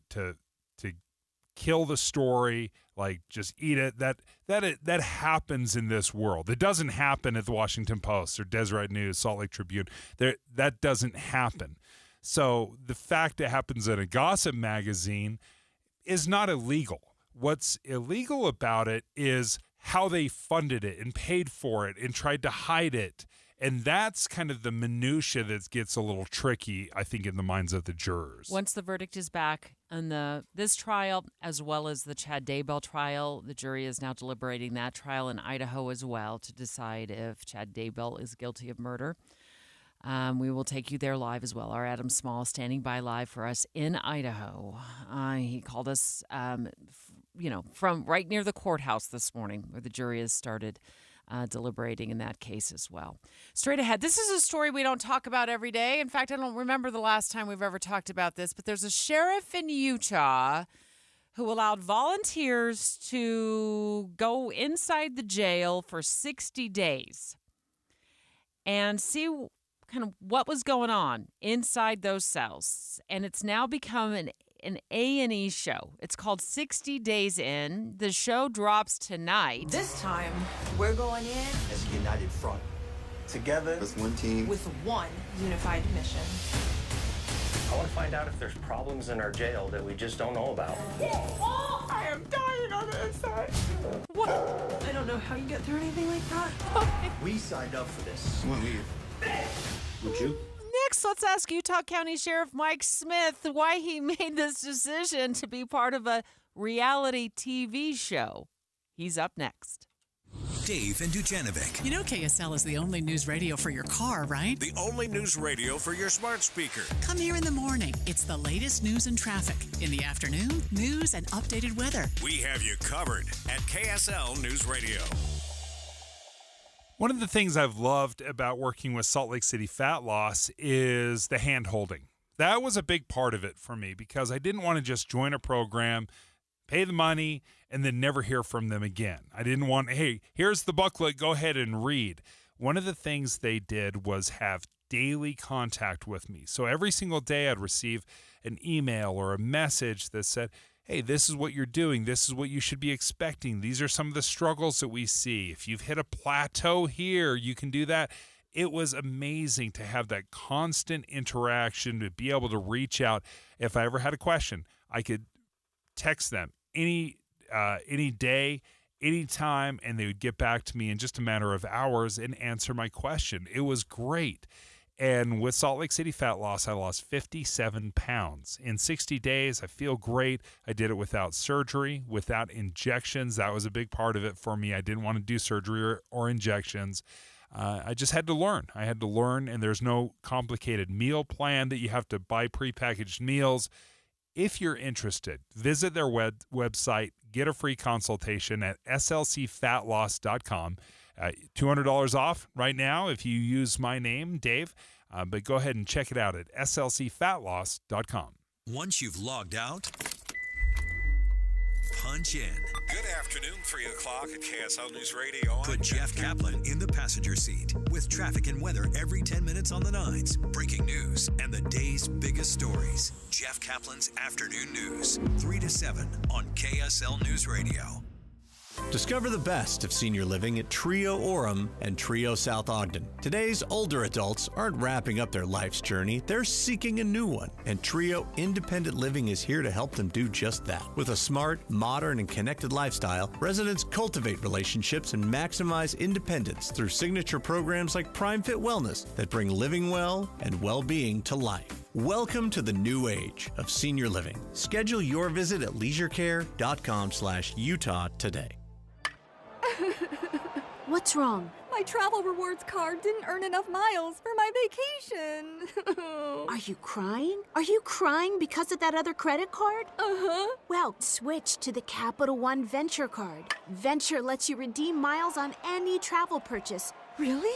kill the story, like just eat it. That happens in this world. It doesn't happen at the Washington Post or Deseret News, Salt Lake Tribune. That doesn't happen. So the fact it happens in a gossip magazine is not illegal. What's illegal about it is how they funded it and paid for it and tried to hide it. And that's kind of the minutia that gets a little tricky, I think, in the minds of the jurors.
Once the verdict is back on this trial, as well as the Chad Daybell trial, the jury is now deliberating that trial in Idaho as well to decide if Chad Daybell is guilty of murder. We will take you there live as well. Our Adam Small standing by live for us in Idaho. He called us, from right near the courthouse this morning where the jury has started deliberating in that case as well. Straight ahead, this is a story we don't talk about every day. In fact, I don't remember the last time we've ever talked about this, but there's a sheriff in Utah who allowed volunteers to go inside the jail for 60 days and see kind of what was going on inside those cells. And it's now become an A&E show. It's called 60 Days In. The show drops tonight.
This time, we're going in as a united front. Together as one team. With one unified mission.
I want to find out if there's problems in our jail that we just don't know about.
Oh, I am dying on the inside.
What?
I don't know how you get through anything like that. We signed up for this. We'll leave. Would you?
Next, let's ask Utah County Sheriff Mike Smith why he made this decision to be part of a reality TV show. He's up next.
Dave and Dujanovic.
You know KSL is the only news radio for your car, right?
The only news radio for your smart speaker.
Come here in the morning. It's the latest news and traffic. In the afternoon, news and updated weather.
We have you covered at KSL News Radio.
One of the things I've loved about working with Salt Lake City Fat Loss is the hand-holding. That was a big part of it for me because I didn't want to just join a program, pay the money, and then never hear from them again. I didn't want, hey, here's the booklet, go ahead and read. One of the things they did was have daily contact with me. So every single day I'd receive an email or a message that said, hey, this is what you're doing. This is what you should be expecting. These are some of the struggles that we see. If you've hit a plateau here, you can do that. It was amazing to have that constant interaction, to be able to reach out. If I ever had a question, I could text them any day, anytime, and they would get back to me in just a matter of hours and answer my question. It was great. And with Salt Lake City Fat Loss, I lost 57 pounds. In 60 days, I feel great. I did it without surgery, without injections. That was a big part of it for me. I didn't want to do surgery or injections. I just had to learn. I had to learn, and there's no complicated meal plan that you have to buy prepackaged meals. If you're interested, visit their website, get a free consultation at slcfatloss.com. $200 off right now if you use my name, Dave. But go ahead and check it out at slcfatloss.com.
Once you've logged out, punch in.
Good afternoon, 3 o'clock at KSL News Radio.
Put Jeff Kaplan in the passenger seat with traffic and weather every 10 minutes on the 9s, breaking news, and the day's biggest stories. Jeff Kaplan's Afternoon News, 3 to 7 on KSL News Radio.
Discover the best of senior living at Trio Orem and Trio South Ogden. Today's older adults aren't wrapping up their life's journey, they're seeking a new one. And Trio Independent Living is here to help them do just that. With a smart, modern, and connected lifestyle, residents cultivate relationships and maximize independence through signature programs like Prime Fit Wellness that bring living well and well-being to life. Welcome to the new age of senior living. Schedule your visit at leisurecare.com/Utah today.
What's wrong? My travel rewards card didn't earn enough miles for my vacation.
again.
Are you crying? Are you crying because of that other credit card?
Uh-huh.
Well, switch to the Capital One Venture card. Venture lets you redeem miles on any travel purchase.
Really?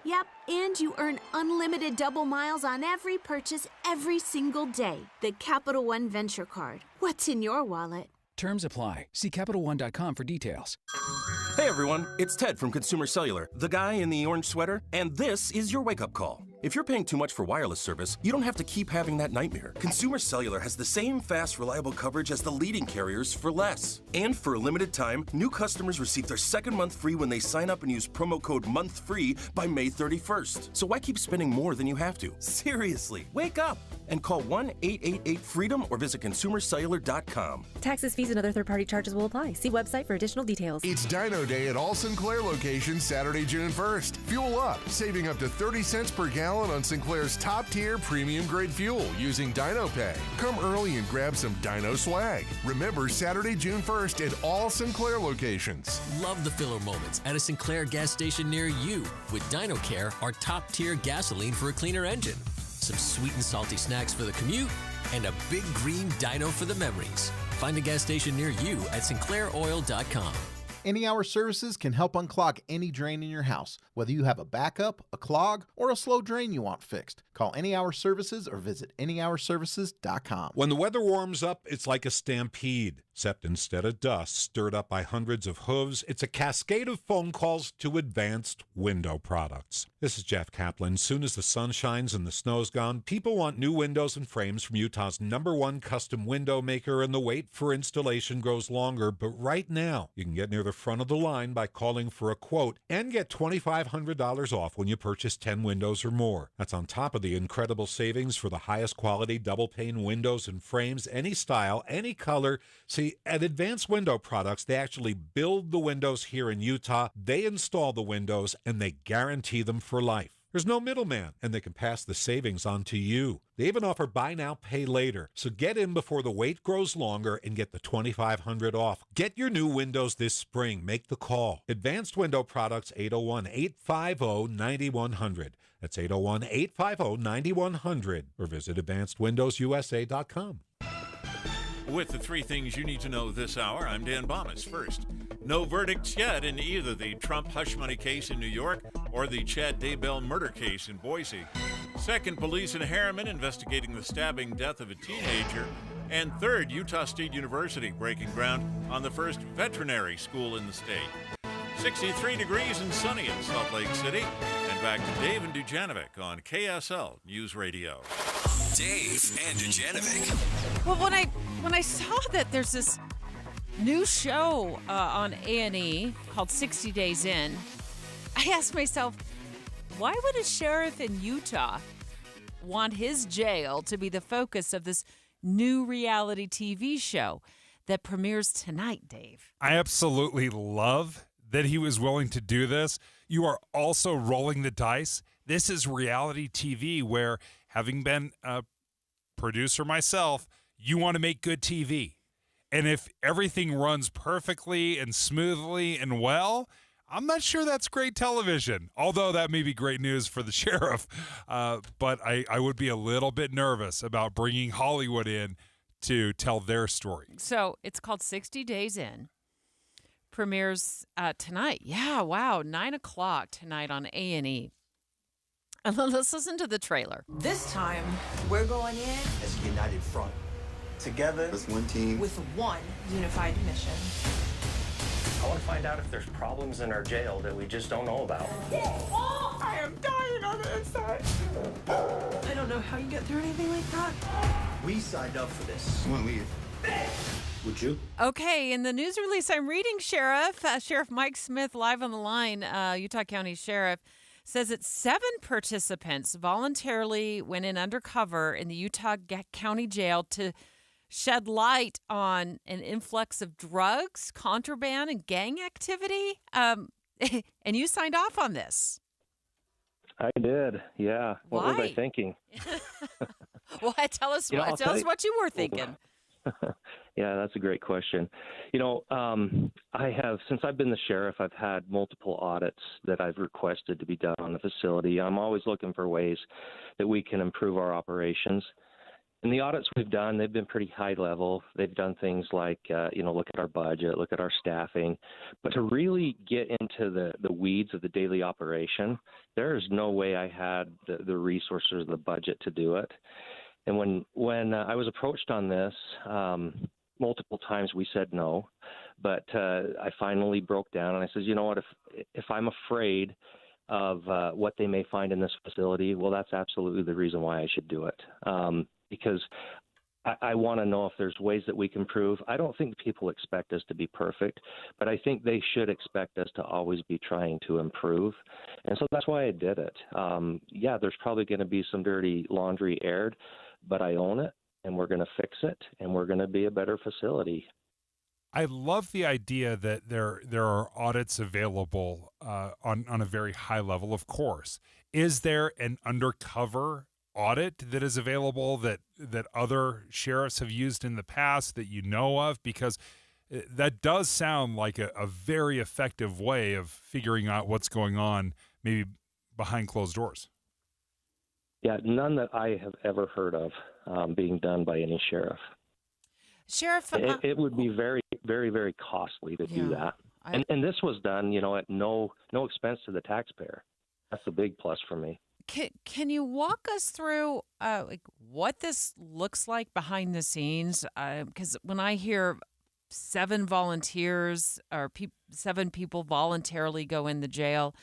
Yep, and you earn unlimited double miles on every purchase every single day. The Capital One Venture card. What's in your wallet?
Terms apply. See CapitalOne.com for details.
Hey everyone, it's Ted from Consumer Cellular, the guy in the orange sweater, and this is your wake-up call. If you're paying too much for wireless service, you don't have to keep having that nightmare. Consumer Cellular has the same fast, reliable coverage as the leading carriers for less. And for a limited time, new customers receive their second month free when they sign up and use promo code MONTHFREE by May 31st. So why keep spending more than you have to? Seriously, wake up and call 1-888-FREEDOM or visit consumercellular.com.
Taxes, fees, and other third-party charges will apply. See website for additional details.
It's Dino Day at all Sinclair locations Saturday, June 1st. Fuel up, saving up to 30 cents per gallon on Sinclair's top-tier premium-grade fuel using Dino Pay. Come early and grab some Dino swag. Remember, Saturday, June 1st at all Sinclair locations.
Love the filler moments at a Sinclair gas station near you with Dino Care, our top-tier gasoline for a cleaner engine. Some sweet and salty snacks for the commute, and a big green Dino for the memories. Find a gas station near you at sinclairoil.com.
Any Hour Services can help unclog any drain in your house, whether you have a backup, a clog, or a slow drain you want fixed. Call Any Hour Services or visit anyhourservices.com.
When the weather warms up, it's like a stampede, except instead of dust stirred up by hundreds of hooves, it's a cascade of phone calls to Advanced Window Products. This is Jeff Kaplan. Soon as the sun shines and the snow's gone, people want new windows and frames from Utah's #1 custom window maker, and the wait for installation grows longer. But right now, you can get near the front of the line by calling for a quote and get $2,500 off when you purchase 10 windows or more. That's on top of the incredible savings for the highest quality double-pane windows and frames, any style, any color. See, at Advanced Window Products, they actually build the windows here in Utah, they install the windows, and they guarantee them for life. There's no middleman, and they can pass the savings on to you. They even offer buy now, pay later. So get in before the wait grows longer and get the $2,500 off. Get your new windows this spring. Make the call. Advanced Window Products, 801-850-9100. That's 801-850-9100. Or visit advancedwindowsusa.com.
With the three things you need to know this hour, I'm Dan Bomas. First, no verdicts yet in either the Trump hush money case in New York or the Chad Daybell murder case in Boise. Second, police in Harriman investigating the stabbing death of a teenager. And third, Utah State University breaking ground on the first veterinary school in the state. 63 degrees and sunny in Salt Lake City. And back to Dave and Dujanovic on KSL News Radio.
Dave and Dujanovic.
Well, when I saw that there's this new show on A&E called 60 Days In, I asked myself, why would a sheriff in Utah want his jail to be the focus of this new reality TV show that premieres tonight, Dave?
I absolutely love that he was willing to do this. You are also rolling the dice. This is reality TV where, having been a producer myself, you want to make good TV. And if everything runs perfectly and smoothly and well, I'm not sure that's great television, although that may be great news for the sheriff. But I would be a little bit nervous about bringing Hollywood in to tell their story.
So it's called 60 Days In. Premieres tonight. Yeah, wow, 9 o'clock tonight on A&E. And let's listen to the trailer.
This time, we're going in as a united front. Together as one team with one unified mission.
I want to find out if there's problems in our jail that we just don't know about.
Oh, I am dying on the inside. I don't know how you get through anything like that. We signed up for this. When we would you?
Okay, in the news release I'm reading, Sheriff Mike Smith, live on the line, Utah County Sheriff, says that 7 participants voluntarily went in undercover in the Utah County Jail to shed light on an influx of drugs, contraband, and gang activity. And you signed off on this.
I did, yeah. What was
Why?
I thinking?
Well, tell us what you were thinking.
Yeah, that's a great question. I have, since I've been the sheriff, I've had multiple audits that I've requested to be done on the facility. I'm always looking for ways that we can improve our operations. And the audits we've done, they've been pretty high level. They've done things like, look at our budget, look at our staffing. But to really get into the weeds of the daily operation, there is no way I had the resources or the budget to do it. And when I was approached on this, multiple times we said no, but I finally broke down and I said, you know what, if I'm afraid of what they may find in this facility, well, that's absolutely the reason why I should do it. Because I want to know if there's ways that we can improve. I don't think people expect us to be perfect, but I think they should expect us to always be trying to improve. And so that's why I did it. There's probably going to be some dirty laundry aired, but I own it, and we're going to fix it, and we're going to be a better facility.
I love the idea that there are audits available on a very high level, of course. Is there an undercover audit that is available that other sheriffs have used in the past that you know of? Because that does sound like a very effective way of figuring out what's going on, maybe behind closed doors.
Yeah, none that I have ever heard of being done by any sheriff.
Sheriff,
it would be very, very, very costly to do that. And this was done, at no expense to the taxpayer. That's a big plus for me.
Can you walk us through what this looks like behind the scenes? Because when I hear 7 volunteers or 7 people voluntarily go in the jail,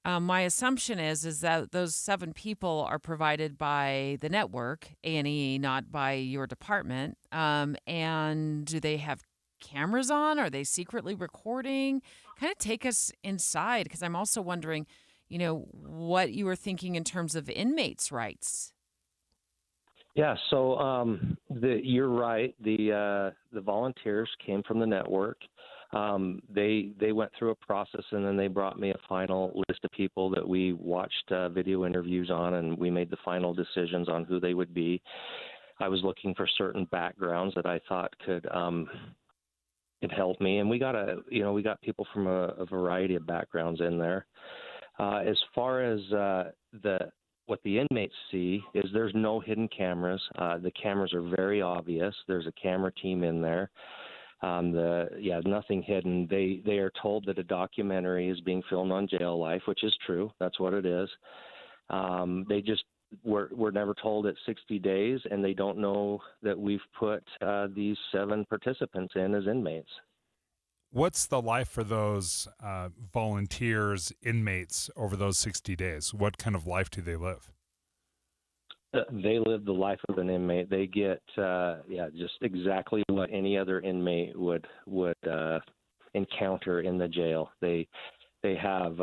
my assumption is that those 7 people are provided by the network, A&E, not by your department. And do they have cameras on? Are they secretly recording? Kind of take us inside, because I'm also wondering, what you were thinking in terms of inmates' rights.
Yeah, so you're right. The volunteers came from the network. They went through a process, and then they brought me a final list of people that we watched video interviews on, and we made the final decisions on who they would be. I was looking for certain backgrounds that I thought could help me, and we got people from a variety of backgrounds in there. As far as what the inmates see is there's no hidden cameras. The cameras are very obvious. There's a camera team in there. Nothing hidden. They are told that a documentary is being filmed on jail life, which is true. That's what it is. They just were never told it's 60 days, and they don't know that we've put these 7 participants in as inmates.
What's the life for those volunteers, inmates, over those 60 days? What kind of life do they live?
They live the life of an inmate. They get, just exactly what any other inmate would encounter in the jail. They have,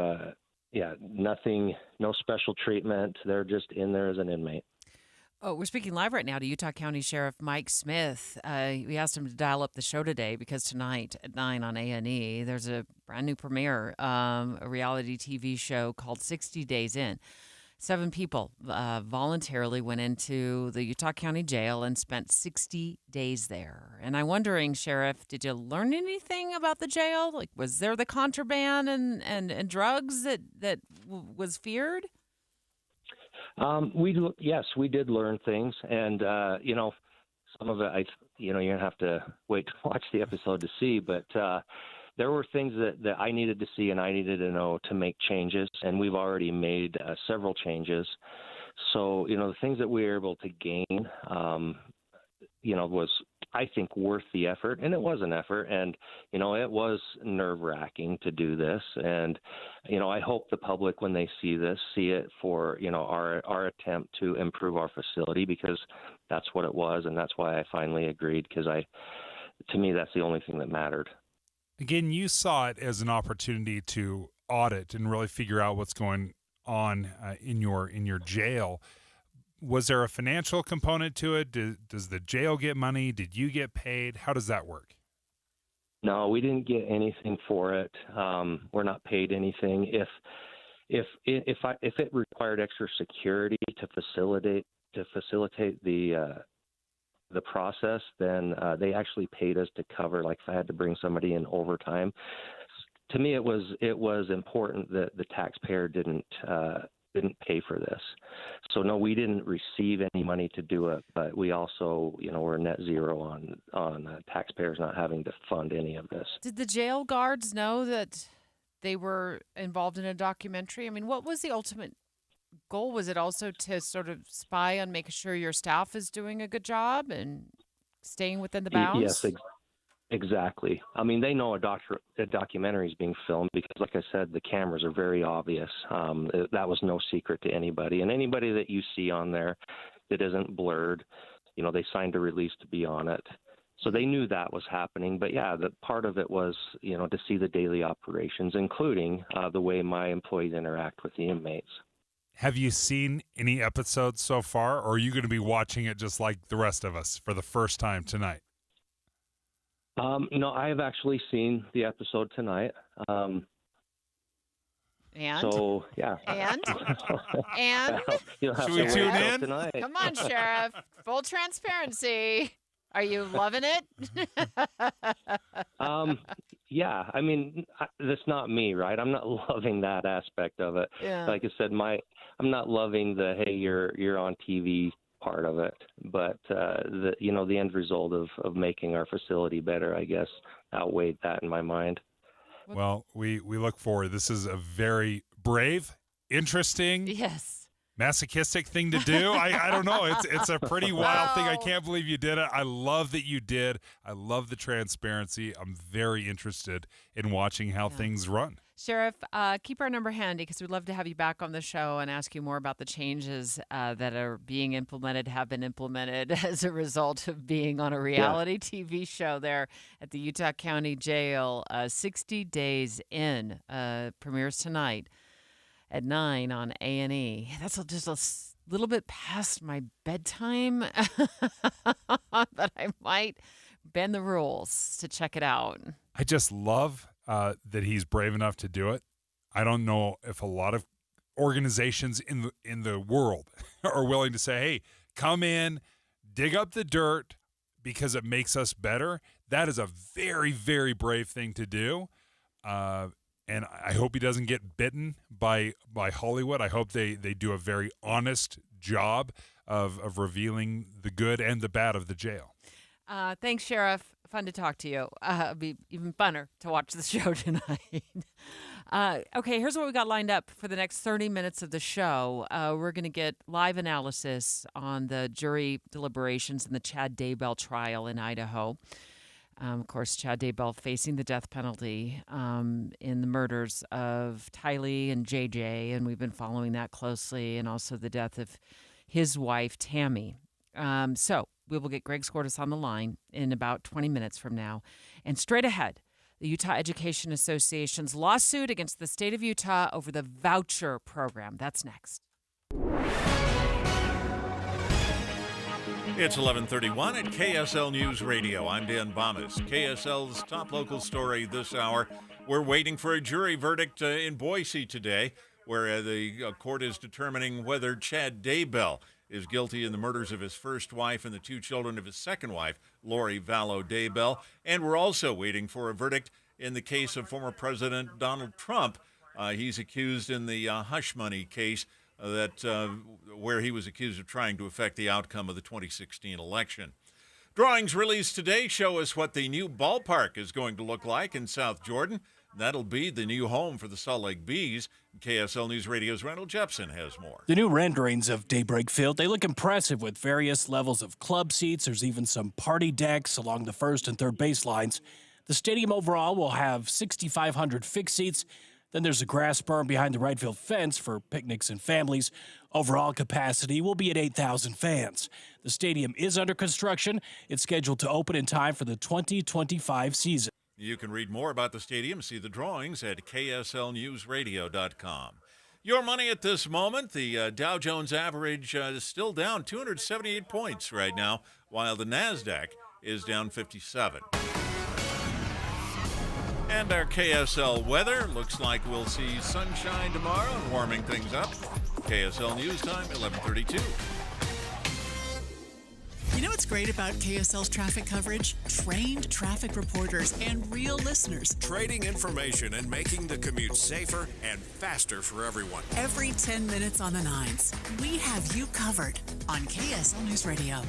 nothing, no special treatment. They're just in there as an inmate.
Oh, we're speaking live right now to Utah County Sheriff Mike Smith. We asked him to dial up the show today because tonight at 9 on A&E, there's a brand new premiere, a reality TV show called 60 Days In. 7 people voluntarily went into the Utah County Jail and spent 60 days there. And I'm wondering, Sheriff, did you learn anything about the jail? Like, was there the contraband and drugs that was feared?
We did learn things, and some of it, you're gonna have to wait to watch the episode to see. But there were things that I needed to see and I needed to know to make changes, and we've already made several changes. So the things that we were able to gain, was, I think, worth the effort, and it was an effort, and it was nerve-wracking to do this, and I hope the public, when they see this, see it for our attempt to improve our facility, because that's what it was, and that's why I finally agreed, because to me that's the only thing that mattered.
Again, you saw it as an opportunity to audit and really figure out what's going on in your jail. Was there a financial component to it? Does the jail get money? Did you get paid? How does that work?
No, we didn't get anything for it. We're not paid anything. If it required extra security to facilitate the the process, then they actually paid us to cover, like if I had to bring somebody in overtime. To me, it was important that the taxpayer didn't pay for this. So no, we didn't receive any money to do it, but we also, we're net zero on taxpayers not having to fund any of this.
Did the jail guards know that they were involved in a documentary? I mean, what was the ultimate goal? Was it also to sort of spy on making sure your staff is doing a good job and staying within the bounds?
Yes, exactly. I mean, they know a documentary is being filmed because, like I said, the cameras are very obvious. That was no secret to anybody. And anybody that you see on there that isn't blurred, they signed a release to be on it. So they knew that was happening. But, yeah, the part of it was, to see the daily operations, including the way my employees interact with the inmates.
Have you seen any episodes so far, or are you going to be watching it just like the rest of us for the first time tonight?
No, I have actually seen the episode tonight.
And?
So, yeah.
And? And?
Should
we tune in?
Tonight.
Come on, Sheriff. Full transparency. Are you loving it?
Yeah. I mean, that's not me, right? I'm not loving that aspect of it.
Yeah.
Like I said, I'm not loving the, hey, you're on TV part of it, but the end result of making our facility better, I guess, outweighed that in my mind.
Well, we look forward. This is a very brave, interesting,
yes,
masochistic thing to do. I don't know. It's a pretty wild thing. I can't believe you did it. I love that you did. I love the transparency. I'm very interested in watching how things run.
Sheriff, keep our number handy because we'd love to have you back on the show and ask you more about the changes that are being implemented, have been implemented as a result of being on a reality TV show there at the Utah County Jail. 60 Days In premieres tonight at 9 on A&E. That's just a little bit past my bedtime, but I might bend the rules to check it out.
I just love that he's brave enough to do it. I don't know if a lot of organizations in the world are willing to say, hey, come in, dig up the dirt because it makes us better. That is a very, very brave thing to do. And I hope he doesn't get bitten by Hollywood. I hope they do a very honest job of revealing the good and the bad of the jail.
Thanks, Sheriff. Fun to talk to you. It'll be even funner to watch the show tonight. Okay, here's what we got lined up for the next 30 minutes of the show. We're going to get live analysis on the jury deliberations in the Chad Daybell trial in Idaho. Of course, Chad Daybell facing the death penalty in the murders of Tylee and JJ, and we've been following that closely, and also the death of his wife, Tammy. So we will get Greg Skordas on the line in about 20 minutes from now. And straight ahead, the Utah Education Association's lawsuit against the state of Utah over the voucher program. That's next.
It's 11:31 at KSL News Radio. I'm Dan Bomis. KSL's top local story this hour. We're waiting for a jury verdict in Boise today, where the court is determining whether Chad Daybell is guilty in the murders of his first wife and the two children of his second wife, Lori Vallow Daybell. And we're also waiting for a verdict in the case of former President Donald Trump. He's accused in the hush money case where he was accused of trying to affect the outcome of the 2016 election. Drawings released today show us what the new ballpark is going to look like in South Jordan. That'll be the new home for the Salt Lake Bees. KSL News Radio's Randall Jepson has more.
The new renderings of Daybreak Field, they look impressive with various levels of club seats. There's even some party decks along the first and third baselines. The stadium overall will have 6,500 fixed seats. Then there's a grass berm behind the right field fence for picnics and families. Overall capacity will be at 8,000 fans. The stadium is under construction. It's scheduled to open in time for the 2025 season.
You can read more about the stadium, see the drawings at kslnewsradio.com. Your money at this moment, the Dow Jones average is still down 278 points right now, while the NASDAQ is down 57. And our KSL weather, looks like we'll see sunshine tomorrow and warming things up. KSL News Time, 11:32.
You know what's great about KSL's traffic coverage? Trained traffic reporters and real listeners.
Trading information and making the commute safer and faster for everyone.
Every 10 minutes on the 9s, we have you covered on KSL News Radio.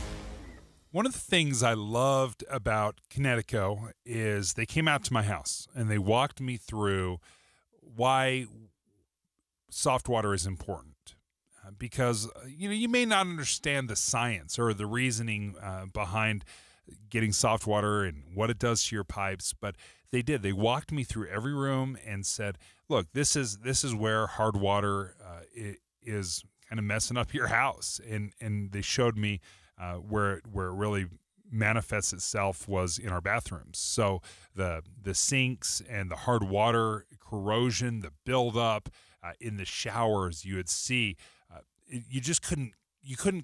One of the things I loved about Connecticut is they came out to my house and they walked me through why soft water is important. Because you may not understand the science or the reasoning behind getting soft water and what it does to your pipes, but they did. They walked me through every room and said, "Look, this is where hard water is kind of messing up your house." And they showed me where it really manifests itself was in our bathrooms. So the sinks and the hard water corrosion, the buildup in the showers, you would see. You just couldn't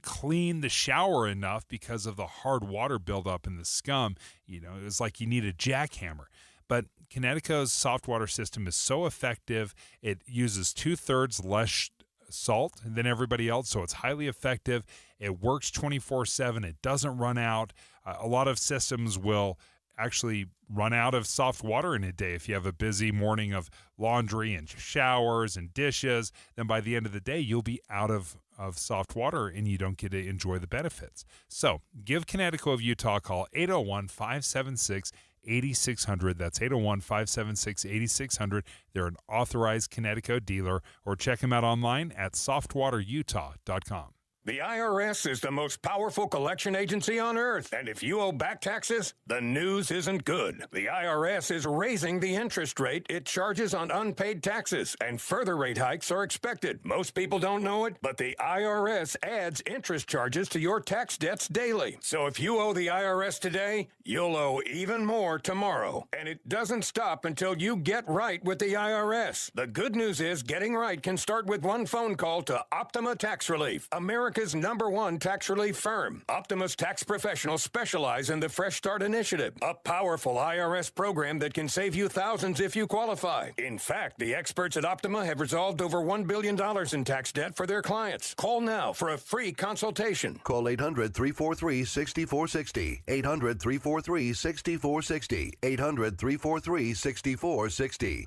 clean the shower enough because of the hard water buildup in the scum. It was like you need a jackhammer. But Connecticut's soft water system is so effective. It uses 2/3 less salt than everybody else, so it's highly effective. It works 24/7. It doesn't run out. A lot of systems will actually run out of soft water in a day. If you have a busy morning of laundry and showers and dishes, then by the end of the day, you'll be out of soft water and you don't get to enjoy the benefits. So give Connecticut of Utah a call, 801-576-8600. That's 801-576-8600. They're an authorized Connecticut dealer, or check them out online at softwaterutah.com.
The IRS is the most powerful collection agency on earth, and if you owe back taxes, the news isn't good. The IRS is raising the interest rate it charges on unpaid taxes, and further rate hikes are expected. Most people don't know it, but the IRS adds interest charges to your tax debts daily. So if you owe the IRS today, you'll owe even more tomorrow. And it doesn't stop until you get right with the IRS. The good news is getting right can start with one phone call to Optima Tax Relief, America's #1 tax relief firm. Optima's tax professionals specialize in the Fresh Start Initiative, a powerful IRS program that can save you thousands if you qualify. In fact, the experts at Optima have resolved over $1 billion in tax debt for their clients. Call now for a free consultation.
Call 800-343-6460. 800-343-6460. 800-343-6460.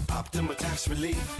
Optima Tax Relief.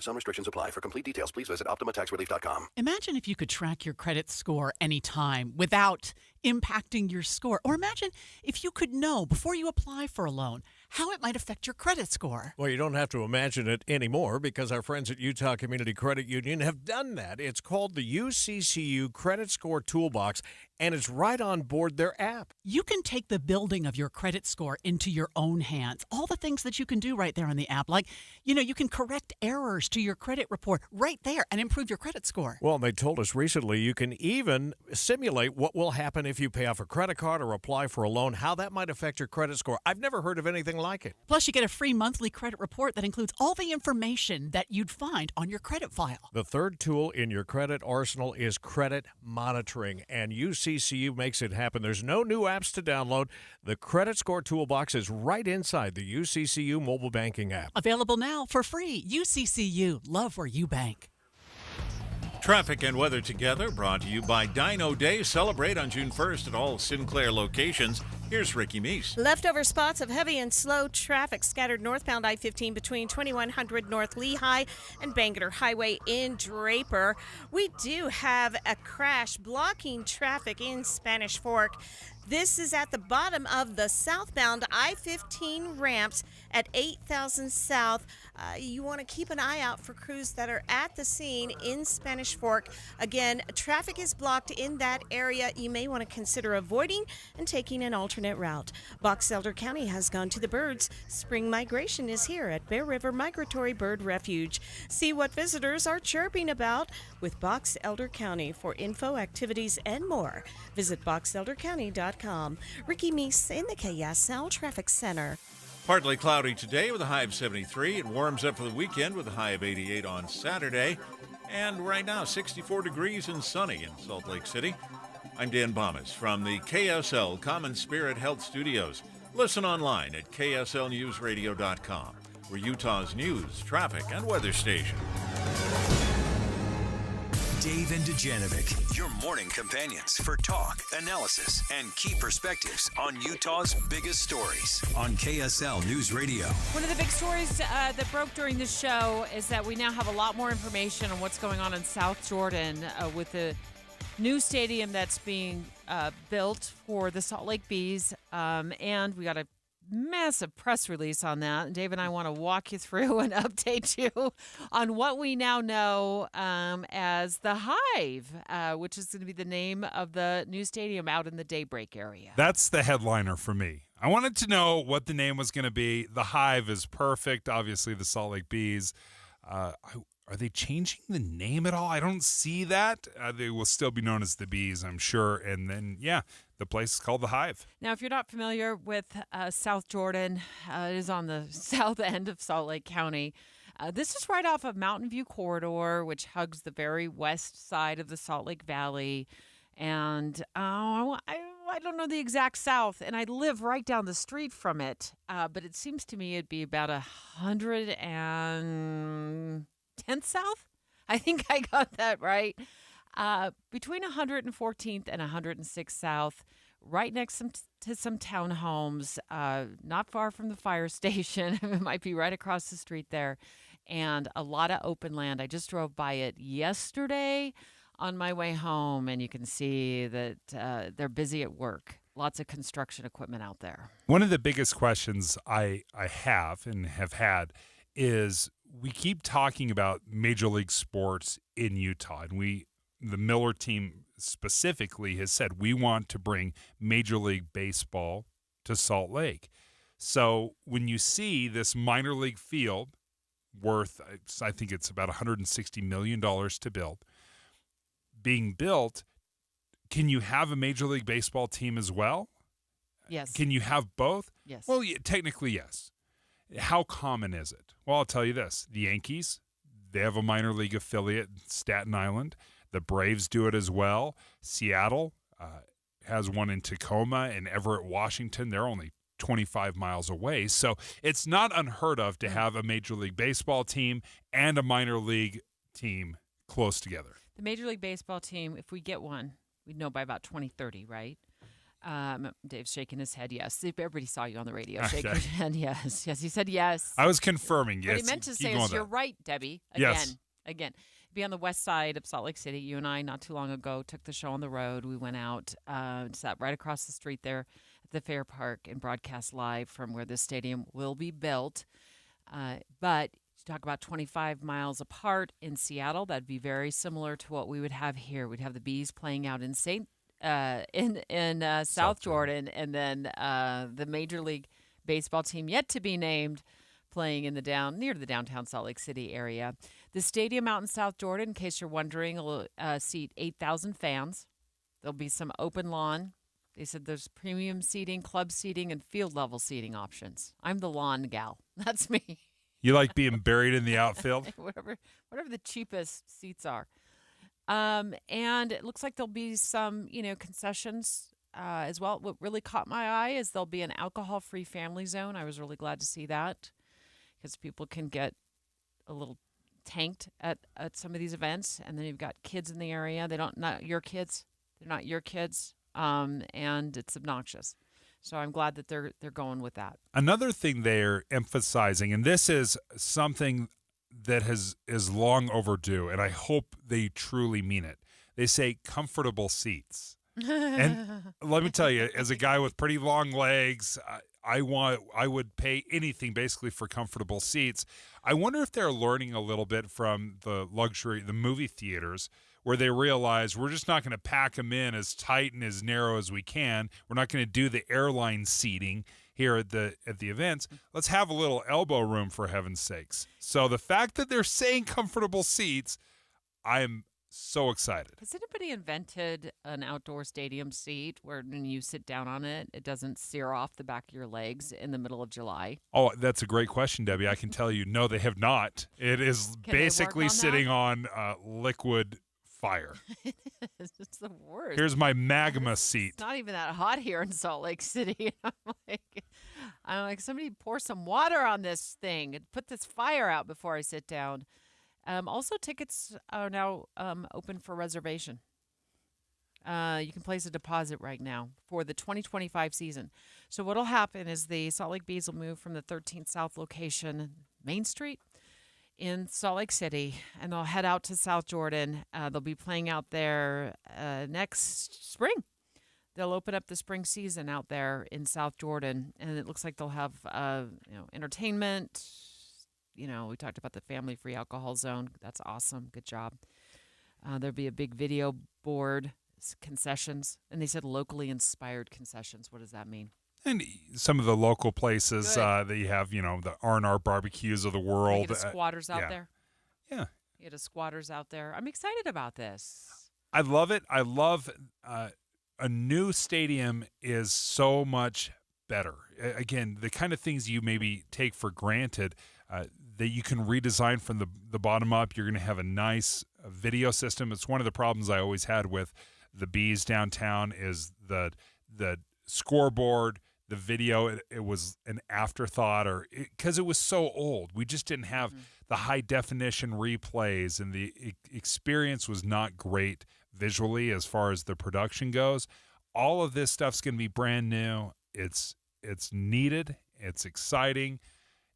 Some restrictions apply. For complete details, please visit OptimaTaxRelief.com.
Imagine if you could track your credit score anytime without impacting your score. Or imagine if you could know before you apply for a loan how it might affect your credit score.
Well, you don't have to imagine it anymore because our friends at Utah Community Credit Union have done that. It's called the UCCU Credit Score Toolbox, and it's right on board their app.
You can take the building of your credit score into your own hands. All the things that you can do right there on the app, like, you can correct errors to your credit report right there and improve your credit score.
Well, they told us recently you can even simulate what will happen if you pay off a credit card or apply for a loan, how that might affect your credit score. I've never heard of anything like it.
Plus, you get a free monthly credit report that includes all the information that you'd find on your credit file.
The third tool in your credit arsenal is credit monitoring, and UCCU makes it happen. There's no new apps to download. The Credit Score Toolbox is right inside the UCCU mobile banking app.
Available now for free. UCCU. Love where you bank.
Traffic and weather together, brought to you by Dino Day. Celebrate on June 1st at all Sinclair locations. Here's Ricky Meese.
Leftover spots of heavy and slow traffic scattered northbound I-15 between 2100 North Lehigh and Bangor Highway in Draper. We do have a crash blocking traffic in Spanish Fork. This is at the bottom of the southbound I-15 ramps at 8000 South. You want to keep an eye out for crews that are at the scene in Spanish Fork. Again, traffic is blocked in that area. You may want to consider avoiding and taking an alternate route. Box Elder County has gone to the birds. Spring migration is here at Bear River Migratory Bird Refuge. See what visitors are chirping about with Box Elder County. For info, activities, and more, visit boxeldercounty.com. Ricky Meese in the KSL Traffic Center.
Partly cloudy today with a high of 73. It warms up for the weekend with a high of 88 on Saturday. And right now, 64 degrees and sunny in Salt Lake City. I'm Dan Bomas from the KSL Common Spirit Health Studios. Listen online at kslnewsradio.com. We're Utah's news, traffic, and weather station.
Dave and Dujanovic, your morning companions for talk, analysis, and key perspectives on Utah's biggest stories on KSL News Radio.
One of the big stories that broke during the show is that we now have a lot more information on what's going on in South Jordan with the new stadium that's being built for the Salt Lake Bees. And we got a massive press release on that. Dave and I want to walk you through and update you on what we now know as the Hive, which is going to be the name of the new stadium out in the Daybreak area.
That's the headliner for me. I wanted to know what the name was going to be. The Hive is perfect. Obviously, the Salt Lake Bees. Are they changing the name at all? I don't see that. They will still be known as the Bees, I'm sure. And then, the place is called the Hive.
Now, if you're not familiar with South Jordan, it is on the south end of Salt Lake County. This is right off of Mountain View Corridor, which hugs the very west side of the Salt Lake Valley. And I don't know the exact south, and I live right down the street from it. But it seems to me it'd be about 110th south. I think I got that right. Between 114th and 106th South, right next to some townhomes, not far from the fire station. It might be right across the street there, and a lot of open land. I just drove by it yesterday on my way home, and you can see that they're busy at work. Lots of construction equipment out there.
One of the biggest questions I have and have had is we keep talking about Major League sports in Utah, and the Miller team specifically has said we want to bring Major League Baseball to Salt Lake. So when you see this minor league field worth, I think it's about $160 million to build, being built, can you have a Major League Baseball team as well?
Yes.
Can you have both?
Yes.
Well, technically, yes. How common is it? Well, I'll tell you this. The Yankees, they have a minor league affiliate in Staten Island. The Braves do it as well. Seattle has one in Tacoma and Everett, Washington. They're only 25 miles away. So it's not unheard of to have a Major League Baseball team and a minor league team close together.
The Major League Baseball team, if we get one, we'd know by about 2030, right? Dave's shaking his head, yes. Everybody saw you on the radio shaking his head, yes. Yes, he said yes.
I was confirming, yes.
What he meant to say is, you're right, Debbie. Again. Be on the west side of Salt Lake City. You and I, not too long ago, took the show on the road. We went out, sat right across the street there at the Fair Park and broadcast live from where this stadium will be built. But to talk about 25 miles apart in Seattle, that'd be very similar to what we would have here. We'd have the Bees playing out in South Jordan, and then the Major League Baseball team yet to be named playing in near the downtown Salt Lake City area. The stadium out in South Jordan, in case you're wondering, will seat 8,000 fans. There'll be some open lawn. They said there's premium seating, club seating, and field level seating options. I'm the lawn gal. That's me.
You like being buried in the outfield?
whatever the cheapest seats are. And it looks like there'll be some, concessions as well. What really caught my eye is there'll be an alcohol-free family zone. I was really glad to see that because people can get a little tanked at some of these events. And then you've got kids in the area. Not your kids. They're not your kids. And it's obnoxious. So I'm glad that they're going with that.
Another thing they're emphasizing, and this is something that is long overdue, and I hope they truly mean it. They say comfortable seats. And let me tell you, as a guy with pretty long legs, I would pay anything basically for comfortable seats. I wonder if they're learning a little bit from the movie theaters, where they realize we're just not going to pack them in as tight and as narrow as we can. We're not going to do the airline seating here at the events. Let's have a little elbow room, for heaven's sakes. So the fact that they're saying comfortable seats, I'm so excited.
Has anybody invented an outdoor stadium seat where when you sit down on it, it doesn't sear off the back of your legs in the middle of July?
Oh, that's a great question, Debbie. I can tell you, no, they have not. It is basically sitting on liquid fire.
It's the worst.
Here's my magma seat.
It's not even that hot here in Salt Lake City. I'm like, somebody pour some water on this thing and put this fire out before I sit down. Also, tickets are now open for reservation. You can place a deposit right now for the 2025 season. So what'll happen is the Salt Lake Bees will move from the 13th South location, Main Street, in Salt Lake City, and they'll head out to South Jordan. They'll be playing out there next spring. They'll open up the spring season out there in South Jordan, and it looks like they'll have entertainment. We talked about the family-free alcohol zone. That's awesome. Good job. There'll be a big video board, concessions, and they said locally inspired concessions. What does that mean?
And some of the local places that you have, the R&R barbecues of the world.
You get squatters out there.
Yeah.
You get squatters out there. I'm excited about this.
I love it. I love a new stadium is so much better. Again, the kind of things you maybe take for granted that you can redesign from the bottom up. You're going to have a nice video system. It's one of the problems I always had with the Bees downtown is the scoreboard, the video. It was an afterthought, because it was so old. We just didn't have the high definition replays, and the experience was not great visually as far as the production goes. All of this stuff's going to be brand new. It's needed. It's exciting.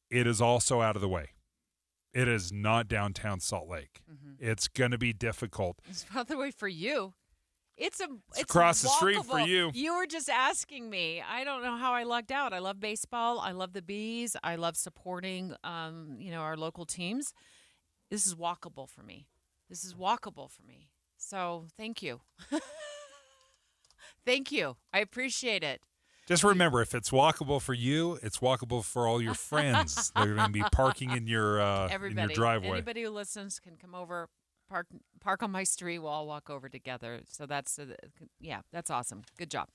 It is also out of the way. It is not downtown Salt Lake. It's going to be difficult.
It's out of the way for you. It's
across the
walkable.
street for you.
You were just asking me. I don't know how I lucked out. I love baseball. I love the Bees. I love supporting, our local teams. This is walkable for me. So thank you. Thank you. I appreciate it.
Just remember, if it's walkable for you, it's walkable for all your friends. They're going to be parking in your driveway.
Anybody who listens can come over, park on my street. We'll all walk over together. So that's awesome. Good job.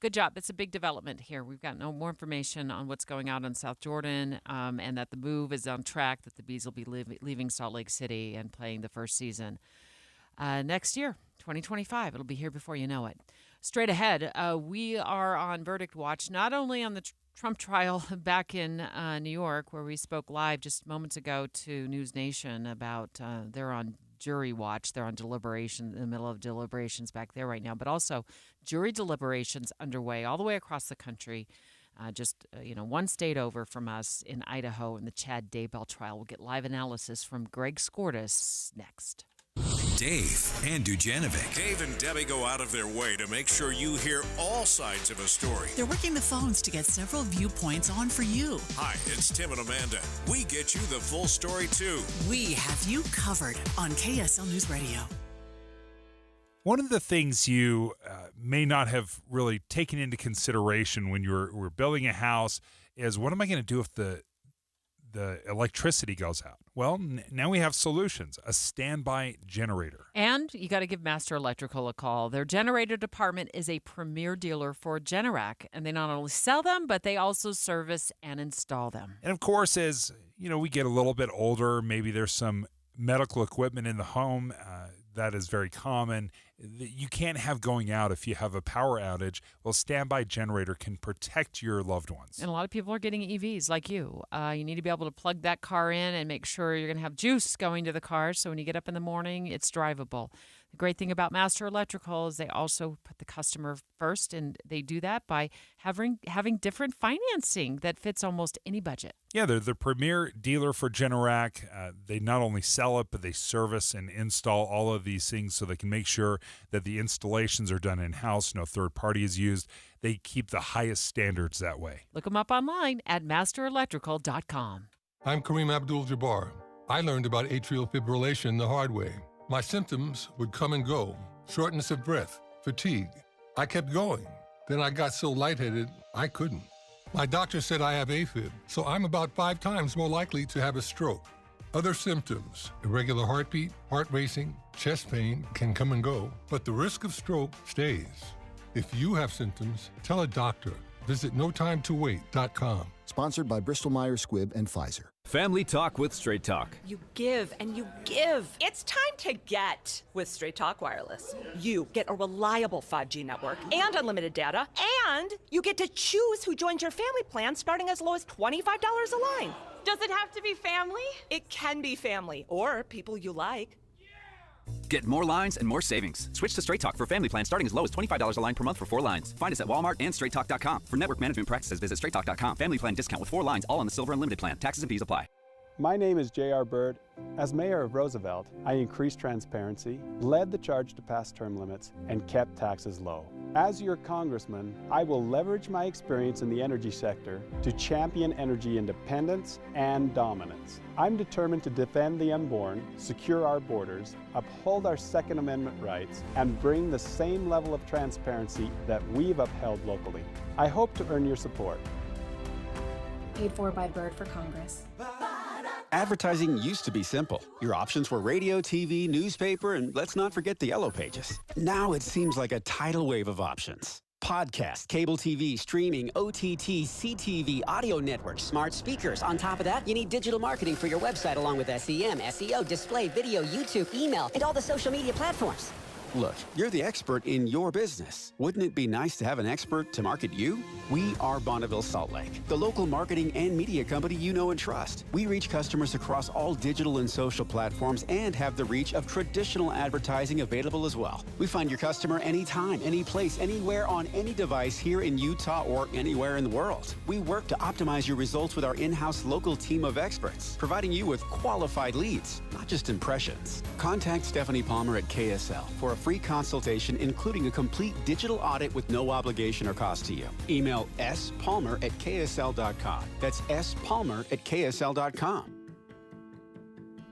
It's a big development here. We've got no more information on what's going on in South Jordan, and that the move is on track. That the Bees will be leaving Salt Lake City and playing the first season next year, 2025. It'll be here before you know it. Straight ahead, we are on verdict watch, not only on the Trump trial back in New York, where we spoke live just moments ago to News Nation about they're on jury watch. They're on deliberation, in the middle of deliberations back there right now, but also jury deliberations underway all the way across the country. One state over from us in Idaho in the Chad Daybell trial. We'll get live analysis from Greg Skordas next.
Dave and Dujanovic.
Dave and Debbie go out of their way to make sure you hear all sides of a story.
They're working the phones to get several viewpoints on for you.
Hi, it's Tim and Amanda. We get you the full story, too.
We have you covered on KSL News Radio.
One of the things you may not have really taken into consideration when we're building a house is, what am I going to do if the electricity goes out? Well, now we have solutions, a standby generator.
And you got to give Master Electrical a call. Their generator department is a premier dealer for Generac, and they not only sell them, but they also service and install them.
And of course, as we get a little bit older, maybe there's some medical equipment in the home that is very common that you can't have going out if you have a power outage. Well, standby generator can protect your loved ones.
And a lot of people are getting EVs like you. You need to be able to plug that car in and make sure you're going to have juice going to the car, so when you get up in the morning, it's drivable. The great thing about Master Electrical is they also put the customer first, and they do that by having different financing that fits almost any budget.
Yeah, they're the premier dealer for Generac. They not only sell it, but they service and install all of these things so they can make sure that the installations are done in-house, no third party is used. They keep the highest standards that way.
Look them up online at masterelectrical.com.
I'm Kareem Abdul-Jabbar. I learned about atrial fibrillation the hard way. My symptoms would come and go, shortness of breath, fatigue. I kept going. Then I got so lightheaded, I couldn't. My doctor said I have AFib, so I'm about 5 times more likely to have a stroke. Other symptoms, irregular heartbeat, heart racing, chest pain can come and go, but the risk of stroke stays. If you have symptoms, tell a doctor. Visit notimetowait.com.
Sponsored by Bristol-Myers Squibb and Pfizer.
Family Talk with Straight Talk.
You give and you give. It's time to get with Straight Talk Wireless. You get a reliable 5G network and unlimited data, and you get to choose who joins your family plan starting as low as $25 a line. Does it have to be family? It can be family or people you like.
Get more lines and more savings. Switch to Straight Talk for family plans starting as low as $25 a line per month for 4 lines. Find us at Walmart and straighttalk.com. For network management practices, visit straighttalk.com. Family plan discount with 4 lines, all on the Silver Unlimited plan. Taxes and fees apply.
My name is J.R. Bird. As mayor of Roosevelt, I increased transparency, led the charge to pass term limits, and kept taxes low. As your congressman, I will leverage my experience in the energy sector to champion energy independence and dominance. I'm determined to defend the unborn, secure our borders, uphold our Second Amendment rights, and bring the same level of transparency that we've upheld locally. I hope to earn your support.
Paid for by Bird for Congress.
Advertising used to be simple. Your options were radio, TV, newspaper, and let's not forget the yellow pages. Now it seems like a tidal wave of options. Podcast, cable TV, streaming, OTT, CTV, audio networks, smart speakers. On top of that, you need digital marketing for your website along with SEM, SEO, display, video, YouTube, email, and all the social media platforms. Look, you're the expert in your business. Wouldn't it be nice to have an expert to market you? We are Bonneville Salt Lake, the local marketing and media company you know and trust. We reach customers across all digital and social platforms and have the reach of traditional advertising available as well. We find your customer anytime, any place, anywhere on any device here in Utah or anywhere in the world. We work to optimize your results with our in-house local team of experts, providing you with qualified leads, not just impressions. Contact Stephanie Palmer at KSL for a free consultation, including a complete digital audit with no obligation or cost to you. Email spalmer@ksl.com. That's spalmer@ksl.com.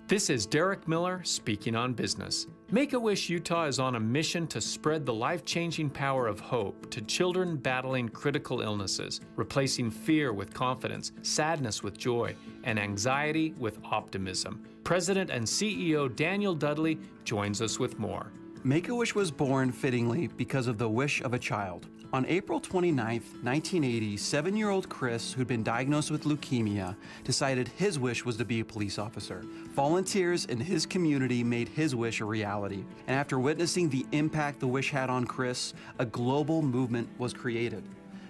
This is Derek Miller speaking on business. Make-A-Wish Utah is on a mission to spread the life-changing power of hope to children battling critical illnesses, replacing fear with confidence, sadness with joy, and anxiety with optimism. President and CEO Daniel Dudley joins us with more.
Make-A-Wish was born fittingly because of the wish of a child. On April 29, 1980, 7-year-old Chris, who'd been diagnosed with leukemia, decided his wish was to be a police officer. Volunteers in his community made his wish a reality. And after witnessing the impact the wish had on Chris, a global movement was created.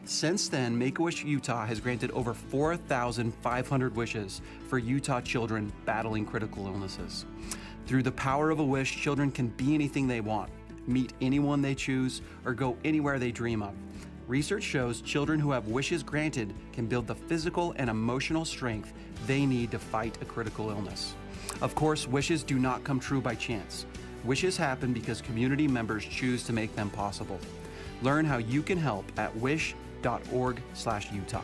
Since then, Make-A-Wish Utah has granted over 4,500 wishes for Utah children battling critical illnesses. Through the power of a wish, children can be anything they want, meet anyone they choose, or go anywhere they dream of. Research shows children who have wishes granted can build the physical and emotional strength they need to fight a critical illness. Of course, wishes do not come true by chance. Wishes happen because community members choose to make them possible. Learn how you can help at wish.org/Utah.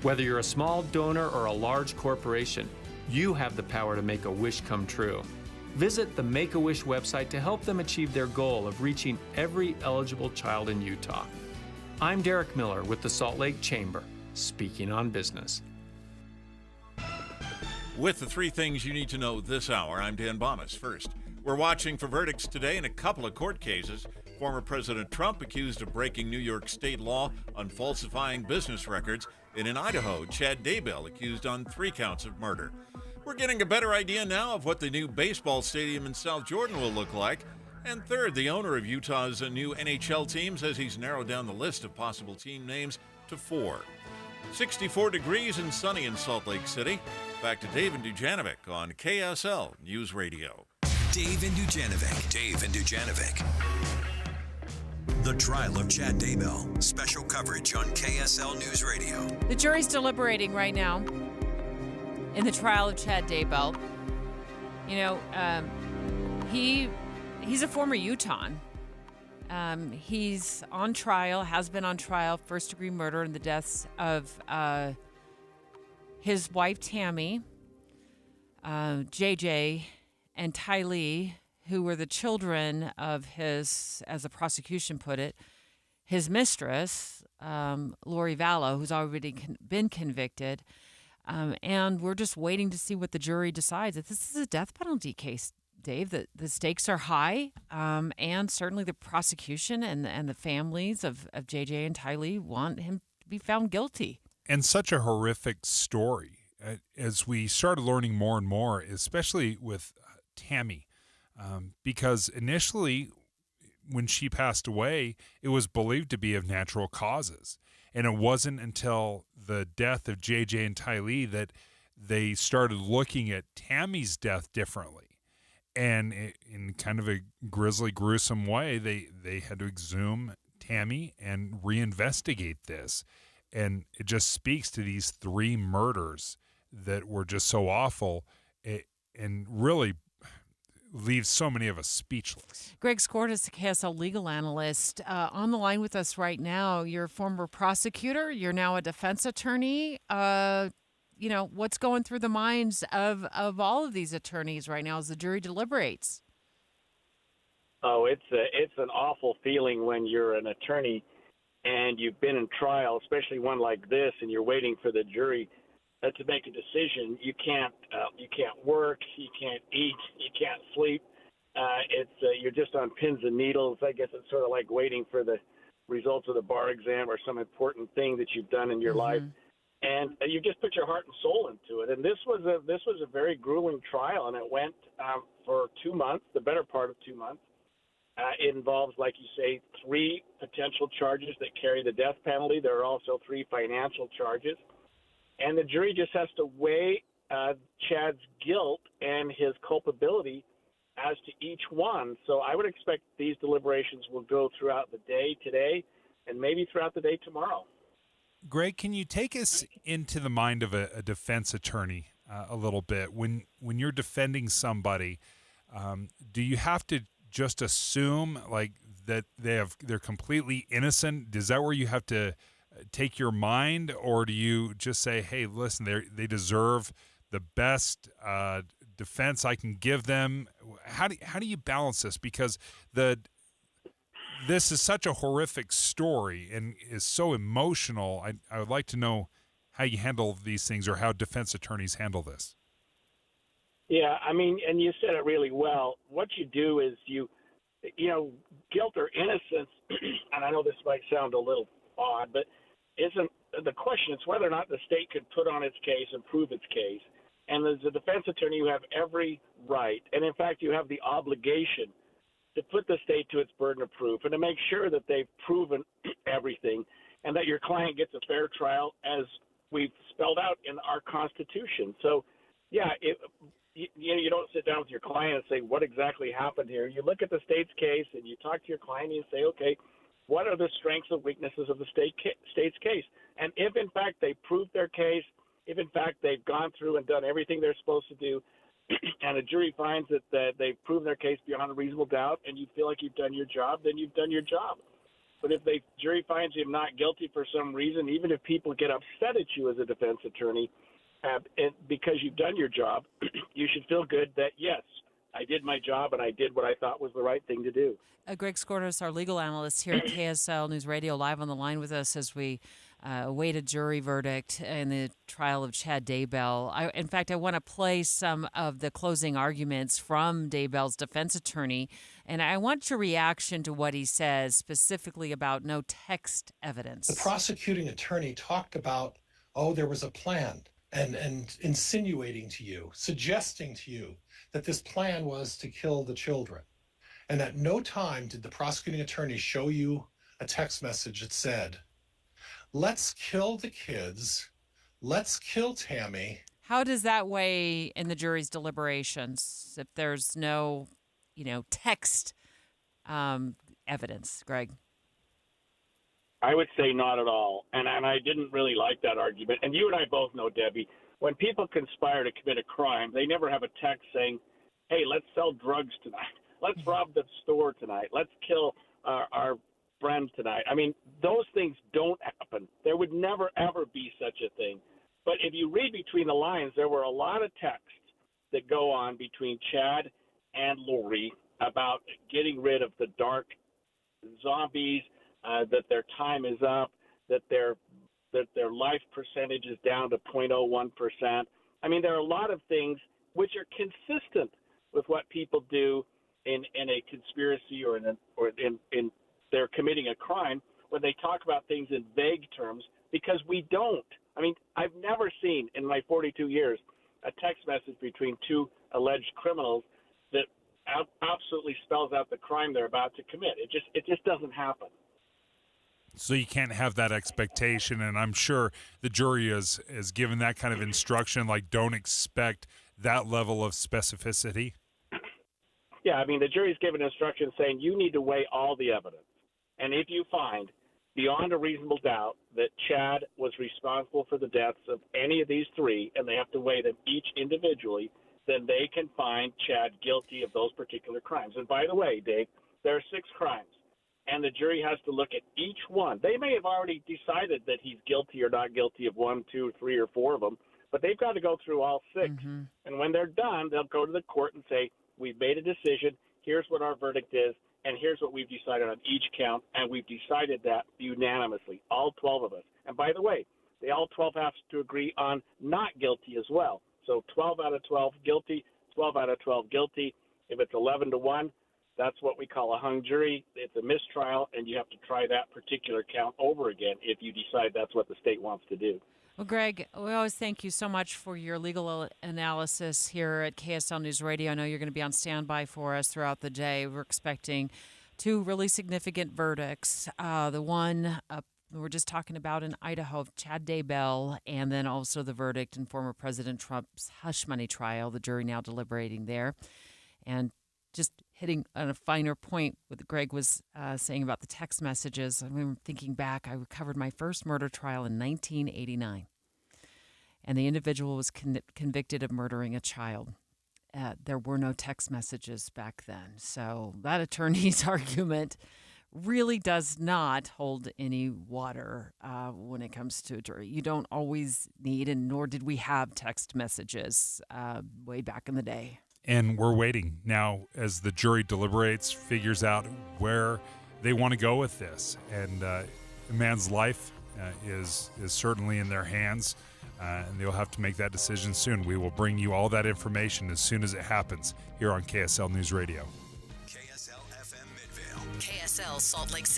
Whether you're a small donor or a large corporation, you have the power to make a wish come true. Visit the Make-A-Wish website to help them achieve their goal of reaching every eligible child in Utah. I'm Derek Miller with the Salt Lake Chamber, speaking on business.
With the 3 things you need to know this hour, I'm Dan Bomas. First, we're watching for verdicts today in a couple of court cases. Former President Trump accused of breaking New York state law on falsifying business records. And in Idaho, Chad Daybell accused on 3 counts of murder. We're getting a better idea now of what the new baseball stadium in South Jordan will look like. And third, the owner of Utah's new NHL team says he's narrowed down the list of possible team names to 4. 64 degrees and sunny in Salt Lake City. Back to Dave and Dujanovic on KSL News Radio.
Dave and Dujanovic. Dave and Dujanovic. The trial of Chad Daybell. Special coverage on KSL News Radio.
The jury's deliberating right now in the trial of Chad Daybell. You know, he's a former Utahn. He's on trial, has been on trial, first-degree murder and the deaths of his wife, Tammy, JJ, and Tylee, who were the children of his, as the prosecution put it, his mistress, Lori Vallow, who's already been convicted. And we're just waiting to see what the jury decides. If this is a death penalty case, Dave, the stakes are high, and certainly the prosecution and the families of JJ and Tylee want him to be found guilty.
And such a horrific story. As we started learning more and more, especially with Tammy, because initially when she passed away, it was believed to be of natural causes. And it wasn't until the death of JJ and Tylee that they started looking at Tammy's death differently. And in kind of a grisly, gruesome way, they had to exhume Tammy and reinvestigate this. And it just speaks to these three murders that were just so awful and really leaves so many of us speechless.
Greg Skordas, KSL legal analyst, on the line with us right now. You're a former prosecutor. You're now a defense attorney. What's going through the minds of all of these attorneys right now as the jury deliberates?
Oh, it's an awful feeling when you're an attorney and you've been in trial, especially one like this, and you're waiting for the jury to make a decision. You can't work, you can't eat, you can't sleep. You're just on pins and needles. I guess it's sort of like waiting for the results of the bar exam or some important thing that you've done in your life. And you just put your heart and soul into it. And this was a very grueling trial, and it went for 2 months, the better part of 2 months. It involves, like you say, 3 potential charges that carry the death penalty. There are also 3 financial charges. And the jury just has to weigh Chad's guilt and his culpability as to each one. So I would expect these deliberations will go throughout the day today and maybe throughout the day tomorrow.
Greg, can you take us into the mind of a defense attorney a little bit? When you're defending somebody, do you have to just assume like that they're completely innocent? Is that where you have to take your mind, or do you just say, hey, listen, they deserve the best defense I can give them? How do you balance this? Because this is such a horrific story and is so emotional. I would like to know how you handle these things, or how defense attorneys handle this.
Yeah, I mean, and you said it really well. What you do is you guilt or innocence, and I know this might sound a little odd, but isn't the question. It's whether or not the state could put on its case and prove its case. And as a defense attorney, you have every right, and in fact, you have the obligation to put the state to its burden of proof and to make sure that they've proven everything and that your client gets a fair trial as we've spelled out in our Constitution. So, yeah, you don't sit down with your client and say, what exactly happened here? You look at the state's case and you talk to your client and you say, okay, what are the strengths and weaknesses of the state's case? And if, in fact, they proved their case, if, in fact, they've gone through and done everything they're supposed to do, and a jury finds that they've proven their case beyond a reasonable doubt and you feel like you've done your job, then you've done your job. But if the jury finds you not guilty for some reason, even if people get upset at you as a defense attorney, because you've done your job, you should feel good that, yes, I did my job and I did what I thought was the right thing to do.
Greg Skordas, our legal analyst here at KSL News Radio, live on the line with us as we await a jury verdict in the trial of Chad Daybell. In fact, I want to play some of the closing arguments from Daybell's defense attorney, and I want your reaction to what he says specifically about no text evidence.
The prosecuting attorney talked about, there was a plan. And insinuating to you, suggesting to you that this plan was to kill the children. And at no time did the prosecuting attorney show you a text message that said, let's kill the kids, let's kill Tammy.
How does that weigh in the jury's deliberations if there's no, text evidence, Greg?
I would say not at all, and I didn't really like that argument. And you and I both know, Debbie, when people conspire to commit a crime, they never have a text saying, hey, let's sell drugs tonight. Let's rob the store tonight. Let's kill our friend tonight. I mean, those things don't happen. There would never, ever be such a thing. But if you read between the lines, there were a lot of texts that go on between Chad and Lori about getting rid of the dark zombies, that their time is up, that their life percentage is down to 0.01%. I mean, there are a lot of things which are consistent with what people do in a conspiracy or in they're committing a crime when they talk about things in vague terms, because we don't. I mean, I've never seen in my 42 years a text message between 2 alleged criminals that absolutely spells out the crime they're about to commit. It just doesn't happen.
So you can't have that expectation, and I'm sure the jury is given that kind of instruction, like don't expect that level of specificity.
Yeah, I mean, the jury's given instructions saying you need to weigh all the evidence. And if you find beyond a reasonable doubt that Chad was responsible for the deaths of any of these three, and they have to weigh them each individually, then they can find Chad guilty of those particular crimes. And by the way, Dave, there are 6 crimes. And the jury has to look at each one. They may have already decided that he's guilty or not guilty of 1, 2, 3, or 4 of them, but they've got to go through all 6.
Mm-hmm.
And when they're done, they'll go to the court and say, we've made a decision, here's what our verdict is, and here's what we've decided on each count, and we've decided that unanimously, all 12 of us. And by the way, they all 12 have to agree on not guilty as well. So 12 out of 12 guilty, 12 out of 12 guilty. If it's 11-1, that's what we call a hung jury. It's a mistrial, and you have to try that particular count over again if you decide that's what the state wants to do.
Well, Greg, we always thank you so much for your legal analysis here at KSL News Radio. I know you're going to be on standby for us throughout the day. We're expecting 2 really significant verdicts. The one we're just talking about in Idaho of Chad Daybell, and then also the verdict in former President Trump's hush money trial, the jury now deliberating there. And just hitting on a finer point, what Greg was saying about the text messages. I remember thinking back, I covered my first murder trial in 1989, and the individual was convicted of murdering a child. There were no text messages back then, so that attorney's argument really does not hold any water when it comes to a jury. You don't always need, and nor did we have text messages way back in the day.
And we're waiting now as the jury deliberates, figures out where they want to go with this. And a man's life is certainly in their hands, and they'll have to make that decision soon. We will bring you all that information as soon as it happens here on KSL News Radio.
KSL FM Midvale.
KSL Salt Lake City.